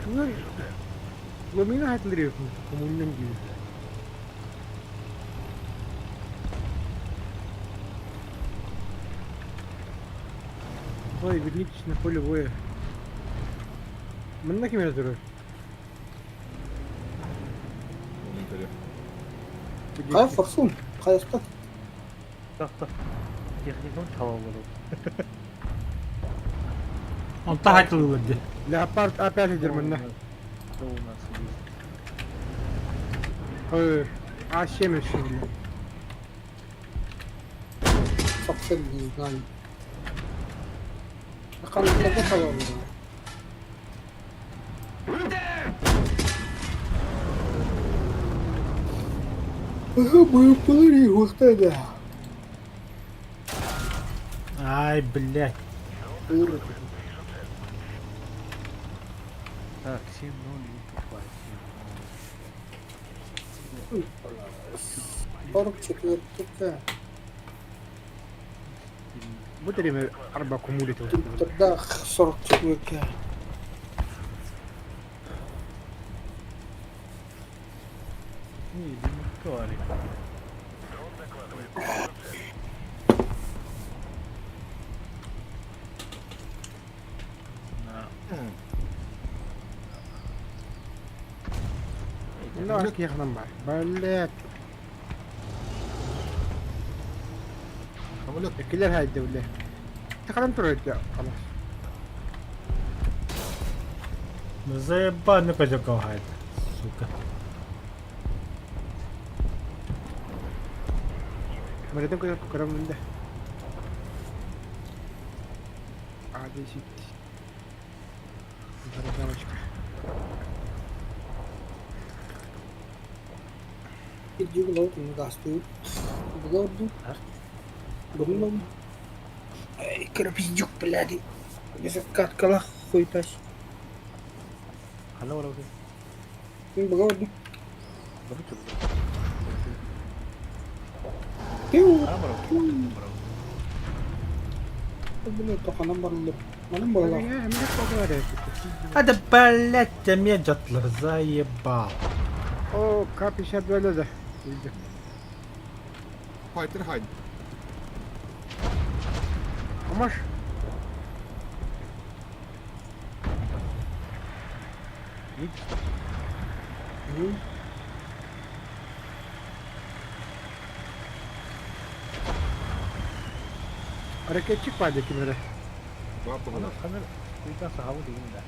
Kemudian Lumina hatırlıyor musun? Komunyon gibi. Ой, вернитесь на поле боя. Мына кем yazıyor? Kaya Farsun. Kayastak. Так, так. Техникум tamam olur. Он тагать выводи. Leopard опять лидер мына. Что у нас есть? Ой, а семь şimdi. Совсем не знаю. Bakalım ne kadar olur. Ага, мою половину тогда. Ай, блядь. Урод. Так, 7-0 и тупая. 44 такая. Bu derime araba kumuleti. Тогда 44. Не, да не твари. Ne var ki yakından var. Böyle Самолет. ekiler haydi öyle. Tıkalım turret ya. Kalas. Заебанный козяков гайд. Сука. Meradan kadar tukarım önde. Hadi sit. Meradan başka. Иди в лоб, не гастует. В лобу. Гумном. Эй, крапиздюк, бляди. Если каткала, хуй тащи. Hala var orada. Не богоду. Bunu çok. Пиу. Bravo. Блин, только нам барлы. Нам было. Ya hem de çok var ya. Hadi блядь, демеджатлар, заебал. O kapışa böyle de. İyice. Файтер Хайн. Ama hareket çıkmadı kimlere. Бабка Ana была. kamera. Kuyudan sahavı değil de.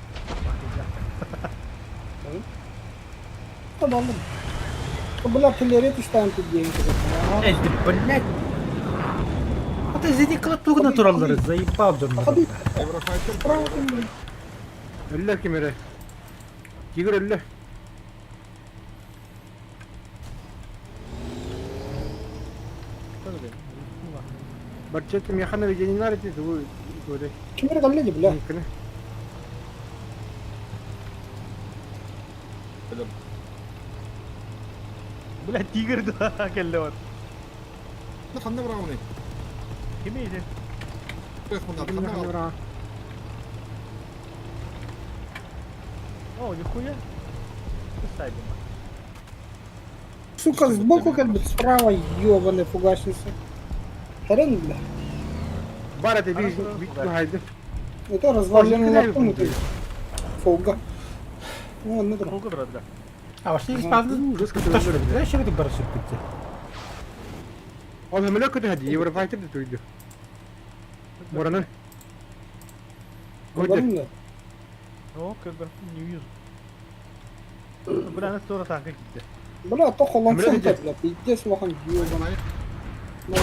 Tamam. Была артиллерия, ставим тут деньги. Эти, блядь. А ты извини, клатук натуралları, заебал Ходи. дурно. Еврофайтер. Правильно. Öller kimlere. Tigir öller. Barçetim yakına ve ceninler etti bu böyle. Kimleri kalleди bile. Yıkını. Bula tiger da kelle var. لا خلنا براوني. Kimi yedi? كيف خلنا Yıkını خلنا yakına. О, нихуя. Писай, Сука, сбоку как бы справа ебаный фугасился. Хрен, бля. Bara da bir bir haydi. Это развалено Ой, на комнате. Фуга. Ну, не дрон. Kolga duradu. А вообще не спавны? Rızkı öldürür. Знаешь, что ты барашек пить? Oğlum öyle kötü hadi. Eurofighter de duydu. Moranın. Koydu. Говорим, да. О, как бы не вижу. Бля, она тоже так gitti. Бля, то холонцем Блядь, бля, пиздец, лохан ебаный. Ну,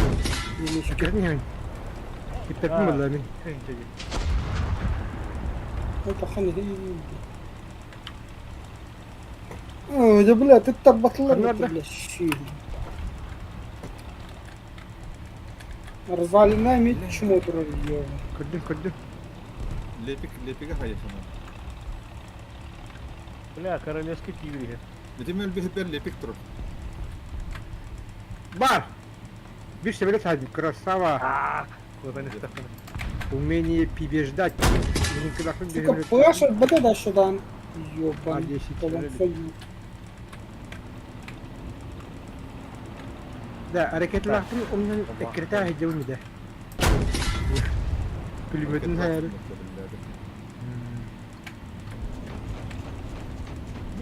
не мешай. Şekerin yani. Gittim vallahi. Kıyınca gitti. Это хрен. Ой, да, бля, ты так батлер, Надо. бля, щи. Развалина ми чему турар yiyor. Kırdım. Лепига хайясана. Бля, королевский тигр. Bizim ölbihber lepik durur. Бар! Видишь, себе садик, красава. Вот они стаканы. Умение побеждать. Никогда не Сука, говорит. паша, бата да şuradan. Ёбан. А, 10 Falan öyle. sayı. Да, hareketli baktım, onun ekrete hediyorum bir de. Kulübetinin hayali.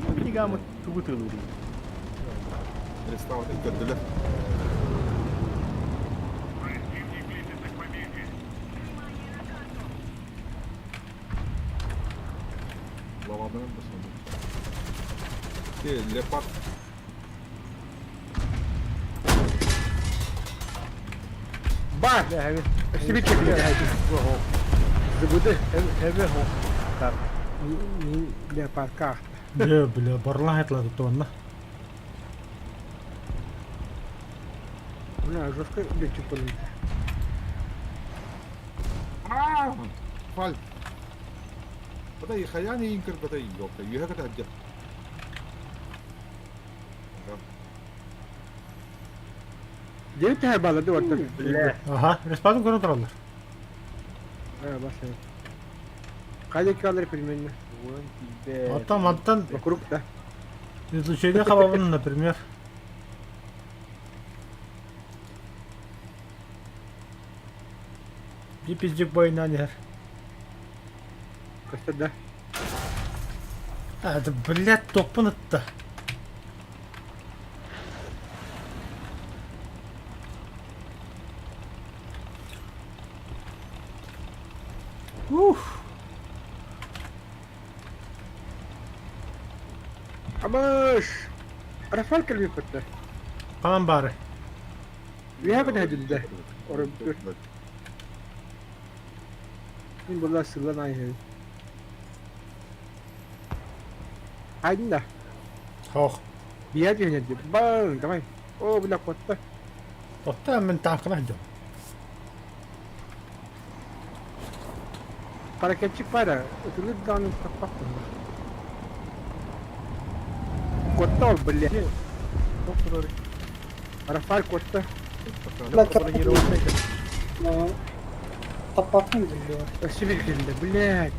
Ну, бегам тубутылы. Реставраты gördüler. Lavadan başladı. Leopard. Бар! Себе чекли. Забуды. Эве хо. Так. Для парка. Бля, барлахетлады туонна. Бля, жестко лечу по ним. Fal. Bada yıkayani inkir bada yok. Yuha kadar hacı. Geri ter bağladı orada. Бля. Aha, respawn görüp durarlar. Ha başlayalım. Kayda kalır filmini. Вон тебе. Автоматтан Вокруг да. излучение хабабын, например. Bir пиздик бойна нер. Костя да. Это, блядь, топанытта. Ух. Амаш! Рафал kalbi kutlu. Kalan bari. Bir hafta hadi Orada dur. Şimdi burada sırlan aynı. Haydi da. Hoh. Bir yer yönet. Bang, tamam. O bila kutlu. Totta men tankına hacım. Hareketçi para. Ötürü dağının kapak. Kutlu bile. Доктор. Rafal kutlu. Bak Бронированный. kapatın diyor. Ösübür elinde. Блять.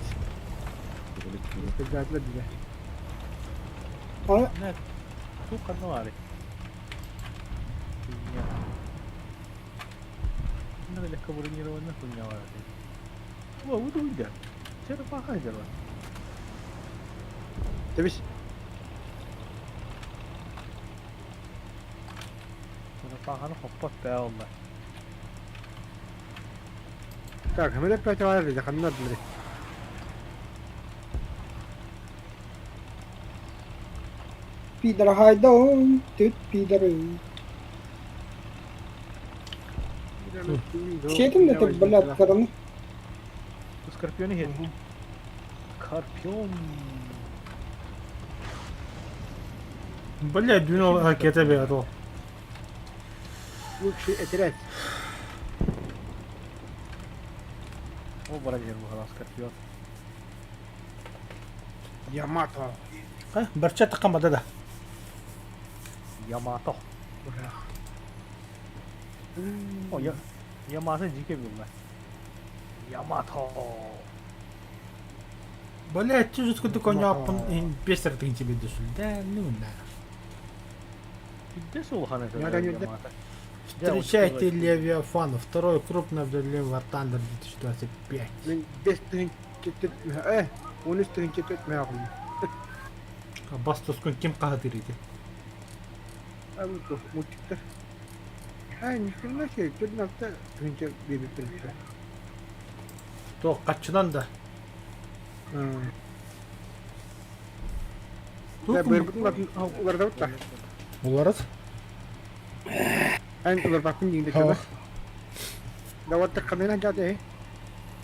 Güzel bile. Ama Сука, ну ари. Хуйня. Надо легко бронированная хуйня варит. О, вот уйдя. Черепаха дела. Tabii. Черепаханы хоппат be Allah. Так, мы опять говорили, захамнад блядь. Пидор hayda tüt pidor. Çekin de tabi блядь, karını. Скорпионы хет. Скорпион. Блядь, двинул ракеты беру. Лучше этерять. О, бронир был скорпион. Ямато. Ha, berçe tıkamadı da. Ямато. О, я Ямато дике bilmez. Ямато. Блядь, чужу сколько коня апын пестер тыгын тебе душул. Да, ну на. Где сулханы? Я не знаю. Встречайте Левиафана, второй крупный в Левиафан Тандер 2025. Мен 5 тыгын кетет. 13 тыгын кетет мягым. Бастус көн ким кахатыр иди. А вот мультиктер. А, ни хрена себе, 14 тыгын кетет бебе персе. То качынан да. Да, бырбытын уларда вот так. Уларыз? Айн улар bakın yine kadar. Da вот так kamera geldi.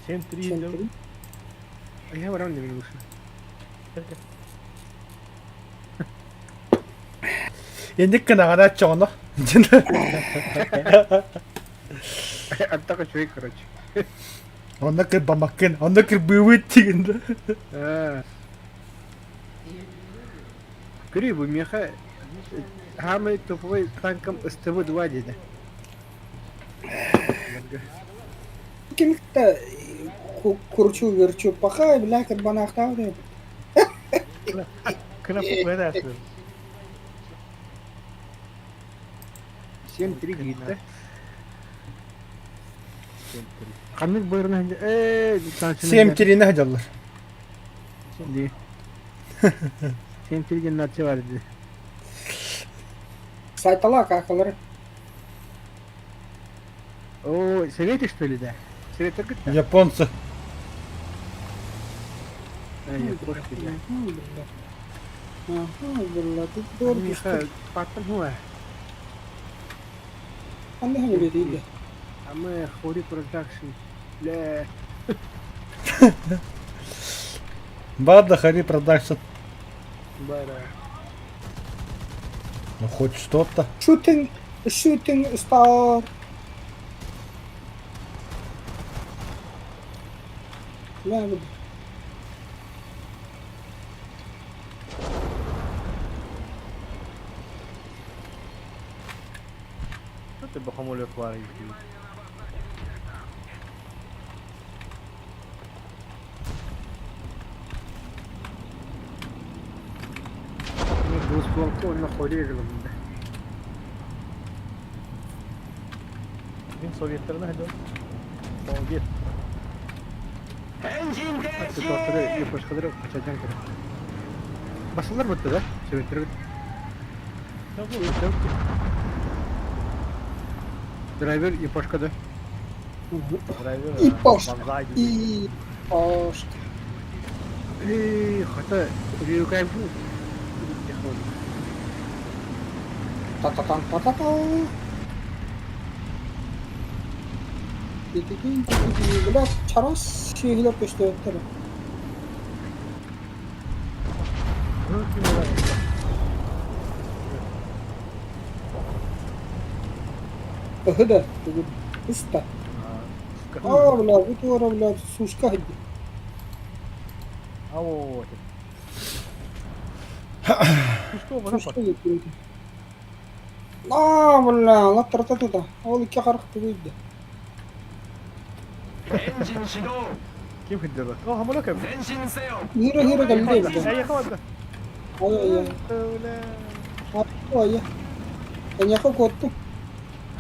7-3. Ay var anne benim. Endik kena kada çoğunu. Антака швей, короче. Он накрыл бамакен, он накрыл бывытин, да? Грибу меха хамы топовой танком СТВ-2 dedi. Кимикта курчу верчу пахай, блякет банахтав деп. Kenapa gue dasar? 7-3 gitu. Kanlık buyurun önce. Всем терина ходилар. Şimdi. 7-3 cennet var dedi. Сайтала какалар. О, Советы что ли, да? Советы где-то? Японцы. Японцы, да. Alhamdulillah, тут дорого. Миха, паттан хуа. Анда хам dedi. А мы Хори Продакшн. Бля. Бада Хари Продакшн. Бара. Ну хоть что-то. Shooting star. Yani Что ты бахамулю хваришь? Мы двустволку на Хори регламента. Bizim Sovyetlerine hadi. Sovyet. Hatta tortada yapışkıları kaçacağım kere. Basılır mı da? Sovyetleri. Ya bu yok. Driver yapışkıda. Driver. И пост. Banzai gibi. И пост. Hatta Ryukai bu. Та-та-та-та-та-та. Тикин, бля, чарас шейлеп көчтөттөр. Ыхыда, уста. Бля, утора, бля, сушка иди. А вот. Что бана Сушка иди. Бля, латтарта тута. Ол икки каракты койду. Kim hidder? Oh, hamula kam. Hero галле. Ya yakaladı. Ай-яй-яй. Öyle. Ой. Аняха готту.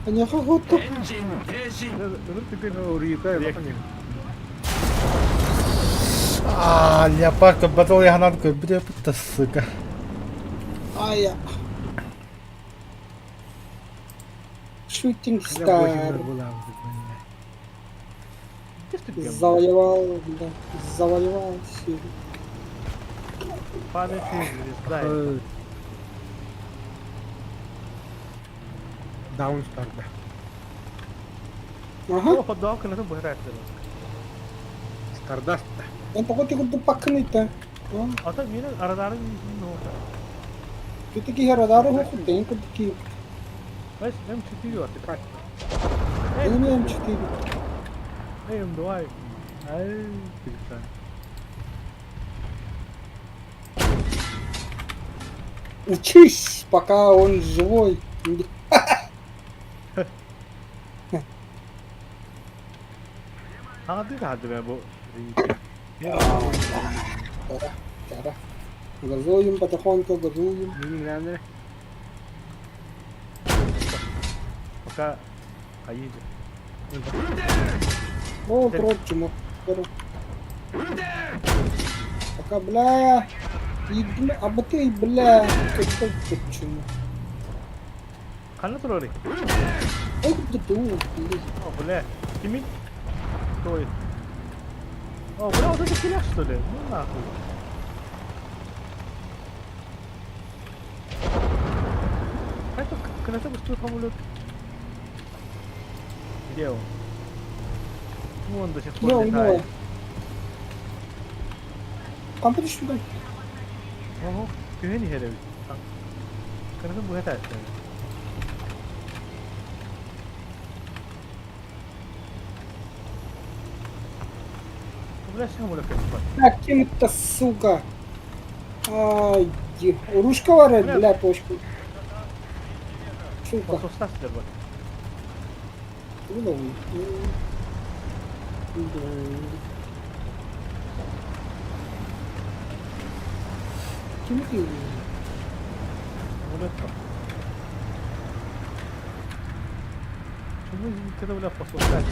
Аняха готту. Öbür tükün Ryukai bakın. Леопардка батал я ганатку, бля, puta сука. Ай-я. Shooting Ya star. boşuna bulamazdık böyle. Завоевал, да. Завоевал силу. Памятник, знаю. Downstar'da. Ага. О, да, kana bu herhalde. Stardust'ta. Ben pokoknya kudu pakken itu. Ata yine araların ne oldu? Kita ki haradarı hukuk değil kudu ki. Ben çıkıyor artık. Kaç. Ini yang cuti. Benim dua. Ay, güzel. Учись, пока он живой. Hadi be bu. Cara. Газуем потихоньку, газуем. Benim yani Пока кayıcı. О, прочему. Пока, бля. А бы ты, бля. Почему? Kanı dur orayı. Ох ты тут, O bu ne? Kimin? Toy. O bu ne? O da silah что ли? Ну нахуй. Это когда ты что самолет? Где он? Ну он до сих пор Ну, летает. Там пришли. Ого, güveni herif. Kanı bu yeter. Флешка муля кайфа. Так, кем это, сука? Ай, ружка var ya, бля, почку. Сука. Посостас der bak. Bu da mı? Kim ki? Рулетка. Чому ти бля посостас?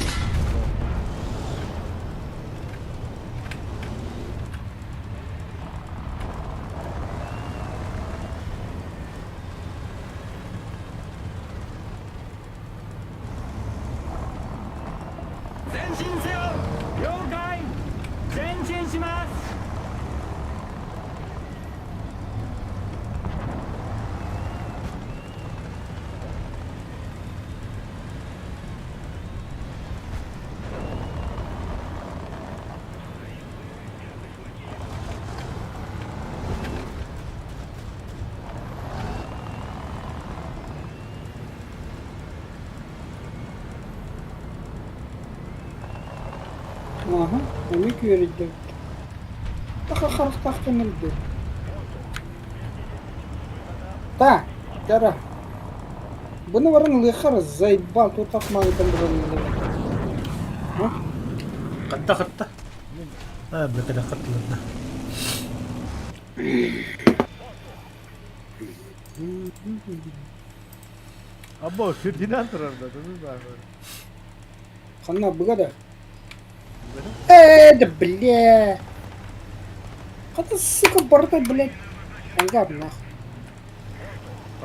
Ага, умик verildi. Taka harf taktınıldı. Та, Тара. Bunu varın lıkhar zaybal tutak mağdan durumunda. خدت قبل كده خدت لنا Або Фердинанд orada değil mi? Kanna bu kadar. De bля. Когда сука борта, блядь. Ангар нахуй.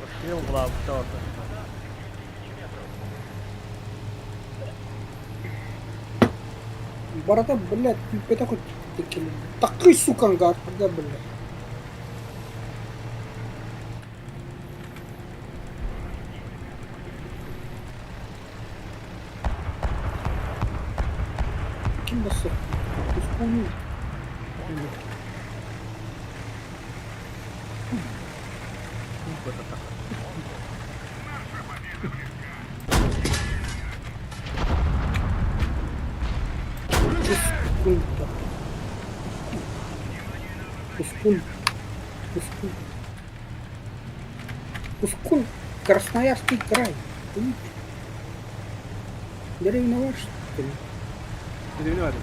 Расстрел глав, что это? Борта, блядь, ты такой такой сука ангар, да, блядь. Kim basıyor? Üstünü. Кускун. Красноярский край. Деревня ваша, что ли? Виноват.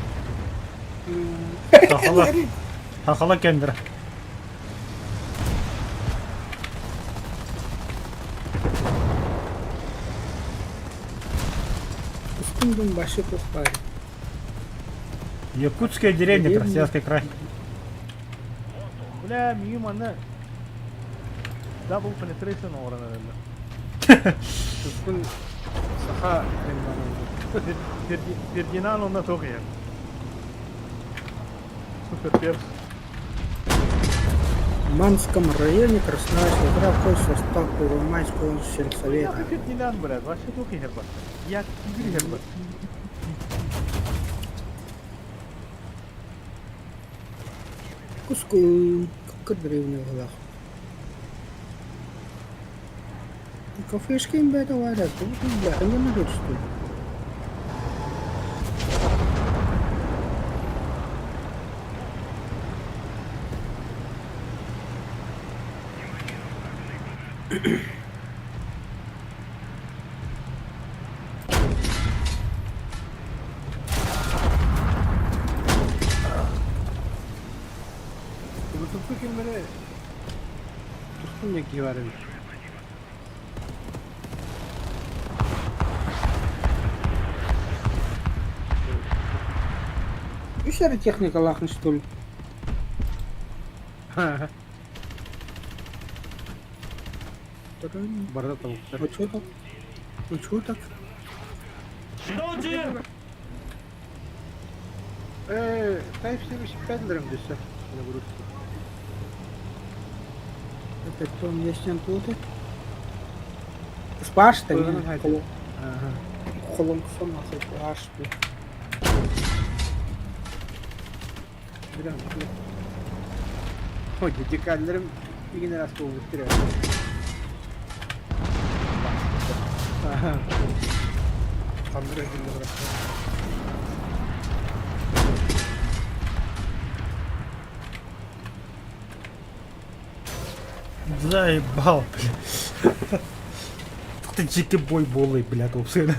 هخلا كندرة Кускун başı kokar. Якутская деревня, Красноярский край. Бля, мимо она. Double penetration oranı herhalde. Кускун saha Фердинанд onunla çok iyi. Супер перс. в Манском районе Красноярского края входит в состав Первомайского сельсовета. Это Фердинанд, блядь, вообще çok iyi herbat. Я тигр herbat. Кускун. Как древний глаз. Кафешки им это варят. Бля, они могут что ли? Bütün filmleri üstündeki var. Еще техника лахни что ли? Barda tavuklar. А чё так? А чё так? Type-C Bendler'ım düşse. Yine vurursun. Это кто мне с тут? Спаш-то Ага. не? Ага. Холом нахуй, спаш. Biraz. O dedikallerim bir gün arası oluşturuyor. Aha. Kandır edildi bıraktı. Заебал, блядь. Ты чики-бой болый, блядь, опсына.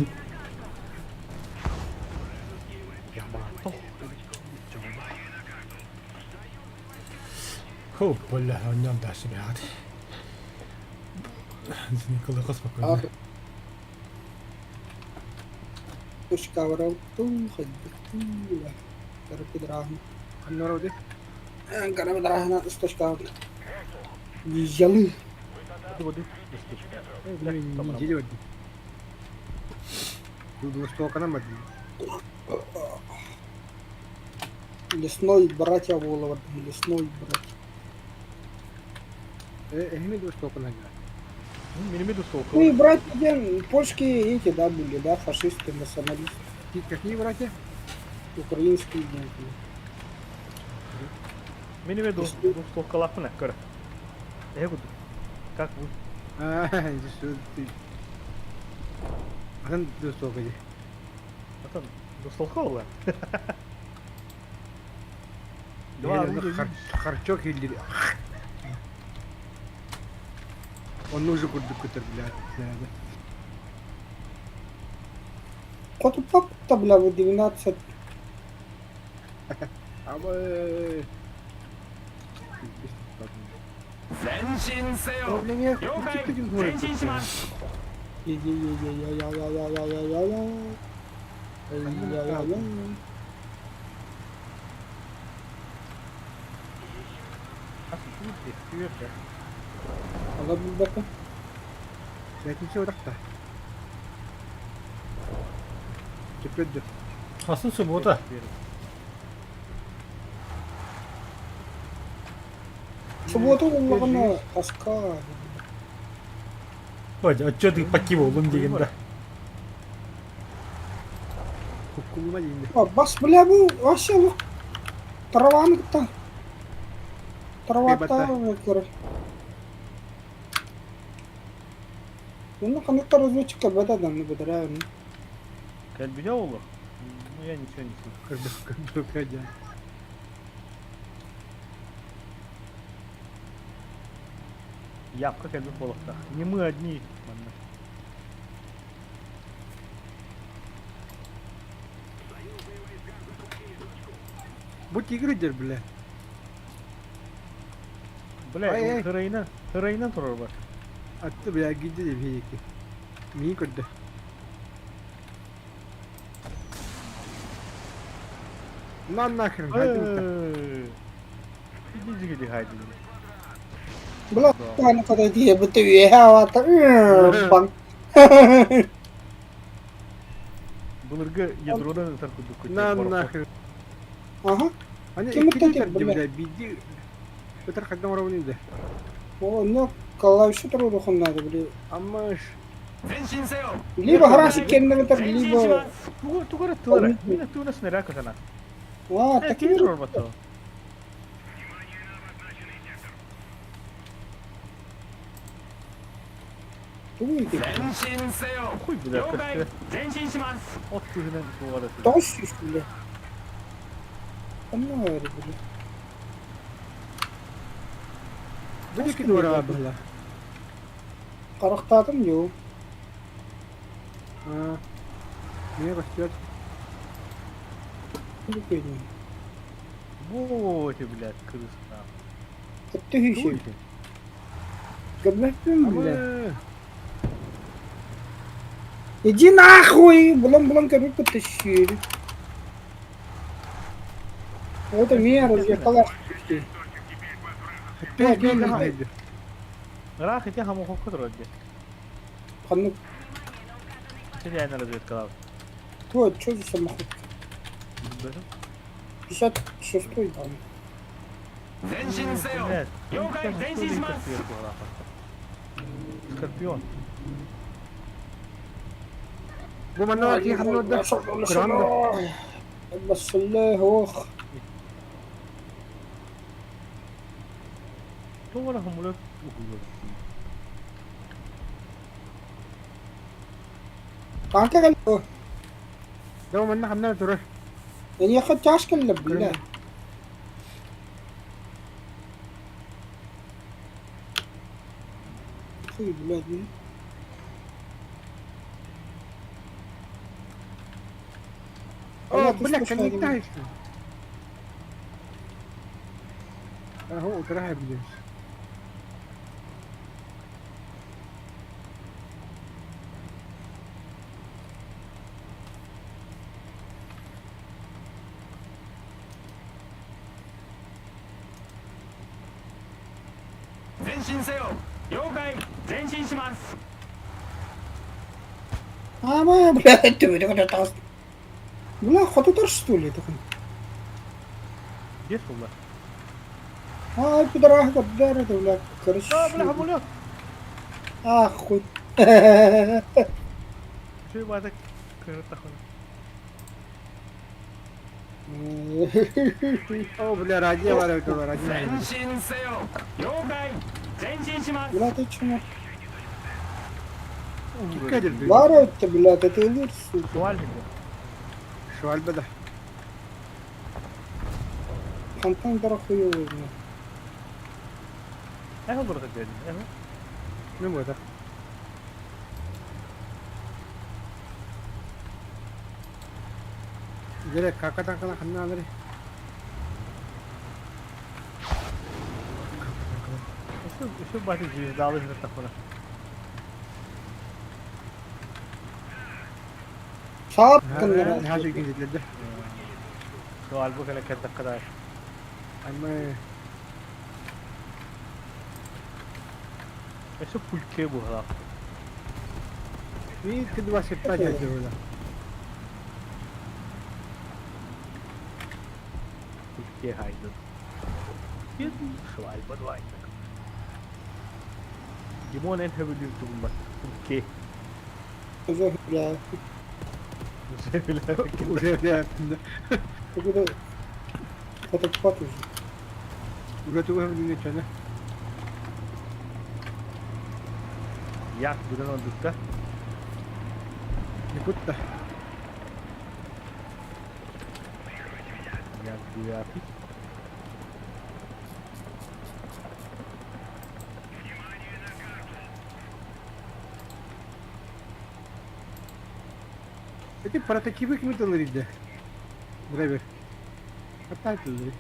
О, бля, он нем дальше, блядь. Николай, спокойно. Точка врату, ходить. Карапидрахна. Аннороди. Карапидрахна, точка. Езжалы. Воды. Местечко. Ой, Ну, блядь, там не делать. Тут востокана мадин. Лесной братья Волова. Лесной братья. Эхми востокана. Миллиметр столка. Ну и братья, где польские эти, да, были, да, фашисты, националисты. Какие братья? Украинские деньги. Миллиметр столка лапы накара. Буду. Как вы? Что ты? Адан востокади. Атан, столка ола. Два орудия. Харчок или... Он уже куда кутер, блядь. Кот пап-то, бля, в 12. А мы... 前進せよ Проблеме... 了解前進します Allah bilbeka. Я не все так-то. Теперь да. Асын суббота. Субботу болмағына қасқа. Ой, а чё ты покивал, дегенде? Кукулма деймін. Бас, бля, бұл вообще бұл тараванықта. Тараватта өкірі. Енді қандықта разведчикка бәдәдәмді бәдірәуін. Кальбиня ола? Ну я ничего не слышу. Как Явка кальби полохта. Не мы одни. Ладно. Будь игрыдер, бля. Бля, хырайынан турар бар. Атты, бля, гиди де бейеки. Мии көрді. На нахрен, хайдың Иди жиги хайди. Бля, қаны қадай дие бұты үйе хавата. Бан. Бұлырғы ядродан таркуды көтер. На нахрен. Ага. Они Кем это экидитер, ты, бля? бля, биди. Өтір қадам равнинде. О, не клавиши тұру надо, бля. Амаш. 前進せよ Либо граши кенневитер, 前進し либо... ます Тугара тылара. Мина туна снеряка жана. А, Такие такие турар бато. тугие. 前進せよ Хуй, бля, 了解 как 前進します от тугинен тугара. Тощий, что ли? Понимаю, бля. Буде кидора, бля. Қарақтадым, jo. Мне растет. Прикольно. Вот, блядь, крыса. Это ты еще. Говнопин, бля. Иди нахуй! Блон, короче, потащили. Это мера, зеркала. Ты геймер. Рах, я хаму хокот роди. Ханук, Реально разведка. твой, что за самоход? 56-й там. 前進せよ Блядь, 了解前進します Скорпион. Бумана, я ханну да. Гранда. بس الله ох. Тугара хамулет. Канка гал. Да, мана ханна тура. يعني ياخد تاشكل اللي بالله. Ой, блядь, ну. О, ты бля, слушай, коннектаешься. Ага, утраем здесь. А, мы, блядь, ты вот это. Бля, ходотар что ли такой? Где сумма? А, пидорах, да, это, бля, короче. А, бля, бля. А, хуй. Что я так картахана? О, бля, ради var этого, ради. 前進せよ了解前進します Бля, ты чмо? Кикадер, блядь. Лара это, блядь, это элит, сука. Суаль mi? Швальба, да. Фонтан дорохуёвый, блядь. Eho burada dedin. Eho. Ну вот, да. Direkt kakatan kana kanna alır. Şu başı cüzdalı bir takına. Saat Her kılları. şey ikinci. Sual bu kadar kadar. Ama Eso pulke bu hala. bir kedua septa aja dulu. Pulke haydi. Bir sual bu vay. Limon en heavily tuğum bak. Pulke. Özür dilerim. Уже yaptım. Какой-то... Это пат уже. Готовы мне чана. Yak buradan olduk da. Не путта. Yak bu yapı. Эти прототипы кмиталар иде. Драйвер. Атайтылар.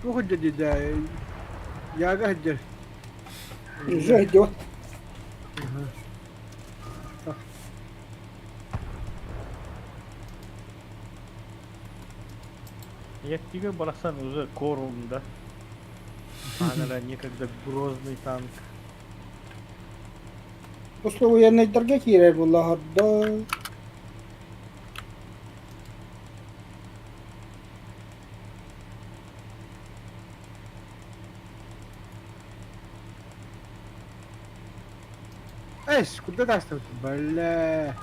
Ох, дядя, я гаджер. Уже идет. Yak gibi bıraksan уже корумда. Она некогда грозный танк. После военной торги хире была да. Эш, куда достал? Бля.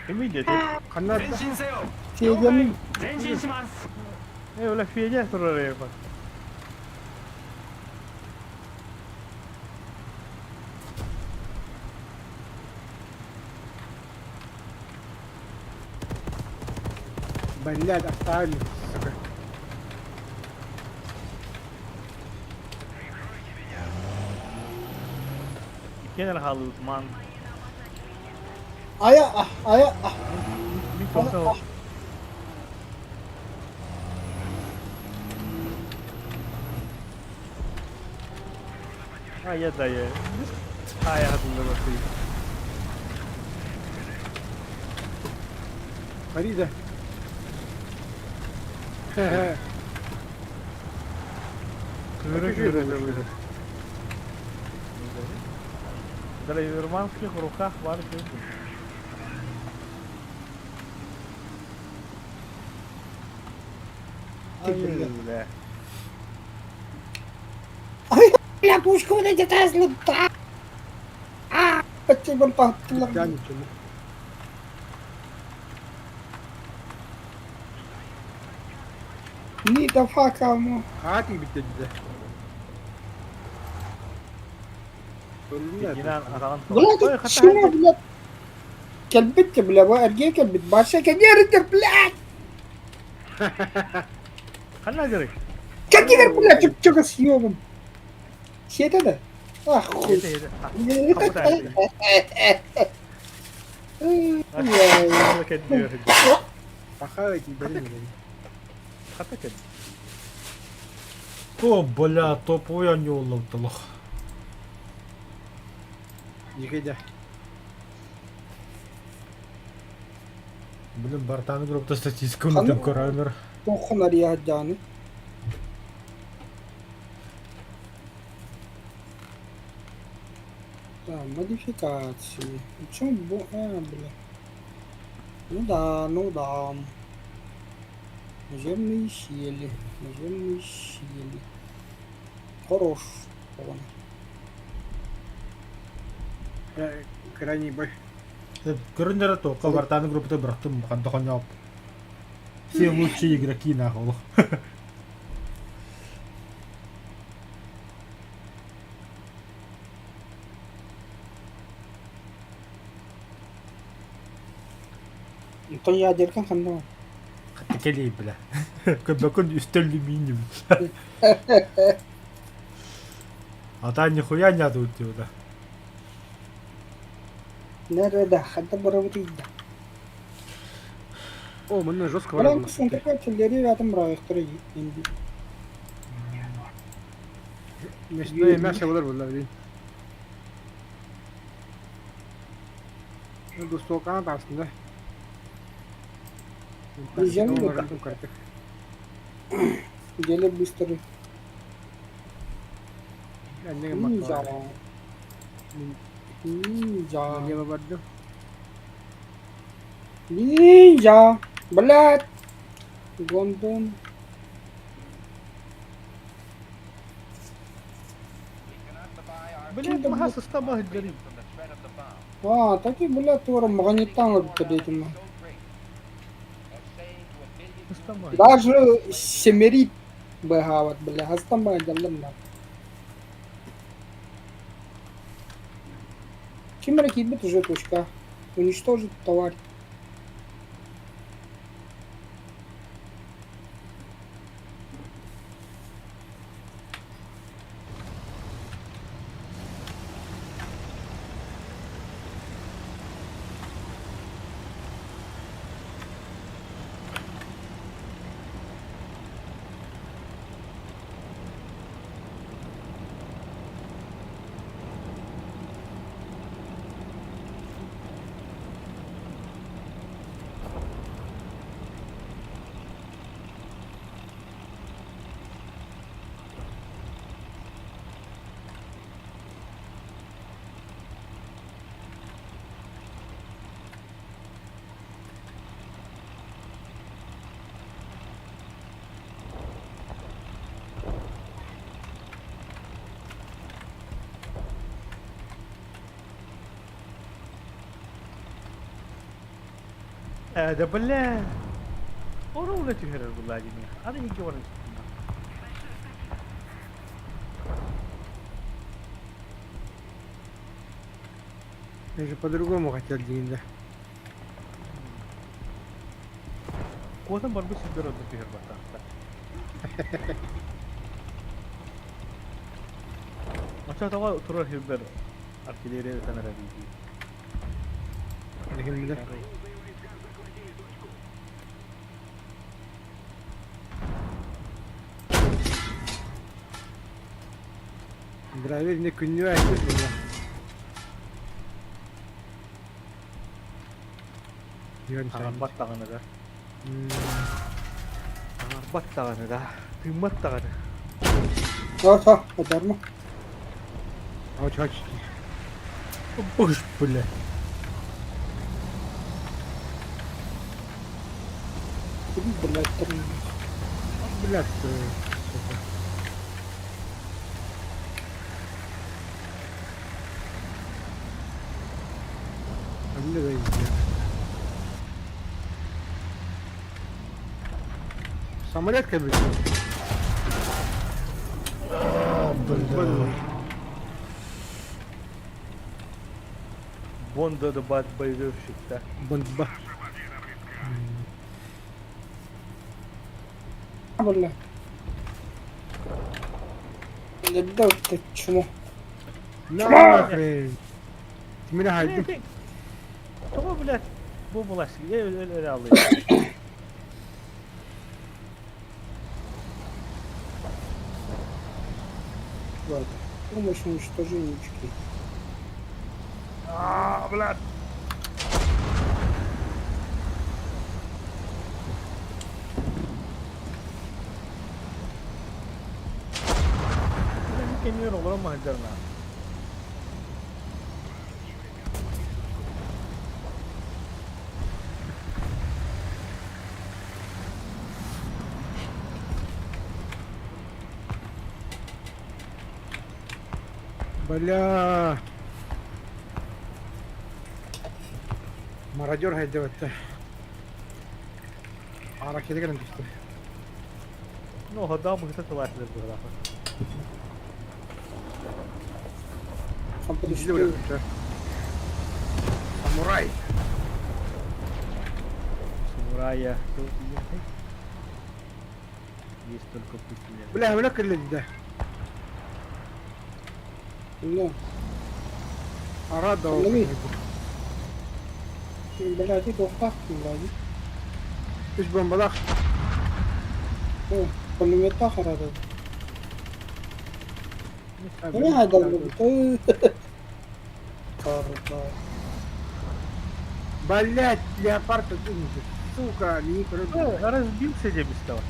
Immediate. 前 Канада. 進せよ Федян. 前進します Öyle fiyece oraya bak. Блядь, оставили. Сука. Genel halutman. Aya ah, aya ah. Bir kontrol. Ay ya dayı. Hayatımda bakayım. Фарида. Драйверманских в руках варит. Бля. Бля, пушка вот эти Теслы, да! Спасибо, Павлов. Тянется, ну. Не да фака, ну. Хати bitti bize. Ölümler. Inan arangan. Блядь, чего, блядь? Кельбит, бля, вы аргей кельбит, баша, кельбит, блядь! Хана гыры. Кельбит, блядь, чё съёбан? Сета да? Ах, хуй. Yedi. Kapı tersi. Aşağı diyor. Пока эти блин. Kata kedi. О, бля, топовый они уловтылых. Егедя. Блин, бартаны группа статистика унутым көрәмір. Тохнар я жаны. Да, модификации. Почему бо... бля. Ну да, ну да. Наземные щели. Наземные щели. Хорош. Он. Крайний бой. Көріндері тоққа бартаны группа бірақтым қандықын яп. Все лучшие игроки нахуй. То я деркан хандым. Келей, бля. Көбөкін үстел алюминиум. Ата нихуя не отутил, да. Nerede? Hadi bırakayım da. О, мына жестко Бля, вырвано. концентрирователь рядом бıraktırıyor. Мясное мясо булар булар дейін. Bu soğukana da aslında. Diyeceğim de Onların kartı. Gelip bыстро. Ben ne Ninja. yapayım? Ninja. Ne yapardım? Ninja. Блядь. Гондон. Блядь, мага состава гыры. А, так и, блядь, тоже магнитан вот под этим. Даже семерит бегават, бля, астама jallan. Чем ракибит уже точка? Уничтожить товар. ده بالله ورا ولا تهرر بالله جميع هذا يجي ورا Я же по-другому хотел деньги. كوتن برضو سيدر ولا تهرر بطاقة ما شاء الله تروح يبر أركيديري تنرى بيجي لكن ده Driver ne günlüğü ayırdı ya. Diyorum sen. tangan bat tangan ada Tamam. Баттағаны да. Тымматтағаны. Ага, подарма. Ач. Уж, бля. Блядь, там. Блядь. Самолет кабель. Бонда да бат боевщик, да. Бомба. Блядь. Блядь, да ты чмо. Нахрен. Меня хайдым. Тоға, блядь, бомбалаш. Öyle alayım. Ладно. Помощь уничтоженечки. Блядь. Bilmiyorum olur ama hancarına. Бля. Мародер хайдыватты. Ара келген düştü. Ну, года бы это товарищ забрал. Там Дили подошли. блядь. Самурай. Самурая. Есть только путь. Бля, бля келди. Бля, Ара да. Лови. блядь, иди устах, блядь. Üç bombalak. О, пулемета харада. Не надо, блядь. Карда. Блять, леопард один. Сука, не круто. Разбился где без того.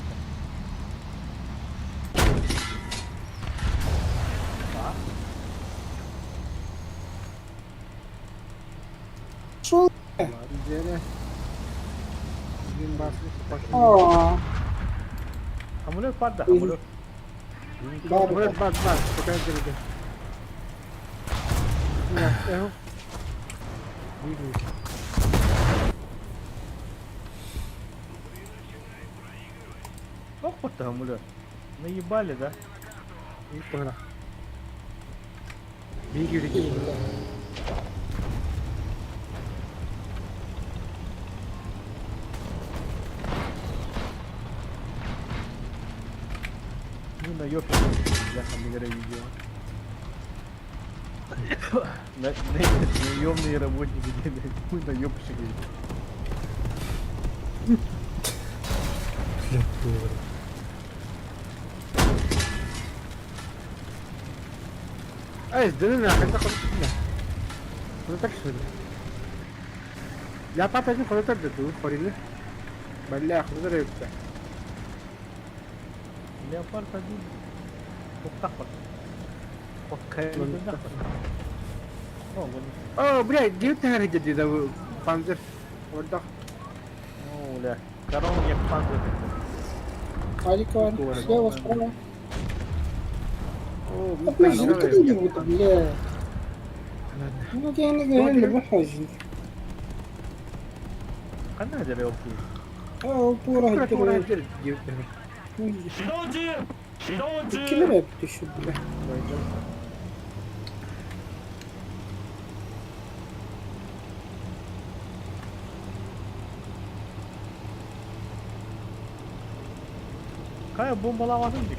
Шо? Güzel. Gün basmış. Aa, Hamulör padda, hamulör. бар. Burası bak. Bakın geride. Ya, eho. Опа-то хамулер. Наебали, да? İyi sonra. Bir gibi. Ну, наёбки. Я хамулера видео. Наемные работники, мы наебщики. Ай, сданы нахрен, так вот. Ну так что ли? Леопард один ходит тут, ходили. Бля, ходит. Леопард один. Вот так вот. Вот так вот. О, вон. О, блядь, где ты говорите, да вы панцир? Вот так. О, бля. Корон я панцир. Аликар, слева, справа. О, Да, блядь, ну ты его-то, бля. Ну, я не говорю, не выхожу. Канадер я упил. А, пора, Dur. Киллер я еще, бля. Kaya bombalamadın ki.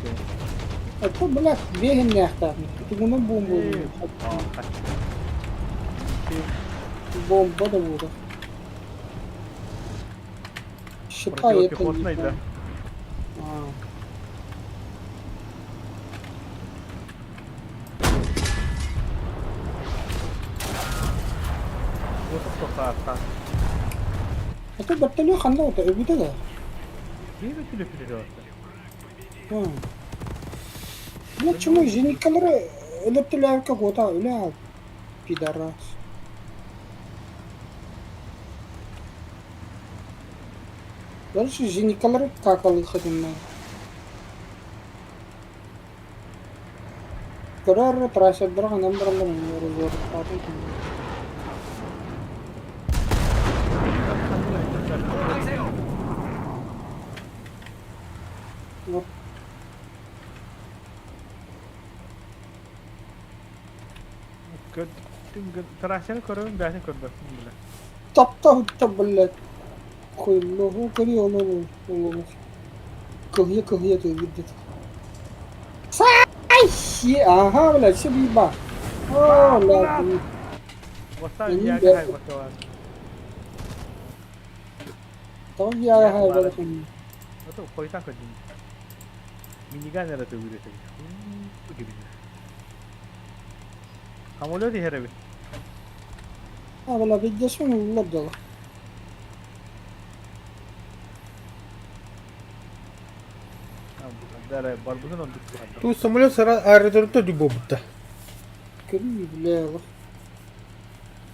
Это, блядь, бегай мягко. Ты гуна бомбу. Aa, kaç. Бомба да вода. Считай это. Противопехотный, да? А, Вот что так. это батальон ханда это, это да. Değil mi kilo kilo? Почему жениклары электроляр какого-то, бля, пидорас. Дальше жениклары какалы ходим. Карар трасса дорога номер разговор. Вот. Terakhir korun biasa korban. Tapta блядь. Хуйло, ну кори оно. Кылья ты видит. Сай! Ага, блядь, все биба. О, блядь. Basta Ini dia biar- kan basta. Tahu dia hai balik ini. Itu koita kerja. Minigun ada tu video tadi. Begini. Kamu lihat di herbe. Ah, bela video şunu ulladı. Ada barbun untuk. Тут самолет с аэродрома дюбобта. Kırmızı bile var.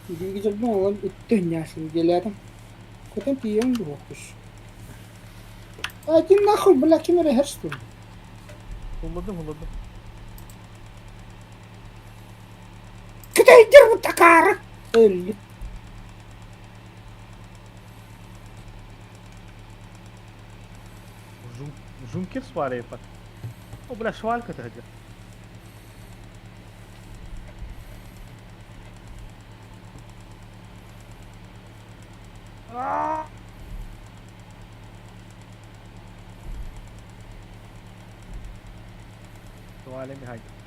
Güzel bir olan üttün yaşın geledim. Kutan piyon durmuş. Akin nahul bela kimere herstun. Huladım. Kıtaydır bu takar. Öyle. Junker suara ya pak. Oh belah soal kata aja. Soalnya mi haydi.